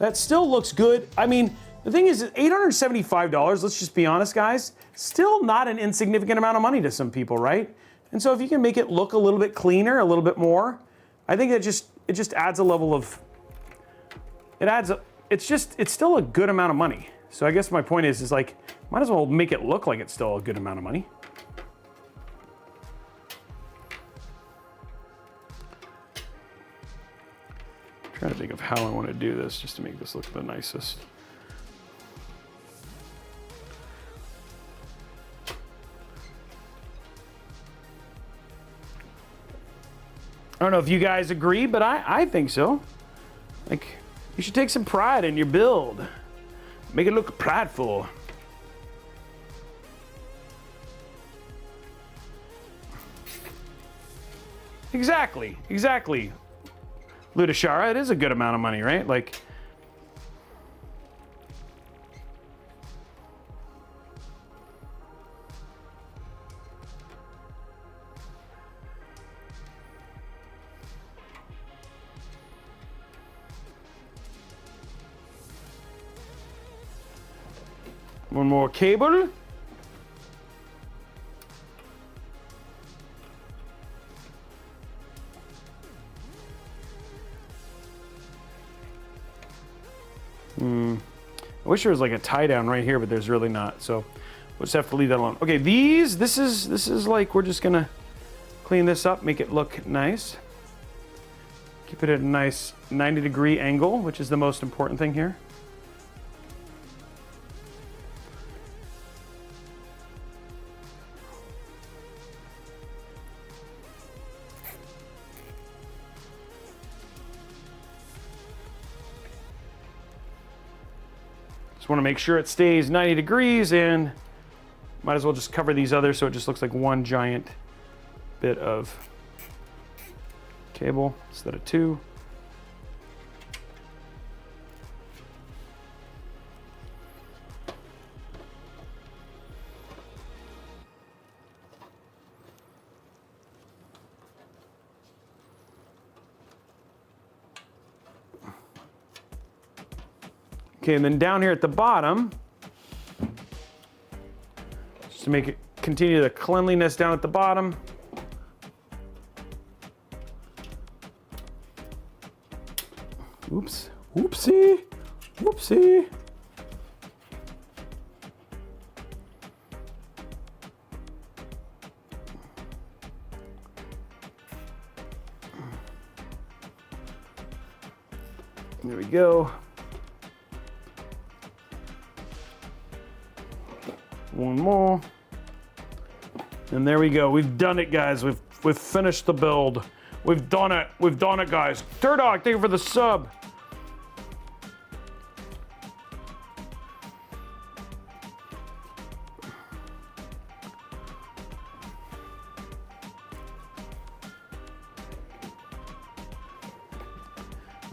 That still looks good. I mean, the thing is, $875, let's just be honest, guys, still not an insignificant amount of money to some people, right? And so if you can make it look a little bit cleaner, a little bit more, I think it just adds a level of, it's still a good amount of money. So I guess my point is like, might as well make it look like it's still a good amount of money. I'm trying to think of how I want to do this just to make this look the nicest. I don't know if you guys agree, but I think so. Like, you should take some pride in your build. Make it look prideful. Exactly. Ludashara, it is a good amount of money, right? Like, one more cable. I wish there was like a tie down right here, but there's really not. So we'll just have to leave that alone. Okay, this is like, we're just gonna clean this up, make it look nice. Keep it at a nice 90-degree angle, which is the most important thing here. Just want to make sure it stays 90 degrees, and might as well just cover these others so it just looks like one giant bit of cable instead of two. Okay, and then down here at the bottom, just to make it continue the cleanliness down at the bottom. Oops, whoopsie, whoopsie. There we go. One more. And there we go. We've done it, guys. We've finished the build. We've done it. We've done it, guys. Turdog, thank you for the sub.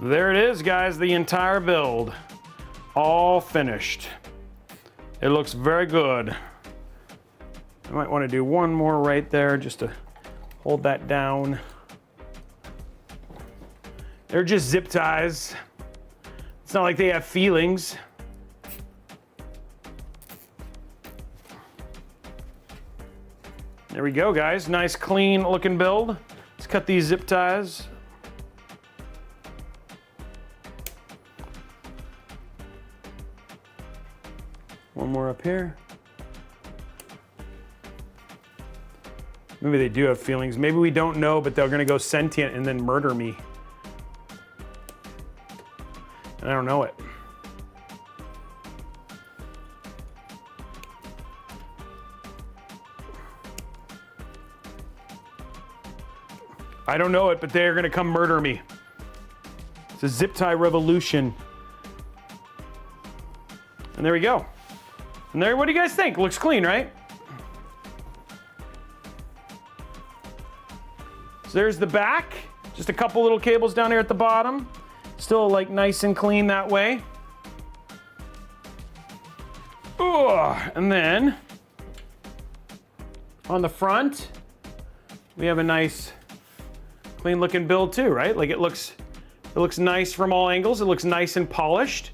There it is, guys, the entire build. All finished. It looks very good. I might want to do one more right there just to hold that down. They're just zip ties. It's not like they have feelings. There we go, guys. Nice, clean looking build. Let's cut these zip ties. One more up here. Maybe they do have feelings. Maybe we don't know, but they're gonna go sentient and then murder me. And I don't know it. I don't know it, but they're gonna come murder me. It's a zip tie revolution. And there we go. And there, what do you guys think? Looks clean, right? So there's the back. Just a couple little cables down here at the bottom. Still like nice and clean that way. Ooh, and then on the front, we have a nice clean looking build too, right? Like it looks nice from all angles. It looks nice and polished,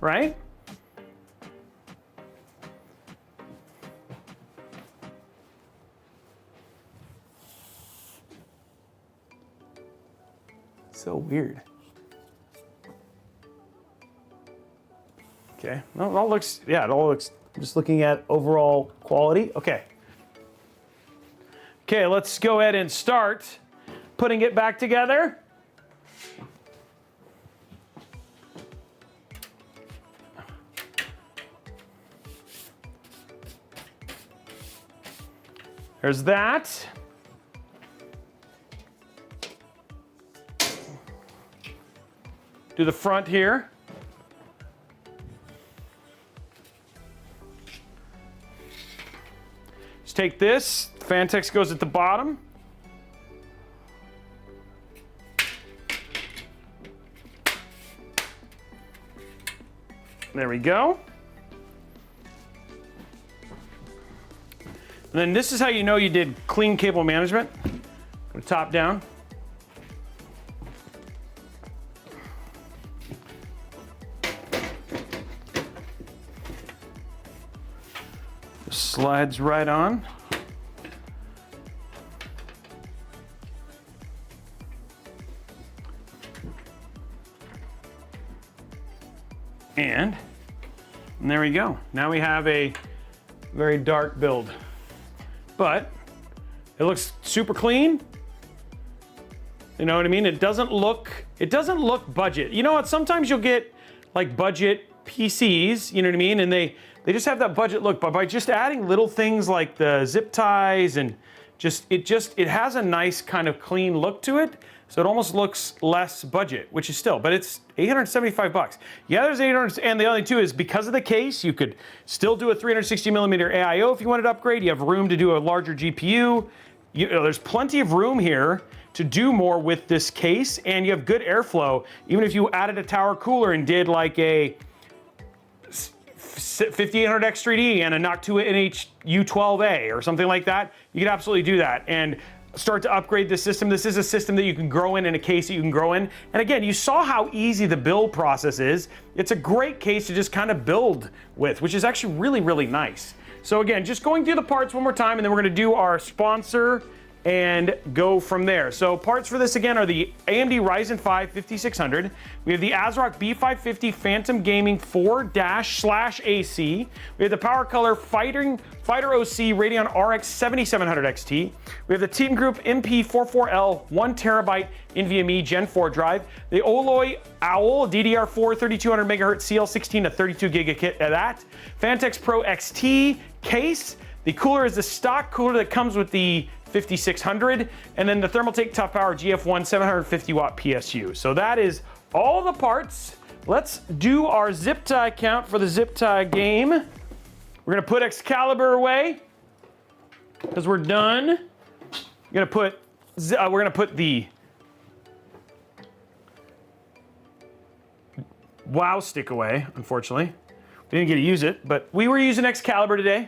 right? So weird. Okay, well, it all looks, yeah, it all looks, just looking at overall quality. Okay. Okay, let's go ahead and start putting it back together. There's that. Do the front here. Just take this, Fantex goes at the bottom. There we go. And then this is how you know you did clean cable management. Go top down. Slides right on. And there we go. Now we have a very dark build, but it looks super clean. You know what I mean? It doesn't look budget. You know what? Sometimes you'll get like budget PCs, you know what I mean? And they just have that budget look, but by just adding little things like the zip ties and it has a nice kind of clean look to it. So it almost looks less budget, which is still, but it's $875. Yeah, there's 800, and the other two is because of the case, you could still do a 360 millimeter AIO if you wanted to upgrade. You have room to do a larger GPU. You know, there's plenty of room here to do more with this case, and you have good airflow. Even if you added a tower cooler and did like a 5800 X3D and a NOC 2NH U12A or something like that, you could absolutely do that and start to upgrade the system. This is a system that you can grow in a case that you can grow in. And again, you saw how easy the build process is. It's a great case to just kind of build with, which is actually really, really nice. So again, just going through the parts one more time, and then we're gonna do our sponsor and go from there. So parts for this again are the AMD Ryzen 5 5600. We have the ASRock B550 Phantom Gaming 4-/AC. We have the Power Color Fighter OC Radeon RX 7700 XT. We have the Team Group MP44L 1TB NVMe Gen 4 drive. The Oloy Owl DDR4 3200 MHz CL16 to 32 gig kit of that. Fantex Pro XT case. The cooler is the stock cooler that comes with the 5600, and then the Thermaltake Tough Power GF1 750 watt PSU. So that is all the parts. Let's do our zip tie count for the zip tie game. We're gonna put Excalibur away because we're done. We're gonna put the WoW stick away, unfortunately. We didn't get to use it, but we were using Excalibur today.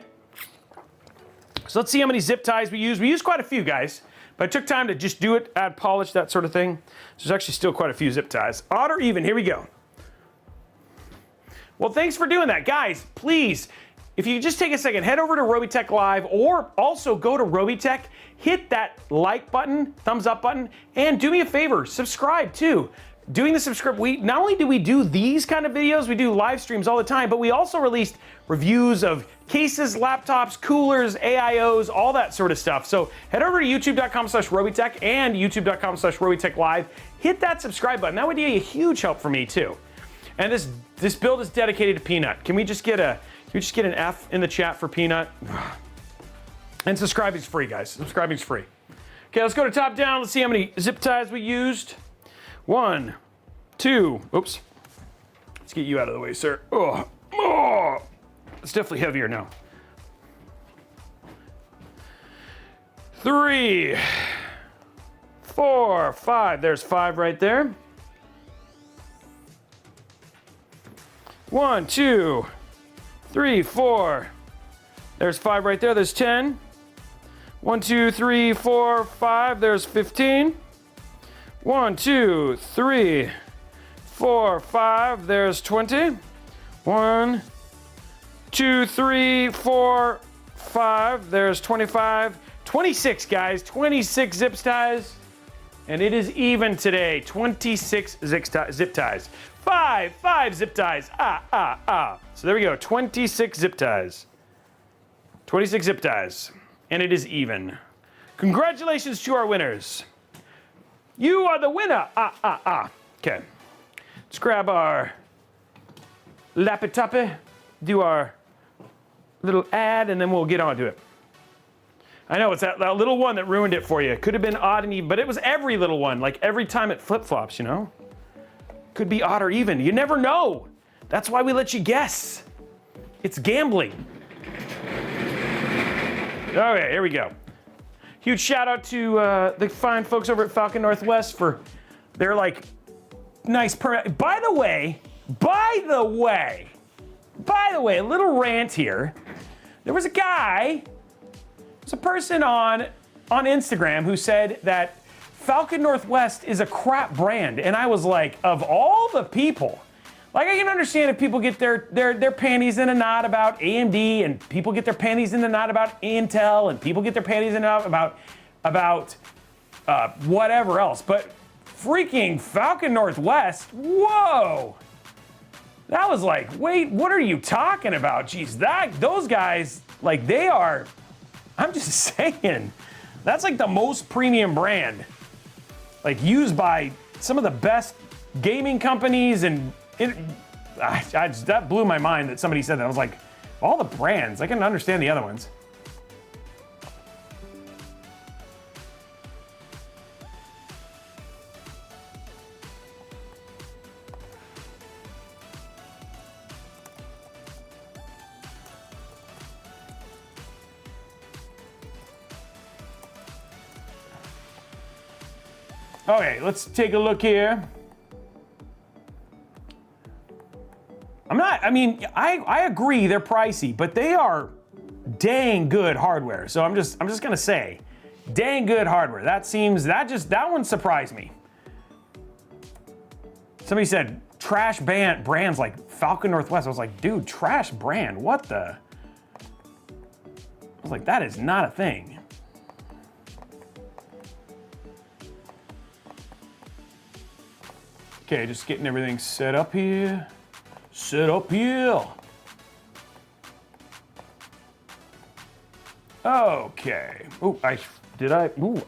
So let's see how many zip ties we use. We used quite a few, guys, but I took time to just do it, add polish, that sort of thing. So there's actually still quite a few zip ties. Odd or even, here we go. Well, thanks for doing that. Guys, please, if you just take a second, head over to Robeytech Live or also go to Robeytech, hit that like button, thumbs up button, and do me a favor, subscribe too. Doing the subscribe, not only do we do these kind of videos, we do live streams all the time, but we also released reviews of cases, laptops, coolers, AIOs, all that sort of stuff. So head over to youtube.com/Robeytech and youtube.com/Robeytech Live. Hit that subscribe button. That would be a huge help for me too. And this build is dedicated to Peanut. Can we just get an F in the chat for Peanut? And subscribing is free, guys. Subscribing is free. Okay, let's go to top down. Let's see how many zip ties we used. 1, 2, oops. Let's get you out of the way, sir. Oh, it's definitely heavier now. 3, 4, 5. There's 5 right there. 1, 2, 3, 4. There's 5 right there. There's 10. 1, 2, 3, 4, 5. There's 15. 1, 2, 3, 4, 5. There's 20. 1, 2, 3, 4, 5. There's 25. 26, guys. 26 zip ties. And it is even today. 26 zip ties. 5 zip ties. So there we go. 26 zip ties. 26 zip ties. And it is even. Congratulations to our winners. You are the winner. Okay. Let's grab our lappy-tappy, do our little ad, and then we'll get on to it. I know, it's that little one that ruined it for you. It could have been odd and even, but it was every little one. Like every time it flip-flops, you know? Could be odd or even. You never know. That's why we let you guess. It's gambling. Okay, here we go. Huge shout out to the fine folks over at Falcon Northwest for their like nice By the way, a little rant here. There was a guy, there's a person on Instagram who said that Falcon Northwest is a crap brand, and I was like, of all the people, like I can understand if people get their panties in a knot about AMD, and people get their panties in a knot about Intel, and people get their panties in a knot about whatever else, but freaking Falcon Northwest, whoa! That was like, wait, what are you talking about? Jeez, those guys, like they are, I'm just saying, that's like the most premium brand, like used by some of the best gaming companies, and that blew my mind that somebody said that. I was like, all the brands, I can understand the other ones. Okay, let's take a look here. I agree they're pricey, but they are dang good hardware. So I'm just gonna say, dang good hardware. That one surprised me. Somebody said trash brands like Falcon Northwest. I was like, dude, trash brand, what the? I was like, that is not a thing. Okay, just getting everything set up here. Okay. I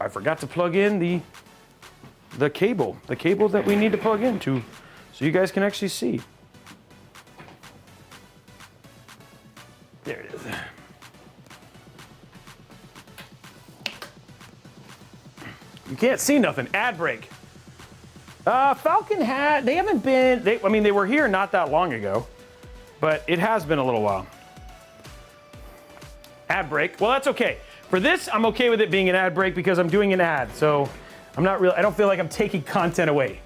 forgot to plug in the cable that we need to plug into, so you guys can actually see. There it is. You can't see nothing. Ad break. Falcon they were here not that long ago, but it has been a little while. Ad break. Well, that's okay. For this, I'm okay with it being an ad break because I'm doing an ad, so I don't feel like I'm taking content away.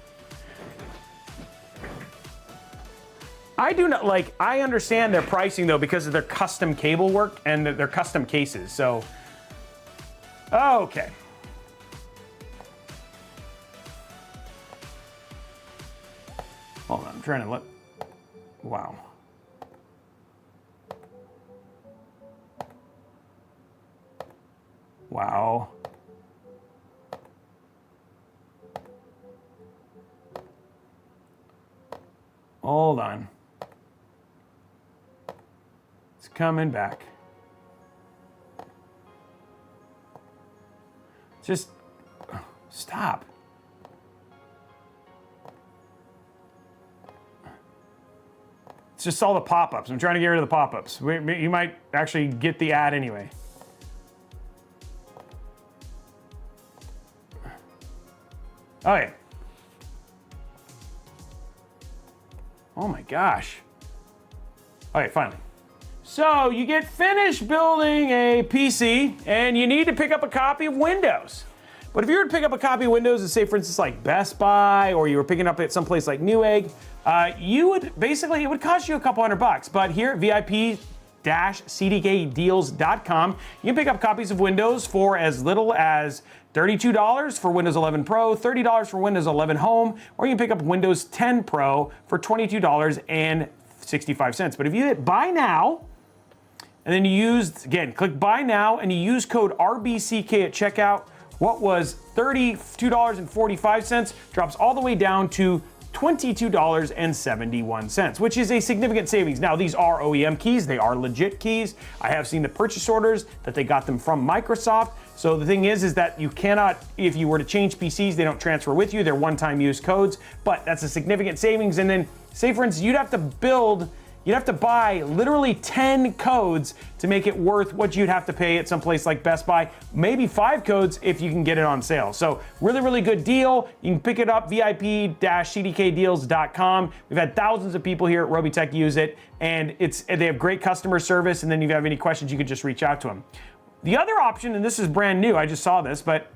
I do not like, I understand their pricing though because of their custom cable work and their custom cases. So, okay. Hold on, I'm trying to look. Wow. Wow. Hold on. It's coming back. Just stop. It's just all the pop-ups. I'm trying to get rid of the pop-ups. You might actually get the ad anyway. Okay. Oh my gosh. All right, finally. So you get finished building a PC and you need to pick up a copy of Windows. But if you were to pick up a copy of Windows at, say, for instance, like Best Buy, or you were picking up at some place like Newegg, you would basically, it would cost you a couple $100. But here at VIP-CDKdeals.com, you can pick up copies of Windows for as little as $32 for Windows 11 Pro, $30 for Windows 11 Home, or you can pick up Windows 10 Pro for $22.65. But if you hit Buy Now, and then you use, again, click Buy Now, and you use code RBCK at checkout, what was $32.45 drops all the way down to $22.71, which is a significant savings. Now, these are OEM keys. They are legit keys. I have seen the purchase orders that they got them from Microsoft. So the thing is that you cannot, if you were to change PCs, they don't transfer with you. They're one-time use codes, but that's a significant savings. And then, say for instance, you'd have to buy literally 10 codes to make it worth what you'd have to pay at some place like Best Buy, maybe 5 codes if you can get it on sale. So really, really good deal. You can pick it up, VIP-CDKdeals.com. We've had thousands of people here at Robeytech use it, and they have great customer service, and then if you have any questions, you can just reach out to them. The other option, and this is brand new, I just saw this, but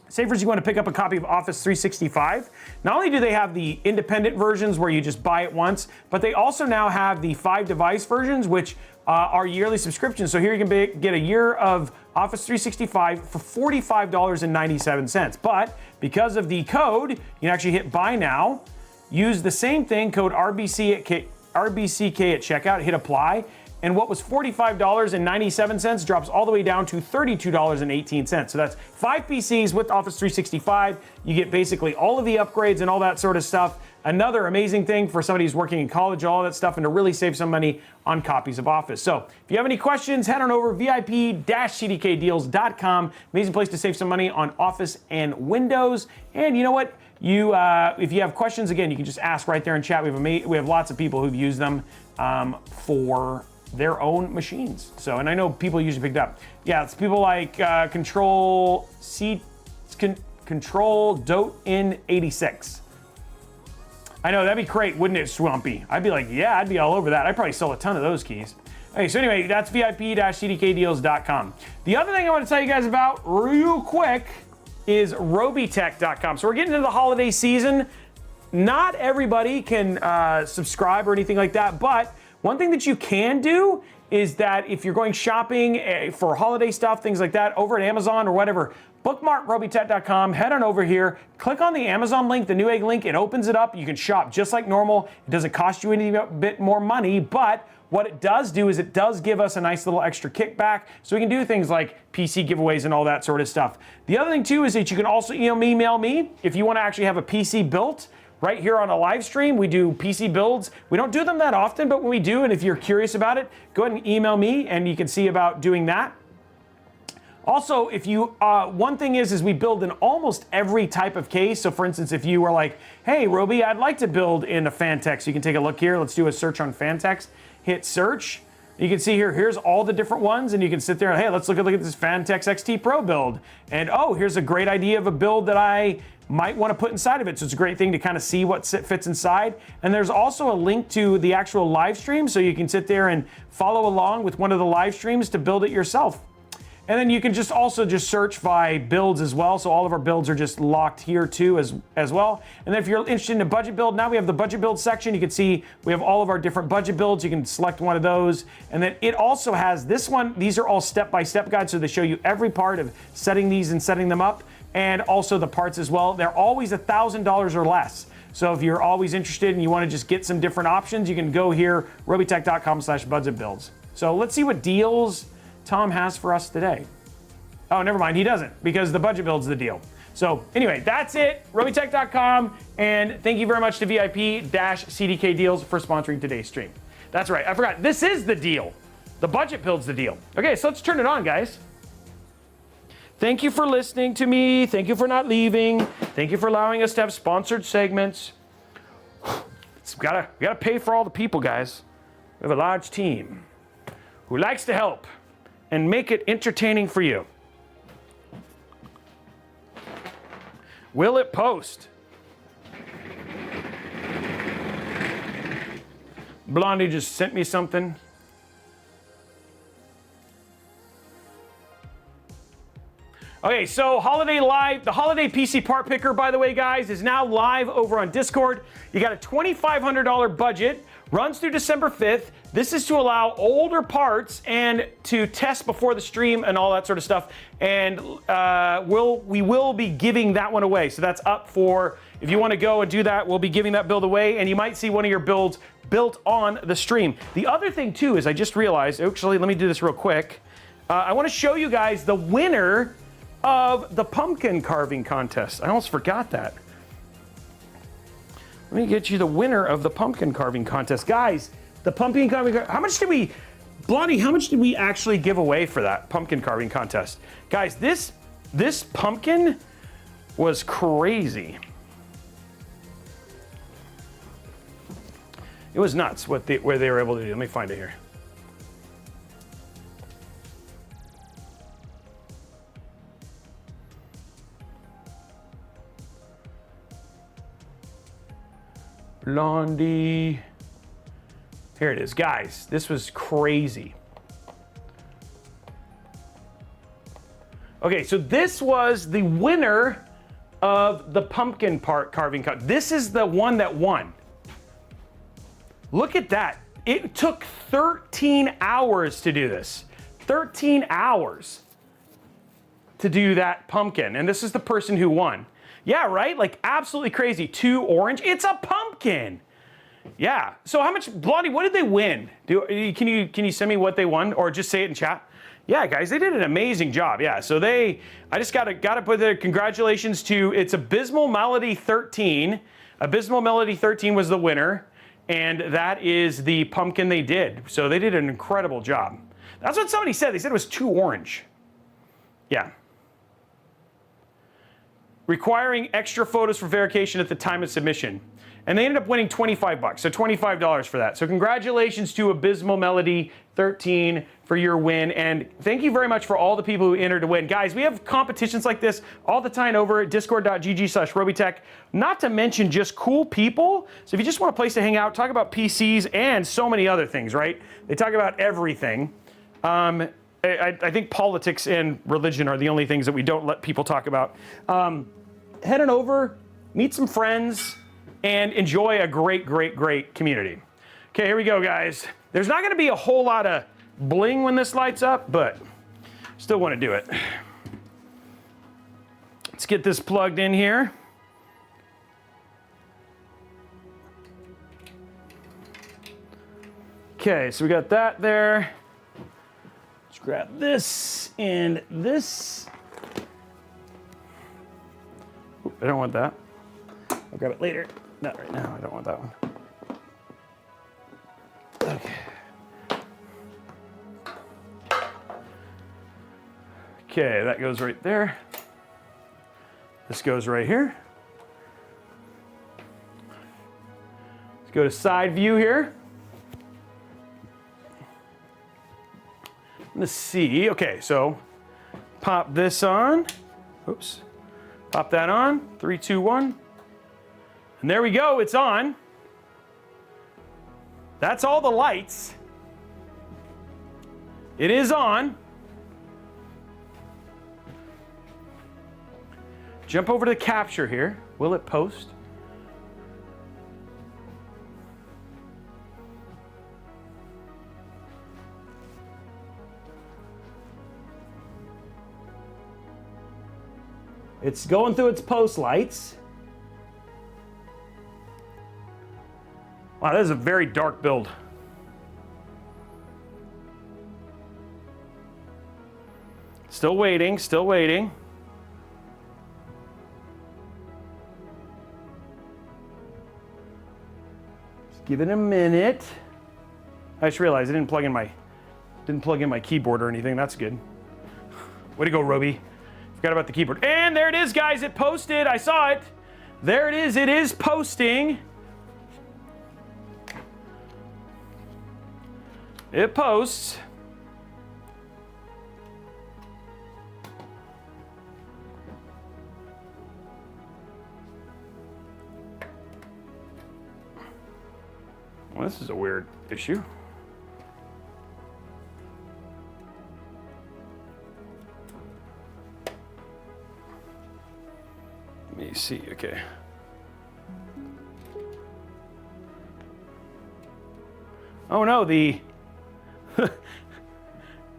say for instance you want to pick up a copy of Office 365, not only do they have the independent versions where you just buy it once, but they also now have the 5-device versions, which are yearly subscriptions. So here you can get a year of Office 365 for $45.97. But because of the code, you can actually hit Buy Now, use the same thing, code RBCK at checkout, hit Apply, and what was $45.97 drops all the way down to $32.18. So that's 5 PCs with Office 365. You get basically all of the upgrades and all that sort of stuff. Another amazing thing for somebody who's working in college, all that stuff, and to really save some money on copies of Office. So if you have any questions, head on over VIP-CDKdeals.com. Amazing place to save some money on Office and Windows. And you know what? If you have questions, again, you can just ask right there in chat. We have lots of people who've used them for their own machines. So, and I know people usually picked up. Yeah, it's people like Control Dote in 86. I know, that'd be great, wouldn't it, Swampy? I'd be like, yeah, I'd be all over that. I'd probably sell a ton of those keys. Okay, so anyway, that's VIP-CDKdeals.com. The other thing I want to tell you guys about real quick is Robeytech.com. So we're getting into the holiday season. Not everybody can subscribe or anything like that, but one thing that you can do is that if you're going shopping for holiday stuff, things like that, over at Amazon or whatever, bookmark Robeytech.com, head on over here, click on the Amazon link, the Newegg link, it opens it up. You can shop just like normal. It doesn't cost you any bit more money, but what it does do is it does give us a nice little extra kickback, so we can do things like PC giveaways and all that sort of stuff. The other thing too is that you can also email me if you want to actually have a PC built. Right here on a live stream, we do PC builds. We don't do them that often, but when we do, and if you're curious about it, go ahead and email me and you can see about doing that. Also, if you, one thing is we build in almost every type of case. So for instance, if you were like, hey, Robey, I'd like to build in a Fantex, you can take a look here. Let's do a search on Fantex. Hit search. You can see here, here's all the different ones, and you can sit there and, hey, let's look at this Fantex XT Pro build. And oh, here's a great idea of a build that I might want to put inside of it. So it's a great thing to kind of see what fits inside. And there's also a link to the actual live stream, so you can sit there and follow along with one of the live streams to build it yourself. And then you can just also just search by builds as well. So all of our builds are just locked here too as well. And then if you're interested in a budget build, now we have the budget build section. You can see we have all of our different budget builds. You can select one of those. And then it also has this one. These are all step-by-step guides. So they show you every part of setting these and setting them up, and also the parts as well. They're always $1,000 or less. So if you're always interested and you want to just get some different options, you can go here, robeytech.com/budget builds. So let's see what deals Tom has for us today. Oh, never mind, he doesn't, because the budget build's the deal. So anyway, that's it, robeytech.com, and thank you very much to VIP-CDK Deals for sponsoring today's stream. That's right, I forgot, this is the deal. The budget build's the deal. Okay, so let's turn it on, guys. Thank you for listening to me. Thank you for not leaving. Thank you for allowing us to have sponsored segments. We gotta pay for all the people, guys. We have a large team who likes to help and make it entertaining for you. Will it post? Blondie just sent me something. Okay, so Holiday Live, the Holiday PC Part Picker, by the way, guys, is now live over on Discord. You got a $2,500 budget, runs through December 5th. This is to allow older parts and to test before the stream and all that sort of stuff. And we will be giving that one away. So that's up for, if you want to go and do that, we'll be giving that build away, and you might see one of your builds built on the stream. The other thing too is I just realized, actually, let me do this real quick. I want to show you guys the winner of the pumpkin carving contest. I almost forgot that. Let me get you the winner of the pumpkin carving contest. Guys, the pumpkin carving, how much did we, Blondie, how much did we actually give away for that pumpkin carving contest? Guys, this pumpkin was crazy. It was nuts where they were able to do. Let me find it here. Blondie. Here it is, guys. This was crazy. Okay, so this was the winner of the pumpkin part carving contest. This is the one that won. Look at that. It took 13 hours to do this. 13 hours to do that pumpkin. And this is the person who won. Yeah, right? Like absolutely crazy. 2 orange. It's a pumpkin. Yeah. So how much, Blondie, what did they win? Can you send me what they won, or just say it in chat? Yeah, guys, they did an amazing job. Yeah. So I just gotta put the congratulations to, it's Abysmal Melody 13. Abysmal Melody 13 was the winner, and that is the pumpkin they did. So they did an incredible job. That's what somebody said. They said it was 2 orange. Yeah. Requiring extra photos for verification at the time of submission. And they ended up winning $25, so $25 for that. So congratulations to Abysmal Melody 13 for your win, and thank you very much for all the people who entered to win. Guys, we have competitions like this all the time over at discord.gg/Robeytech, not to mention just cool people. So if you just want a place to hang out, talk about PCs and so many other things, right? They talk about everything. I think politics and religion are the only things that we don't let people talk about. Head on over, meet some friends, and enjoy a great, great, great community. Okay, here we go, guys. There's not gonna be a whole lot of bling when this lights up, but still wanna do it. Let's get this plugged in here. Okay, so we got that there. Let's grab this and this. Oop, I don't want that. I'll grab it later. Not right now, I don't want that one. Okay. Okay, that goes right there. This goes right here. Let's go to side view here. Let's see, okay, so pop this on. Oops, pop that on, 3, 2, 1. And there we go, it's on. That's all the lights. It is on. jump over to the capture here. Will it post? It's going through its post lights. Wow, that is a very dark build. Still waiting, still waiting. Just give it a minute. I just realized I didn't plug in my keyboard or anything. That's good. Way to go, Robey. Forgot about the keyboard. And there it is, guys. It posted. I saw it. There it is. It is posting. It posts. Well, this is a weird issue. Let me see, okay. Oh no,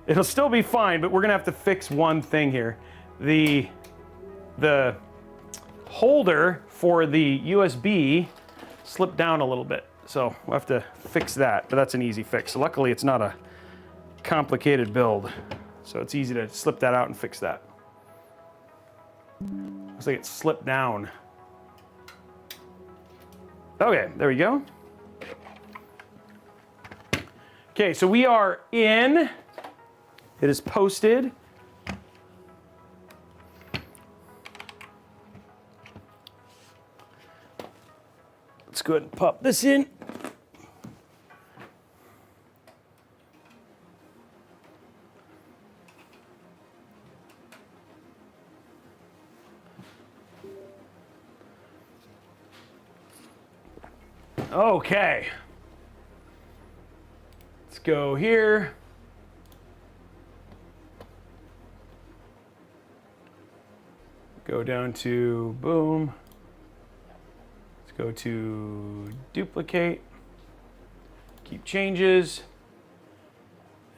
it'll still be fine, but we're gonna have to fix one thing here. The holder for the USB slipped down a little bit, so we'll have to fix that, but that's an easy fix. So luckily it's not a complicated build, so it's easy to slip that out and fix that. Looks like it slipped down. Okay, there we go. Okay, so we are in. It is posted. Let's go ahead and pop this in. Okay. Let's go here. Go down to boom. Let's go to duplicate. Keep changes.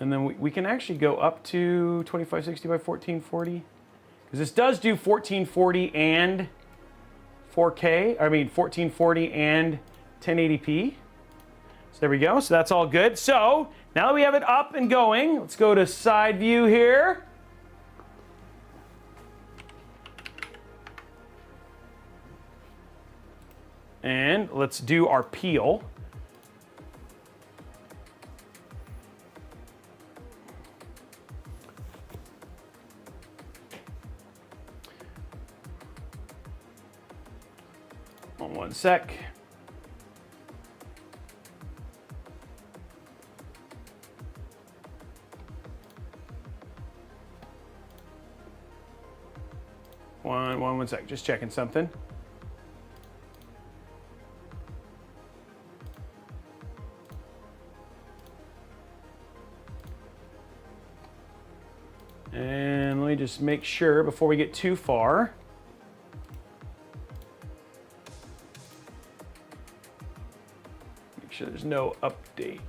And then we can actually go up to 2560 by 1440. Because this does do 1440 and 4K. I mean 1440 and 1080p. So there we go. So that's all good. So now that we have it up and going, let's go to side view here. And let's do our peel. Hold on one sec. One sec, just checking something. And let me just make sure before we get too far. Make sure there's no update.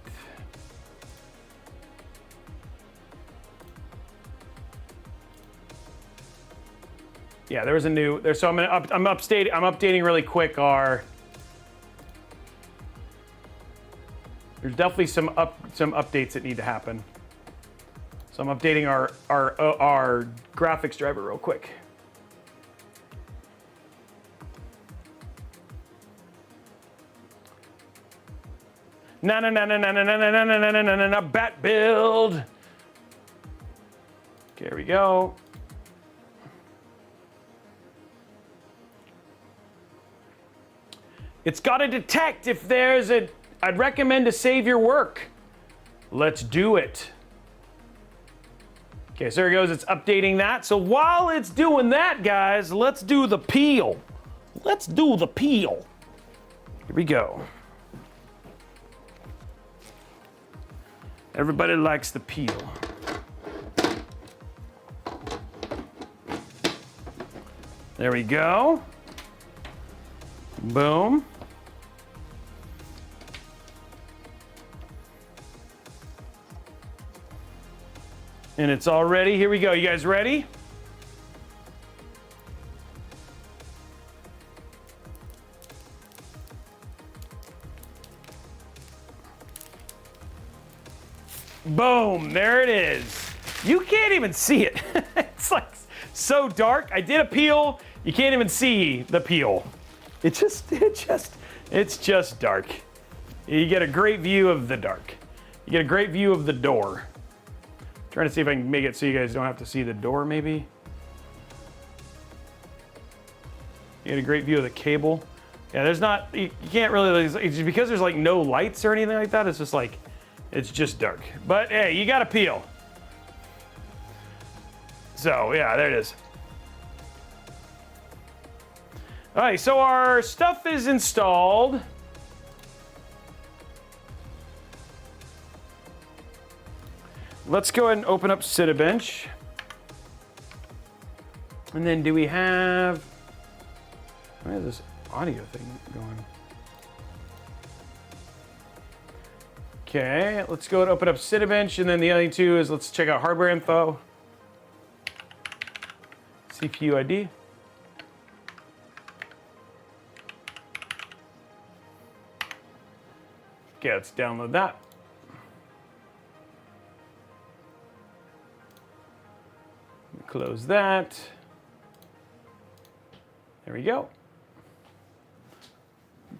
Yeah, there was a new there. So I'm updating really quick our. There's definitely some updates that need to happen. So I'm updating our graphics driver real quick. Na bat build. There we go. It's got to detect if there's I'd recommend to save your work. Let's do it. Okay, so there it goes. It's updating that. So while it's doing that, guys, let's do the peel. Let's do the peel. Here we go. Everybody likes the peel. There we go. Boom. And it's all ready. Here we go. You guys ready? Boom, there it is. You can't even see it. It's like so dark. I did a peel. You can't even see the peel. It's just dark. You get a great view of the dark. You get a great view of the door. Trying to see if I can make it so you guys don't have to see the door, maybe. You get a great view of the cable. Yeah, there's not, you can't really, it's because there's like no lights or anything like that. It's just like, it's just dark. But hey, you got a peel. So yeah, there it is. All right, so our stuff is installed. Let's go ahead and open up Cinebench. And then do we have, where is this audio thing going? Okay, let's go and open up Cinebench, and then the other thing too is let's check out hardware info. CPU ID. Okay, let's download that. Close that. There we go.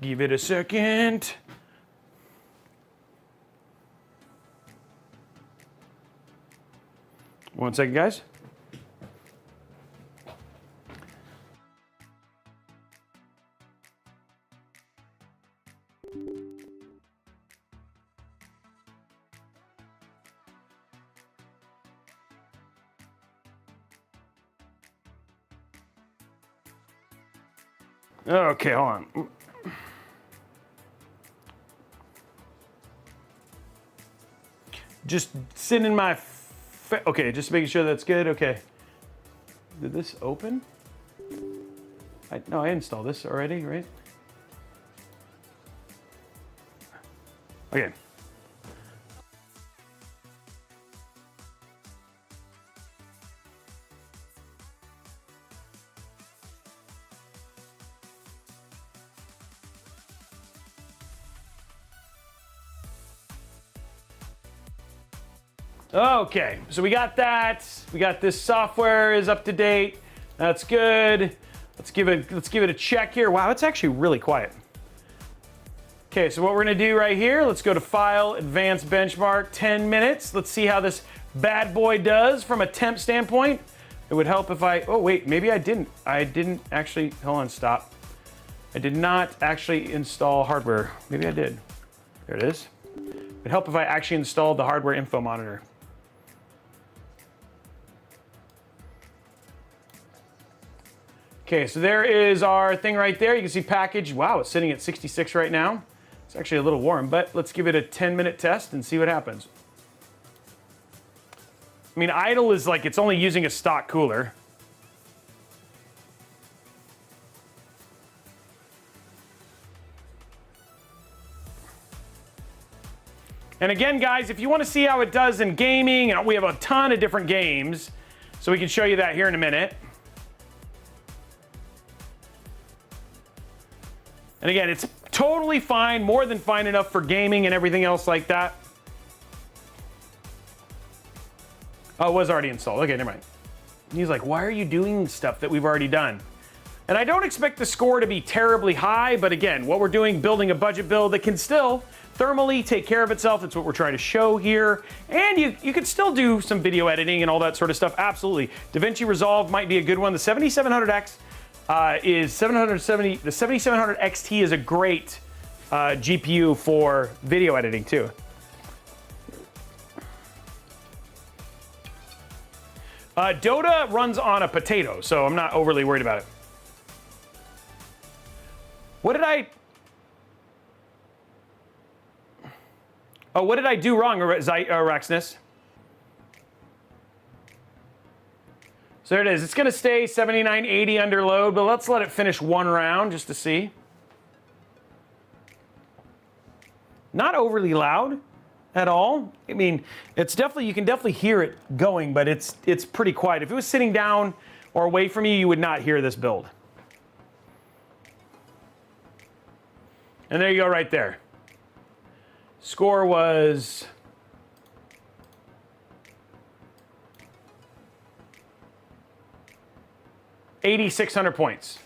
Give it a second. One second, guys. Okay, hold on. Just sitting in my, okay, just making sure that's good. Okay. Did this open? No, I installed this already, right? Okay. Okay, so we got that. We got this software is up to date. That's good. Let's give it a check here. Wow, it's actually really quiet. Okay, so what we're gonna do right here, let's go to File, Advanced Benchmark, 10 minutes. Let's see how this bad boy does from a temp standpoint. It would help if I, oh wait, maybe I didn't actually, hold on, stop. I did not actually install hardware. Maybe I did. There it is. It'd help if I actually installed the hardware info monitor. Okay, so there is our thing right there. You can see package. Wow, it's sitting at 66 right now. It's actually a little warm, but let's give it a 10-minute test and see what happens. I mean, idle is like it's only using a stock cooler. And again, guys, if you want to see how it does in gaming, and we have a ton of different games, so we can show you that here in a minute. And again, it's totally fine, more than fine enough for gaming and everything else like that. Oh, it was already installed. Okay, never mind. He's like, why are you doing stuff that we've already done? And I don't expect the score to be terribly high, but again, what we're doing, building a budget build that can still thermally take care of itself. That's what we're trying to show here. And you could still do some video editing and all that sort of stuff. Absolutely. DaVinci Resolve might be a good one. The 7700X is 770. The 7700 XT is a great GPU for video editing too. Dota runs on a potato, so I'm not overly worried about it. What did I do wrong, Raxness? So there it is. It's going to stay 7980 under load, but let's let it finish one round just to see. Not overly loud at all. I mean, it's definitely, you can definitely hear it going, but it's pretty quiet. If it was sitting down or away from you, you would not hear this build. And there you go right there. Score was 8,600 points.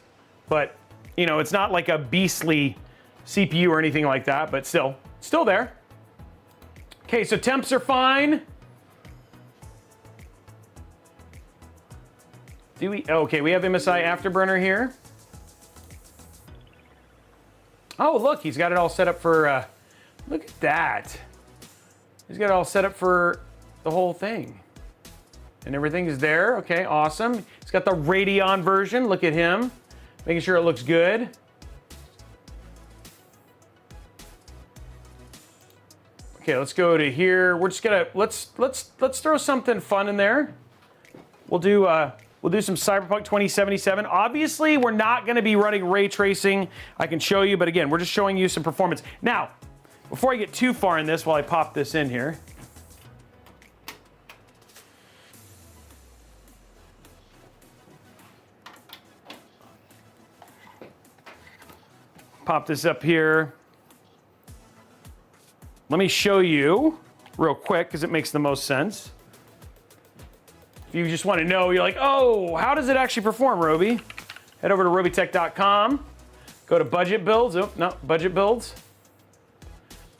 But, you know, it's not like a beastly CPU or anything like that, but still there. Okay, so temps are fine. Do we? Okay, we have MSI Afterburner here. Oh, look, he's got it all set up for, look at that. He's got it all set up for the whole thing. And everything is there. Okay, awesome. He's got the Radeon version. Look at him, making sure it looks good. Okay, let's go to here. We're just gonna let's throw something fun in there. We'll do some Cyberpunk 2077. Obviously, we're not gonna be running ray tracing. I can show you, but again, we're just showing you some performance. Now, before I get too far in this, while I pop this in here. Pop this up here. Let me show you real quick because it makes the most sense. If you just want to know, you're like, oh, how does it actually perform, Robey? Head over to robeytech.com, go to budget builds. Oh, no, budget builds.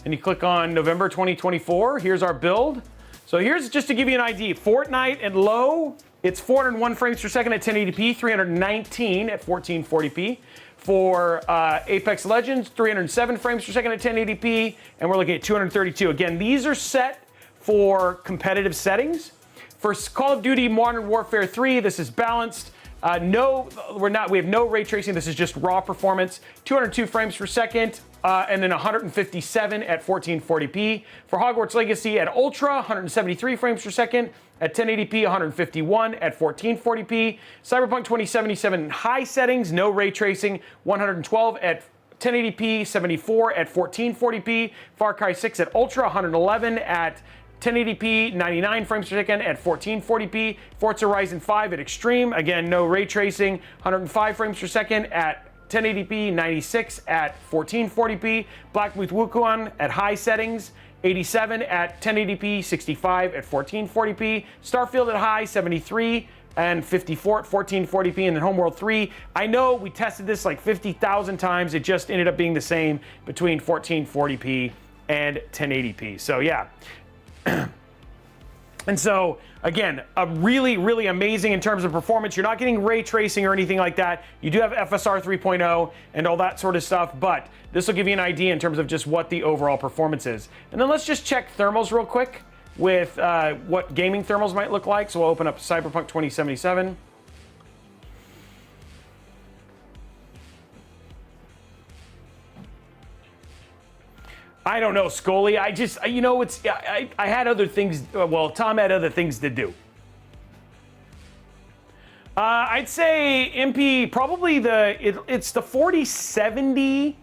And you click on November 2024. Here's our build. So here's just to give you an idea. Fortnite and low, it's 401 frames per second at 1080p, 319 at 1440p. For Apex Legends, 307 frames per second at 1080p, and we're looking at 232. Again, these are set for competitive settings. For Call of Duty Modern Warfare 3, this is balanced. We have no ray tracing. This is just raw performance. 202 frames per second, and then 157 at 1440p. For Hogwarts Legacy at Ultra, 173 frames per second. At 1080p, 151 at 1440p. Cyberpunk 2077 high settings, no ray tracing, 112 at 1080p, 74 at 1440p. Far Cry 6 at Ultra, 111 at 1080p, 99 frames per second at 1440p. Forza Horizon 5 at Extreme, again, no ray tracing, 105 frames per second at 1080p, 96 at 1440p. Black Myth Wukong at high settings, 87 at 1080p, 65 at 1440p. Starfield at high, 73 and 54 at 1440p. And then Homeworld 3, I know we tested this like 50,000 times. It just ended up being the same between 1440p and 1080p. So yeah. And so, again, a really, really amazing in terms of performance. You're not getting ray tracing or anything like that. You do have FSR 3.0 and all that sort of stuff, but this will give you an idea in terms of just what the overall performance is. And then let's just check thermals real quick with what gaming thermals might look like. So we'll open up Cyberpunk 2077. I don't know, Scully. I just, you know, I had other things. Well, Tom had other things to do. I'd say MP, probably it's the 4070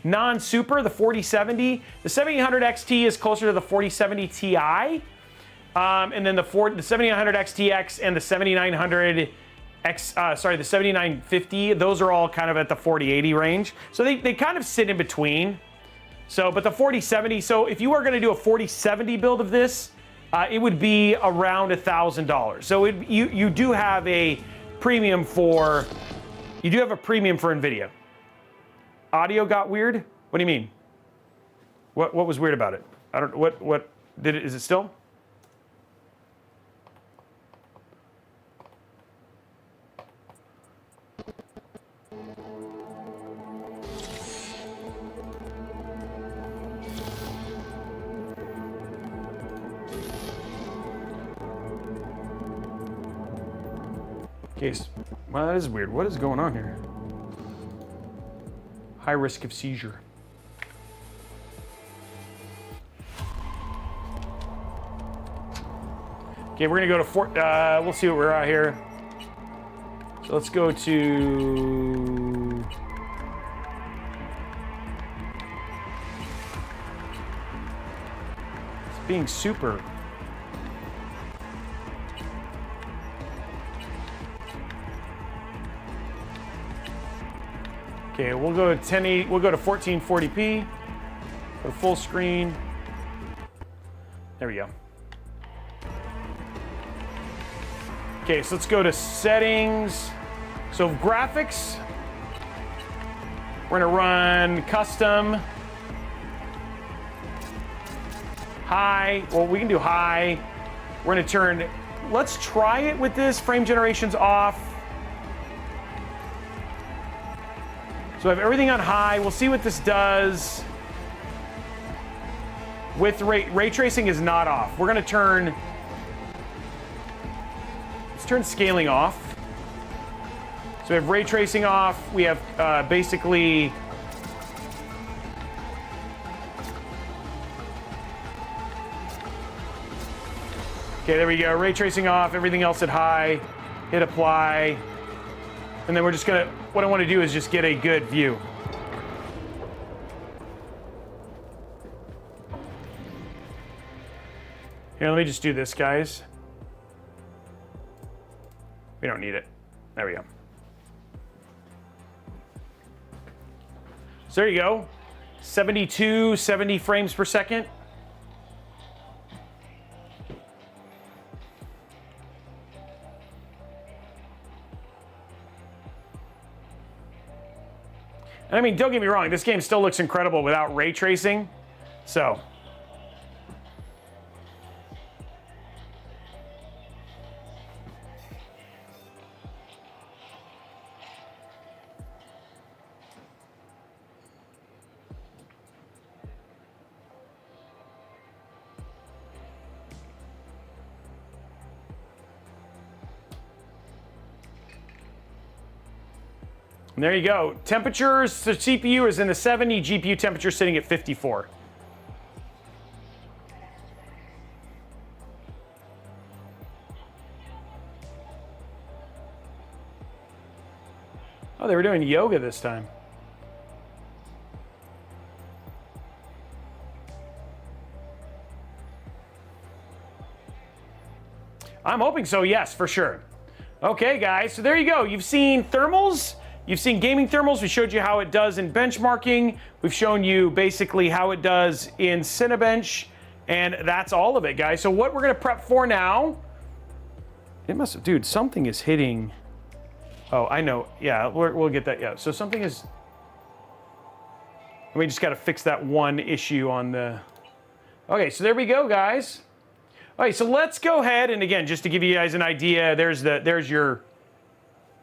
non-super, the 4070. The 7800 XT is closer to the 4070 Ti. And then the 7900 XTX and the 7900 the 7950, those are all kind of at the 4080 range. So they kind of sit in between. So, but the 4070, so if you are going to do a 4070 build of this, it would be around $1,000. So you do have a premium for NVIDIA. Audio got weird? What do you mean? What was weird about it? I don't, what did it, is it still? Case. Well, that is weird. What is going on here? High risk of seizure. Okay, we're gonna go to we'll see what we're at here. So let's go to... It's being super. Okay, we'll go to 1080, we'll go to 1440p. Go to full screen. There we go. Okay, so let's go to settings. So graphics, we're gonna run custom, high. Well, we can do high. We're gonna turn, let's try it with this, frame generation's off. So I have everything on high. We'll see what this does. With ray tracing is not off. We're gonna turn, let's turn scaling off. So we have ray tracing off. We have basically, okay, there we go. Ray tracing off, everything else at high. Hit apply. And then we're just gonna, what I wanna do is just get a good view. Here, let me just do this, guys. We don't need it. There we go. So there you go. 70 frames per second. And I mean, don't get me wrong, this game still looks incredible without ray tracing. So. And there you go. Temperatures, the CPU is in the 70, GPU temperature sitting at 54. Oh, they were doing yoga this time. I'm hoping so, yes, for sure. Okay, guys, so there you go. You've seen thermals. You've seen gaming thermals. We showed you how it does in benchmarking. We've shown you basically how it does in Cinebench. And that's all of it, guys. So what we're going to prep for now, it must have, dude, something is hitting. Oh, I know. Yeah, we'll get that. Yeah, so something is, we just got to fix that one issue on the, okay, so there we go, guys. All right, so let's go ahead. And again, just to give you guys an idea, there's your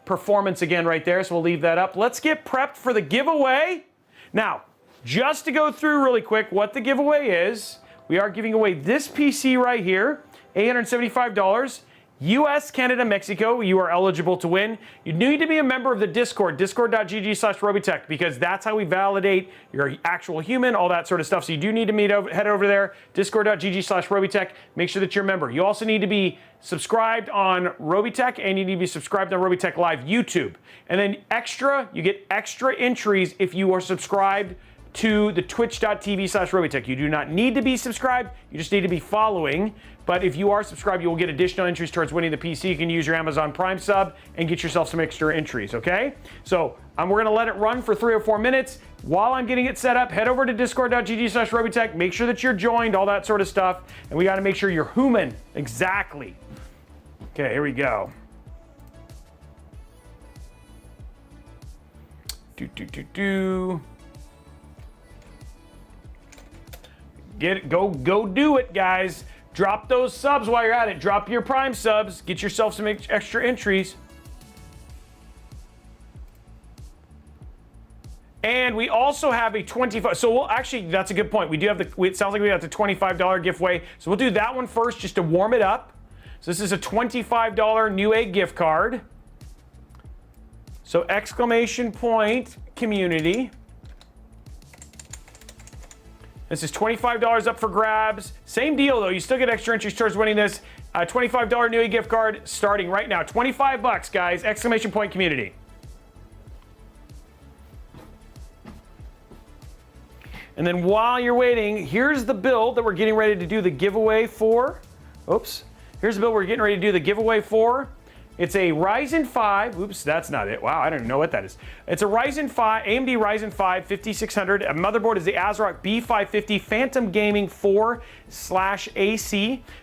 performance again right there, so we'll leave that up. Let's get prepped for the giveaway. Now, just to go through really quick what the giveaway is, we are giving away this PC right here, $875. US, Canada, Mexico, you are eligible to win. You need to be a member of the Discord, discord.gg/Robeytech, because that's how we validate you're actual human, all that sort of stuff. So you do need to head over there, discord.gg/Robeytech. Make sure that you're a member. You also need to be subscribed on Robeytech, and you need to be subscribed on Robeytech Live YouTube. And then you get extra entries if you are subscribed to the twitch.tv/Robeytech. You do not need to be subscribed, you just need to be following. But if you are subscribed, you will get additional entries towards winning the PC. You can use your Amazon Prime sub and get yourself some extra entries, okay? So we're gonna let it run for 3 or 4 minutes. While I'm getting it set up, head over to discord.gg/Robeytech, make sure that you're joined, all that sort of stuff. And we gotta make sure you're human, exactly. Okay, here we go. Get it, go do it, guys. Drop those subs while you're at it. Drop your Prime subs. Get yourself some extra entries. And we also have a $25. So we'll actually, that's a good point. We do have it sounds like we got the $25 giveaway. So we'll do that one first just to warm it up. So this is a $25 Newegg gift card. So exclamation point community. This is $25 up for grabs. Same deal though, you still get extra entries towards winning this. A $25 Newegg gift card starting right now. 25 bucks, guys. Exclamation point community. And then while you're waiting, here's the build that we're getting ready to do the giveaway for. Oops. Here's the build we're getting ready to do the giveaway for. It's a Ryzen 5. Oops, that's not it. Wow, I don't know what that is. It's a Ryzen 5, AMD Ryzen 5 5600. A motherboard is the ASRock B550 Phantom Gaming 4/AC.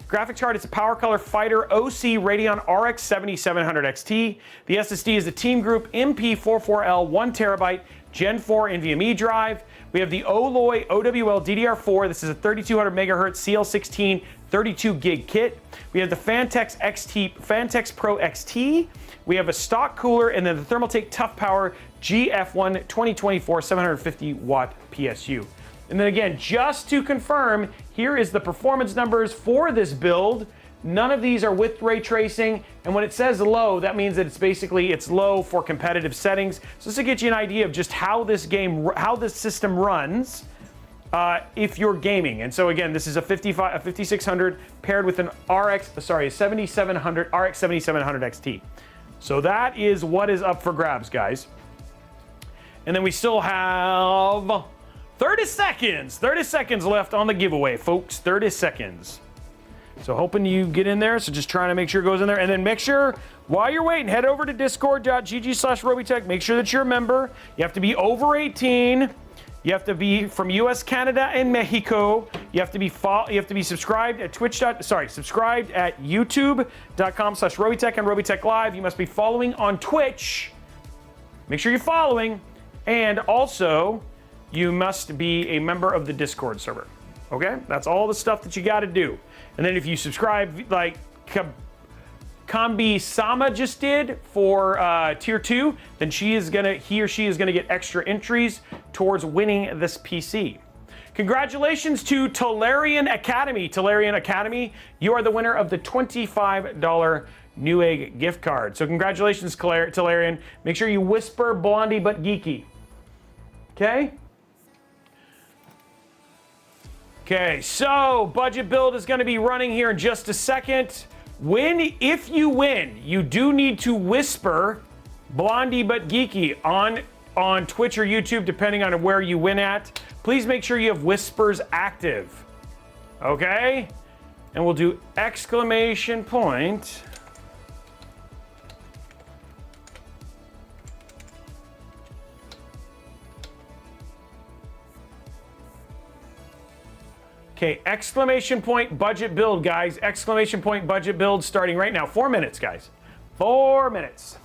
Graphics card is a Power Color Fighter OC Radeon RX 7700 XT. The SSD is the Team Group MP44L 1TB Gen 4 NVMe drive. We have the Oloy OWL DDR4. This is a 3200 megahertz CL16 32 gig kit. We have the Fantex Pro XT. We have a stock cooler, and then the Thermaltake Tough Power GF1 2024 750 watt PSU. And then again, just to confirm, here is the performance numbers for this build. None of these are with ray tracing, and when it says low, that means that it's low for competitive settings. So this will get you an idea of just how this system runs if you're gaming. And so again, this is a 5600 paired with an RX 7700 XT. So that is what is up for grabs, guys. And then we still have 30 seconds left on the giveaway, folks. 30 seconds. So hoping you get in there. So just trying to make sure it goes in there. And then make sure, while you're waiting, head over to discord.gg/Robeytech. Make sure that you're a member. You have to be over 18. You have to be from US, Canada, and Mexico. You have to be subscribed at subscribed at youtube.com/Robeytech and Robeytech Live. You must be following on Twitch. Make sure you're following. And also, you must be a member of the Discord server. Okay? That's all the stuff that you got to do. And then if you subscribe, like Kambi Sama just did for tier 2, then he or she is gonna get extra entries towards winning this PC. Congratulations to Tolarian Academy. Tolarian Academy, you are the winner of the $25 Newegg gift card. So congratulations, Tolarian. Make sure you whisper blondie but geeky. Okay? Okay, so budget build is going to be running here in just a second. If you win, you do need to whisper blondie but geeky on Twitch or YouTube, depending on where you win at. Please make sure you have whispers active. Okay? And we'll do exclamation point. Okay, exclamation point budget build, guys. Exclamation point budget build starting right now. 4 minutes, guys. 4 minutes.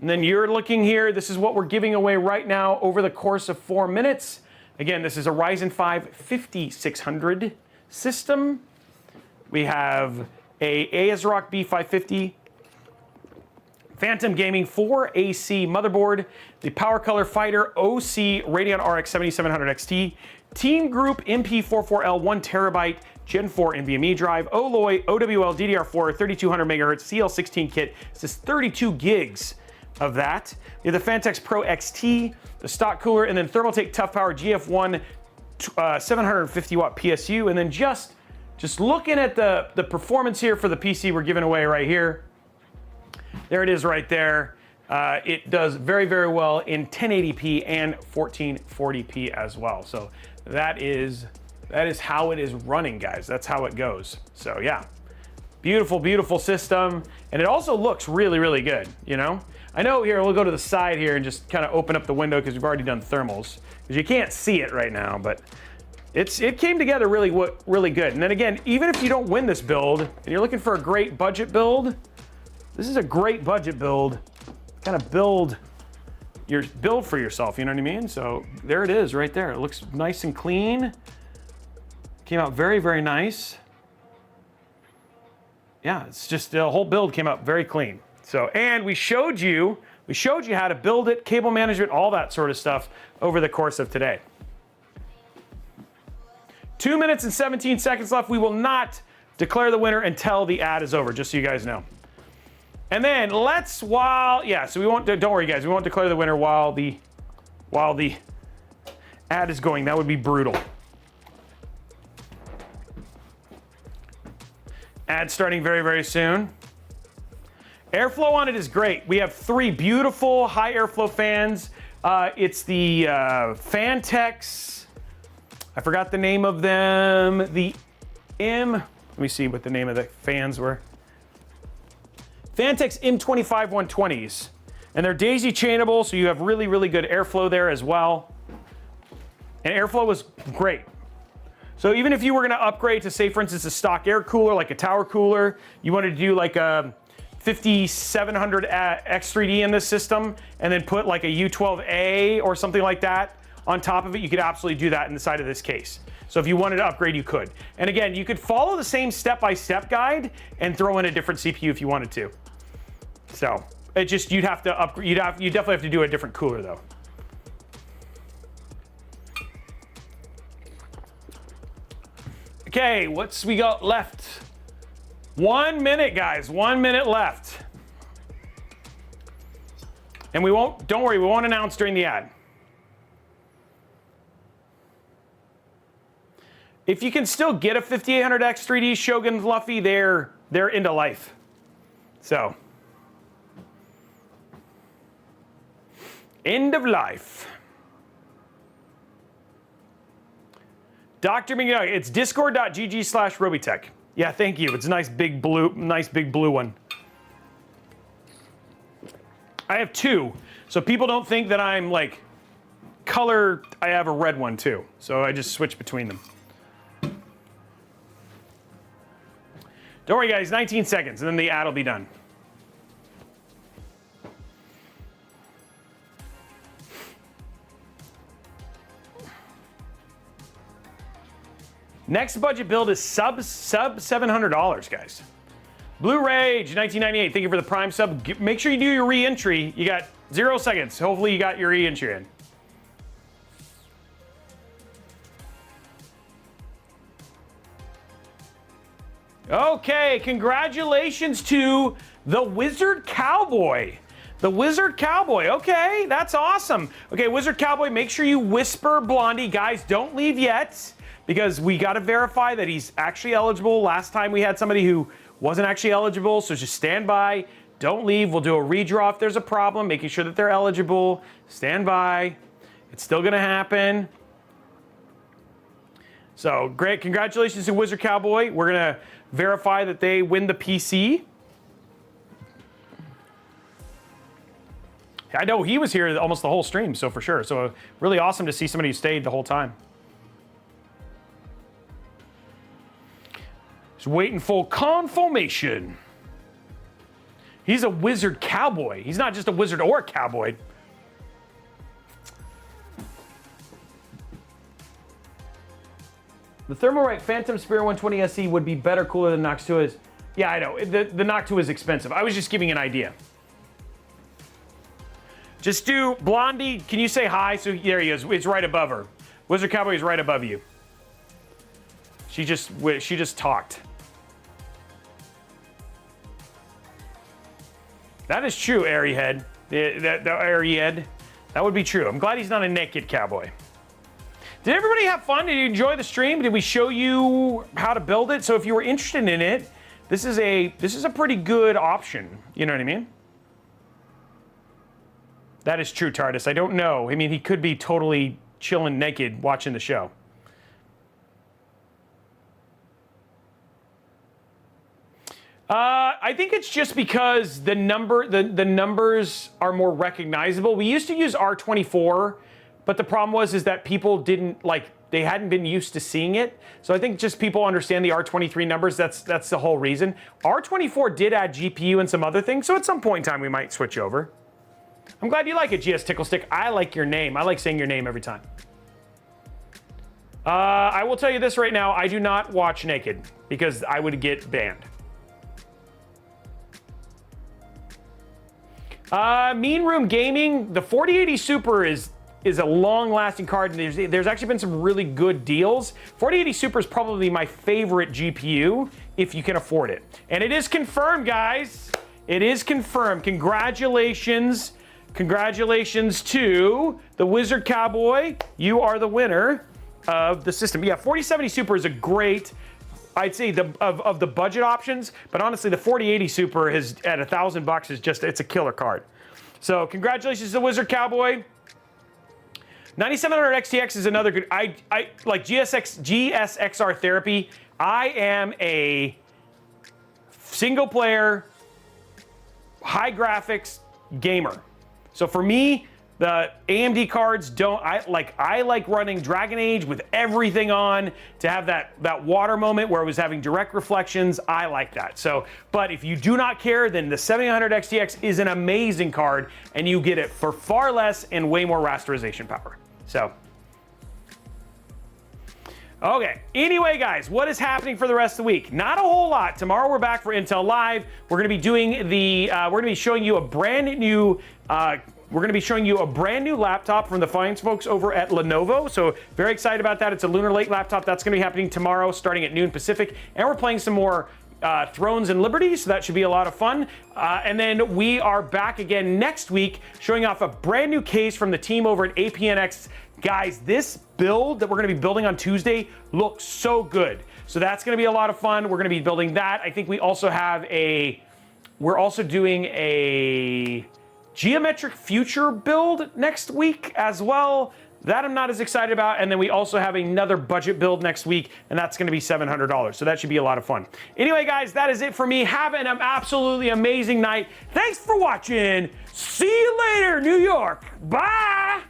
And then you're looking here. This is what we're giving away right now over the course of 4 minutes. Again, this is a Ryzen 5 5600 system. We have a ASRock B550 Phantom Gaming 4AC motherboard, the Power Color Fighter OC Radeon RX 7700 XT, Team Group MP44L 1TB Gen 4 NVMe drive, Oloy OWL DDR4 3200 MHz CL16 kit. This is 32 gigs of that. We have the Fantex Pro XT, the stock cooler, and then Thermaltake Tough Power GF1 750 watt PSU. And then just looking at the performance here for the PC we're giving away right here. There it is right there. It does very, very well in 1080p and 1440p as well. So that is how it is running, guys. That's how it goes. So yeah, beautiful, beautiful system. And it also looks really, really good, you know? I know here, we'll go to the side here and just kind of open up the window because we've already done thermals. Because you can't see it right now, but it came together really good. And then again, even if you don't win this build and you're looking for a great budget build, this is a great budget build. Kind of build for yourself, you know what I mean? So there it is right there. It looks nice and clean. Came out very, very nice. Yeah, it's just the whole build came out very clean. So, and we showed you how to build it, cable management, all that sort of stuff over the course of today. 2 minutes and 17 seconds left. We will not declare the winner until the ad is over, just so you guys know. And then so we won't, don't worry guys, we won't declare the winner while the ad is going. That would be brutal. Ads starting very, very soon. Airflow on it is great. We have 3 beautiful high airflow fans. It's the Fantex. I forgot the name of them. Let me see what the name of the fans were. Fantex M25 120s. And they're daisy chainable, so you have really, really good airflow there as well. And airflow was great. So even if you were gonna upgrade to, say, for instance, a stock air cooler, like a tower cooler, you wanted to do like a 5700 X3D in this system, and then put like a U12A or something like that on top of it, you could absolutely do that inside of this case. So if you wanted to upgrade, you could. And again, you could follow the same step-by-step guide and throw in a different CPU if you wanted to. So it just, you'd have to upgrade, you definitely have to do a different cooler though. Okay, what's we got left? 1 minute, guys, 1 minute left. And don't worry, we won't announce during the ad. If you can still get a 5800X 3D Shogun Fluffy, they're into life. So, end of life. Dr. McGuire, it's discord.gg/Robeytech. Yeah, thank you. It's a nice big blue one. I have 2, so people don't think that I'm like color. I have a red one too, so I just switch between them. Don't worry, guys. 19 seconds, and then the ad will be done. Next budget build is sub $700, guys. Blue Rage 1998. Thank you for the Prime sub. Make sure you do your re-entry. You got 0 seconds. Hopefully, you got your re-entry in. Okay, congratulations to the Wizard Cowboy. The Wizard Cowboy, okay, that's awesome. Okay, Wizard Cowboy, make sure you whisper Blondie. Guys, don't leave yet, because we gotta verify that he's actually eligible. Last time we had somebody who wasn't actually eligible, so just stand by. Don't leave, we'll do a redraw if there's a problem, making sure that they're eligible. Stand by, it's still gonna happen. So, great, congratulations to Wizard Cowboy. We're gonna verify that they win the PC. I know he was here almost the whole stream, so for sure. So really awesome to see somebody who stayed the whole time. Just waiting for confirmation. He's a Wizard Cowboy. He's not just a wizard or a cowboy. The Thermalright Phantom Spear 120 SE would be better cooler than Nox 2 is. Yeah, I know. The Nox 2 is expensive. I was just giving an idea. Just do Blondie. Can you say hi? So there he is. It's right above her. Wizard Cowboy is right above you. She just talked. That is true, Airyhead. The Airyhead. That would be true. I'm glad he's not a naked cowboy. Did everybody have fun? Did you enjoy the stream? Did we show you how to build it? So if you were interested in it, this is a pretty good option. You know what I mean? That is true, TARDIS. I don't know. I mean, he could be totally chilling naked watching the show. I think it's just because the numbers are more recognizable. We used to use R24, but the problem was that people didn't they hadn't been used to seeing it. So I think just people understand the R23 numbers. That's the whole reason. R24 did add GPU and some other things, so at some point in time we might switch over. I'm glad you like it, GS Ticklestick. I like your name. I like saying your name every time. I will tell you this right now. I do not watch naked because I would get banned. Mean Room Gaming, the 4080 Super is a long-lasting card, and there's actually been some really good deals. 4080 Super is probably my favorite GPU if you can afford it. And it is confirmed, guys. It is confirmed. Congratulations. Congratulations to the Wizard Cowboy. You are the winner of the system. Yeah, 4070 Super is a great I'd say of the budget options, but honestly, the 4080 Super is at $1,000 is just, it's a killer card. So congratulations to Wizard Cowboy. 9700 XTX is another good, I like GSXR Therapy. I am a single player, high graphics gamer. So for me, the AMD cards I like running Dragon Age with everything on to have that water moment where it was having direct reflections. I like that. So, but if you do not care, then the 7900 XTX is an amazing card, and you get it for far less and way more rasterization power. So, okay, anyway guys, what is happening for the rest of the week? Not a whole lot. Tomorrow we're back for Intel Live. We're gonna be doing we're gonna be showing you a brand new laptop from the fine folks over at Lenovo. So very excited about that. It's a Lunar Lake laptop. That's gonna be happening tomorrow starting at noon Pacific. And we're playing some more Thrones and Liberty, so that should be a lot of fun. And then we are back again next week showing off a brand new case from the team over at APNX. Guys, this build that we're gonna be building on Tuesday looks so good. So that's gonna be a lot of fun. We're gonna be building that. I think we also have we're also doing a Geometric Future build next week as well. That I'm not as excited about. And then we also have another budget build next week, and that's gonna be $700. So that should be a lot of fun. Anyway, guys, that is it for me. Have an absolutely amazing night. Thanks for watching. See you later, New York. Bye.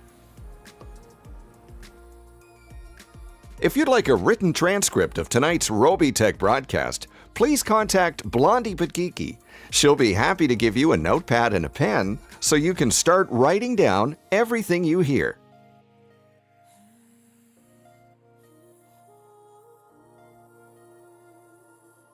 If you'd like a written transcript of tonight's Robeytech broadcast, please contact Blondie Patkiki. She'll be happy to give you a notepad and a pen so you can start writing down everything you hear.